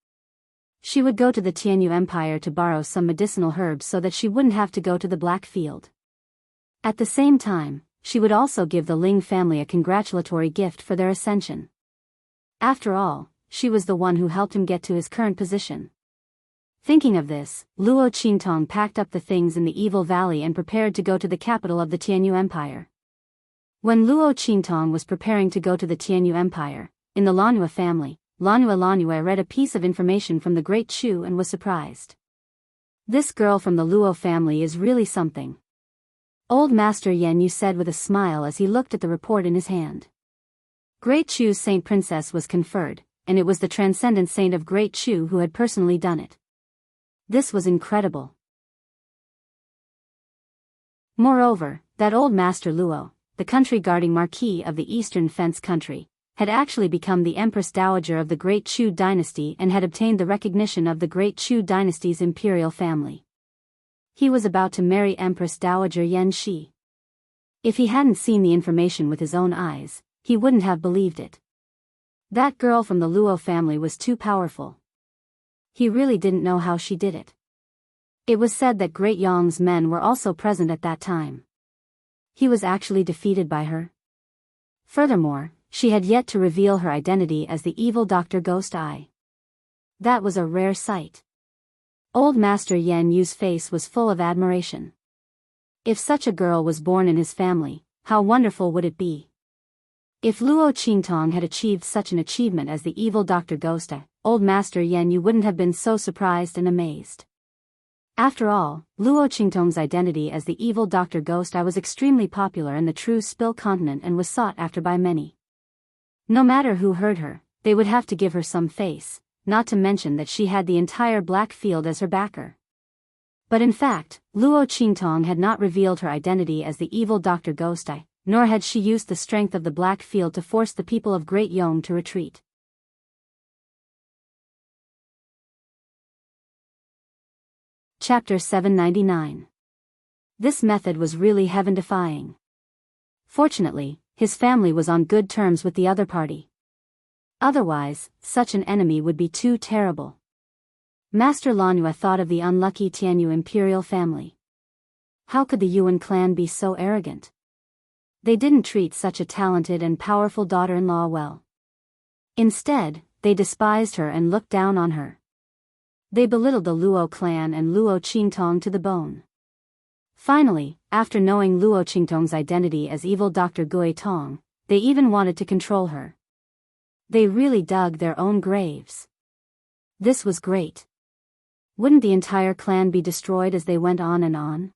She would go to the Tianyu Empire to borrow some medicinal herbs so that she wouldn't have to go to the Black Field. At the same time, she would also give the Ling family a congratulatory gift for their ascension. After all, she was the one who helped him get to his current position. Thinking of this, Luo Qingtong packed up the things in the Evil Valley and prepared to go to the capital of the Tianyu Empire. When Luo Qingtong was preparing to go to the Tianyu Empire, in the Lanhua family, Lanhua read a piece of information from the Great Chu and was surprised. This girl from the Luo family is really something. Old Master Yan Yu said with a smile as he looked at the report in his hand. Great Chu's Saint Princess was conferred, and it was the Transcendent Saint of Great Chu who had personally done it. This was incredible. Moreover, that old Master Luo, the country-guarding Marquis of the Eastern Fence Country, had actually become the Empress Dowager of the Great Chu dynasty and had obtained the recognition of the Great Chu dynasty's imperial family. He was about to marry Empress Dowager Yan Shi. If he hadn't seen the information with his own eyes, he wouldn't have believed it. That girl from the Luo family was too powerful. He really didn't know how she did it. It was said that Great Yong's men were also present at that time. He was actually defeated by her. Furthermore, she had yet to reveal her identity as the evil Dr. Ghost Eye. That was a rare sight. Old Master Yan Yu's face was full of admiration. If such a girl was born in his family, how wonderful would it be? If Luo Qingtong had achieved such an achievement as the evil Dr. Ghost Eye, Old Master Yan Yu wouldn't have been so surprised and amazed. After all, Luo Qingtong's identity as the evil Dr. Ghost Eye was extremely popular in the true Spill continent and was sought after by many. No matter who heard her, they would have to give her some face, not to mention that she had the entire Black Field as her backer. But in fact, Luo Qingtong had not revealed her identity as the evil Dr. Ghost Eye, nor had she used the strength of the Black Field to force the people of Great Yong to retreat. Chapter 799. This method was really heaven-defying. Fortunately, his family was on good terms with the other party. Otherwise, such an enemy would be too terrible. Master Lanhua thought of the unlucky Tianyu imperial family. How could the Yuan clan be so arrogant? They didn't treat such a talented and powerful daughter-in-law well. Instead, they despised her and looked down on her. They belittled the Luo clan and Luo Qingtong to the bone. Finally, after knowing Luo Qingtong's identity as evil Dr. Gui Tong, they even wanted to control her. They really dug their own graves. This was great. Wouldn't the entire clan be destroyed as they went on and on?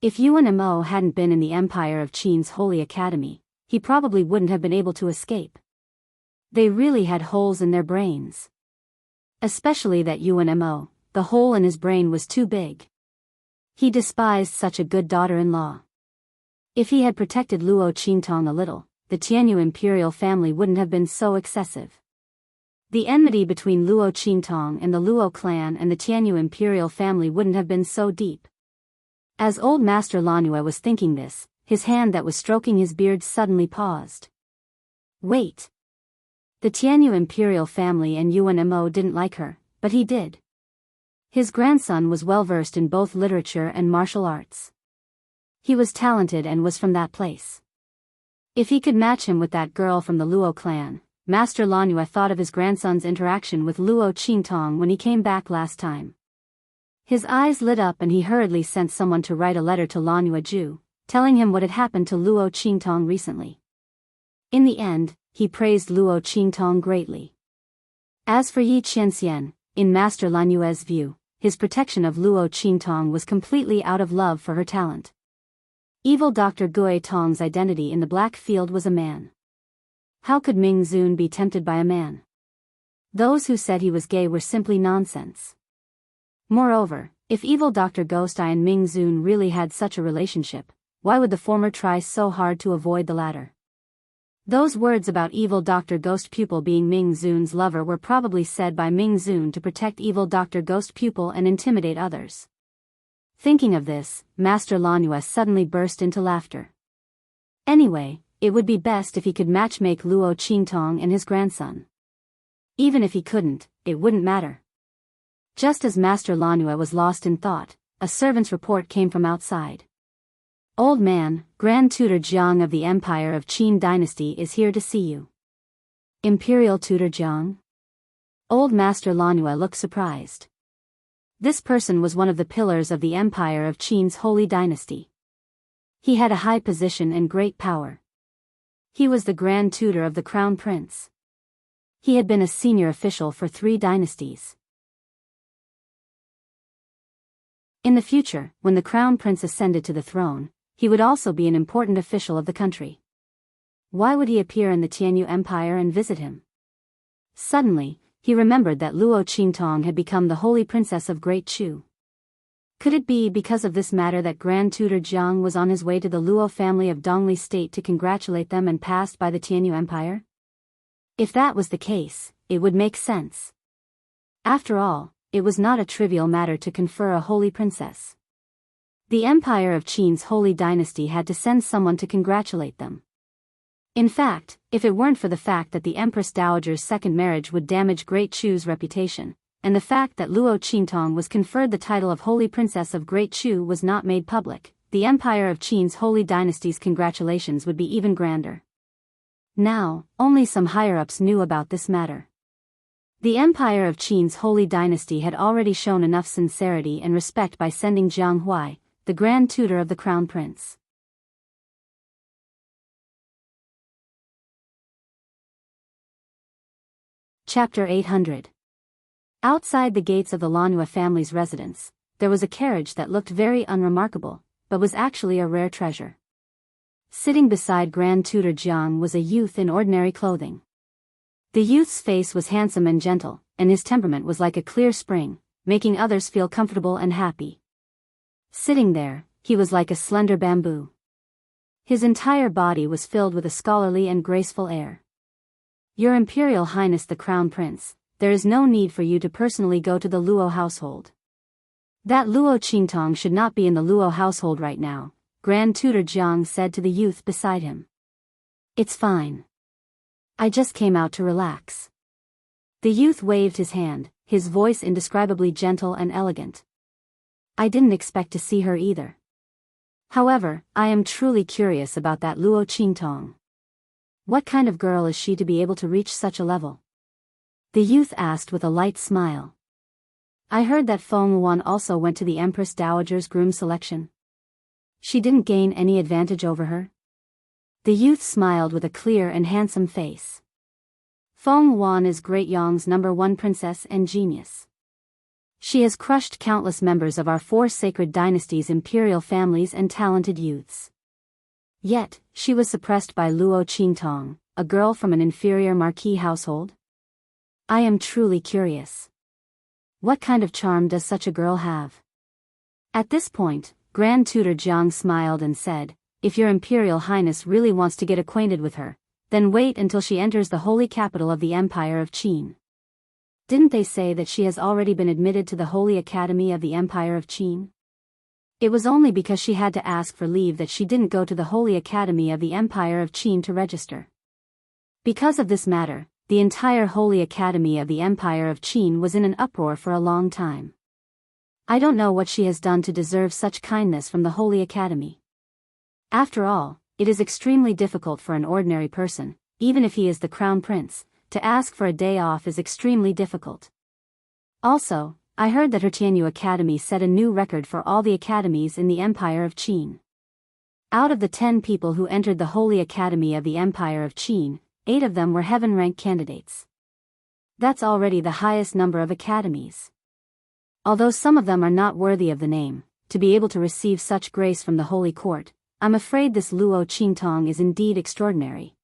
If Yuan Mo hadn't been in the empire of Qin's Holy Academy, he probably wouldn't have been able to escape. They really had holes in their brains. Especially that Yuan Mo, the hole in his brain was too big. He despised such a good daughter-in-law. If he had protected Luo Qingtong a little, the Tianyu imperial family wouldn't have been so excessive. The enmity between Luo Qingtong and the Luo clan and the Tianyu imperial family wouldn't have been so deep. As old Master Lanhua was thinking this, his hand that was stroking his beard suddenly paused. Wait. The Tianyu imperial family and Yuan Mo didn't like her, but he did. His grandson was well versed in both literature and martial arts. He was talented and was from that place. If he could match him with that girl from the Luo clan, Master Lanue thought of his grandson's interaction with Luo Qingtong when he came back last time. His eyes lit up and he hurriedly sent someone to write a letter to Lanue Ju, telling him what had happened to Luo Qingtong recently. In the end, he praised Luo Qingtong greatly. As for Yi Qianxian, in Master Lanue's view, his protection of Luo Qingtong was completely out of love for her talent. Evil Dr. Gui Tong's identity in the Black Field was a man. How could Ming Zun be tempted by a man? Those who said he was gay were simply nonsense. Moreover, if evil Dr. Ghost Eye and Ming Zun really had such a relationship, why would the former try so hard to avoid the latter? Those words about evil Dr. Ghost Pupil being Ming Zun's lover were probably said by Ming Zun to protect evil Dr. Ghost Pupil and intimidate others. Thinking of this, Master Lanue suddenly burst into laughter. Anyway, it would be best if he could matchmake Luo Qingtong and his grandson. Even if he couldn't, it wouldn't matter. Just as Master Lanue was lost in thought, a servant's report came from outside. Old man, Grand Tutor Jiang of the Empire of Qin Dynasty is here to see you. Imperial Tutor Jiang? Old Master Lanue looked surprised. This person was one of the pillars of the Empire of Qin's holy dynasty. He had a high position and great power. He was the Grand Tutor of the Crown Prince. He had been a senior official for 3 dynasties. In the future, when the Crown Prince ascended to the throne, he would also be an important official of the country. Why would he appear in the Tianyu Empire and visit him? Suddenly, he remembered that Luo Qingtong had become the holy princess of Great Chu. Could it be because of this matter that Grand Tutor Jiang was on his way to the Luo family of Dongli State to congratulate them and passed by the Tianyu Empire? If that was the case, it would make sense. After all, it was not a trivial matter to confer a holy princess. The Empire of Qin's holy dynasty had to send someone to congratulate them. In fact, if it weren't for the fact that the Empress Dowager's second marriage would damage Great Chu's reputation, and the fact that Luo Qingtong was conferred the title of Holy Princess of Great Chu was not made public, the Empire of Qin's holy dynasty's congratulations would be even grander. Now, only some higher-ups knew about this matter. The Empire of Qin's holy dynasty had already shown enough sincerity and respect by sending Jiang Huai, the Grand Tutor of the Crown Prince. Chapter 800. Outside the gates of the Lanue family's residence, there was a carriage that looked very unremarkable, but was actually a rare treasure. Sitting beside Grand Tutor Jiang was a youth in ordinary clothing. The youth's face was handsome and gentle, and his temperament was like a clear spring, making others feel comfortable and happy. Sitting there, he was like a slender bamboo. His entire body was filled with a scholarly and graceful air. Your Imperial Highness the Crown Prince, there is no need for you to personally go to the Luo household. That Luo Qingtong should not be in the Luo household right now, Grand Tutor Jiang said to the youth beside him. It's fine. I just came out to relax. The youth waved his hand, his voice indescribably gentle and elegant. I didn't expect to see her either. However, I am truly curious about that Luo Qingtong. What kind of girl is she to be able to reach such a level? The youth asked with a light smile. I heard that Feng Wan also went to the Empress Dowager's groom selection. She didn't gain any advantage over her? The youth smiled with a clear and handsome face. Feng Wan is Great Yang's #1 princess and genius. She has crushed countless members of our 4 sacred dynasties' imperial families and talented youths. Yet, she was suppressed by Luo Qingtong, a girl from an inferior marquis household? I am truly curious. What kind of charm does such a girl have? At this point, Grand Tutor Jiang smiled and said, if your Imperial Highness really wants to get acquainted with her, then wait until she enters the holy capital of the Empire of Qin. Didn't they say that she has already been admitted to the Holy Academy of the Empire of Qin? It was only because she had to ask for leave that she didn't go to the Holy Academy of the Empire of Qin to register. Because of this matter, the entire Holy Academy of the Empire of Qin was in an uproar for a long time. I don't know what she has done to deserve such kindness from the Holy Academy. After all, it is extremely difficult for an ordinary person, even if he is the crown prince, to ask for a day off is extremely difficult. Also, I heard that her Tianyu Academy set a new record for all the academies in the Empire of Qin. Out of the 10 people who entered the Holy Academy of the Empire of Qin, 8 of them were heaven-rank candidates. That's already the highest number of academies. Although some of them are not worthy of the name, to be able to receive such grace from the Holy Court, I'm afraid this Luo Qingtong is indeed extraordinary.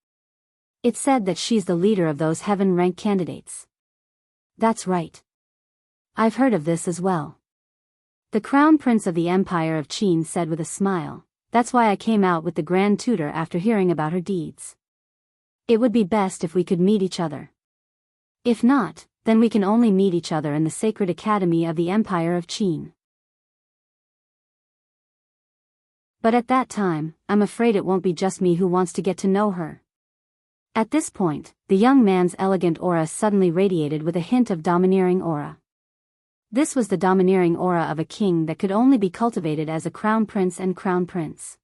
It's said that she's the leader of those heaven-rank candidates. That's right. I've heard of this as well. The Crown Prince of the Empire of Qin said with a smile, that's why I came out with the Grand Tutor after hearing about her deeds. It would be best if we could meet each other. If not, then we can only meet each other in the Sacred Academy of the Empire of Qin. But at that time, I'm afraid it won't be just me who wants to get to know her. At this point, the young man's elegant aura suddenly radiated with a hint of domineering aura. This was the domineering aura of a king that could only be cultivated as a crown prince and crown prince.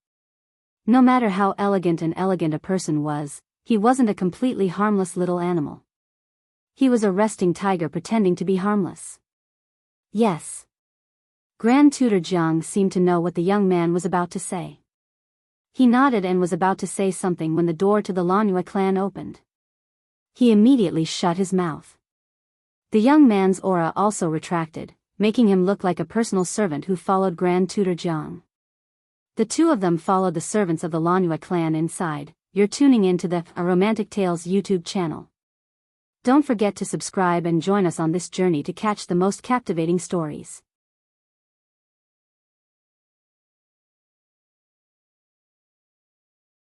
No matter how elegant a person was, he wasn't a completely harmless little animal. He was a resting tiger pretending to be harmless. Yes. Grand Tutor Jiang seemed to know what the young man was about to say. He nodded and was about to say something when the door to the Lanhua clan opened. He immediately shut his mouth. The young man's aura also retracted, making him look like a personal servant who followed Grand Tutor Jiang. The two of them followed the servants of the Lanhua clan inside. You're tuning in to the A Romantic Tales YouTube channel. Don't forget to subscribe and join us on this journey to catch the most captivating stories.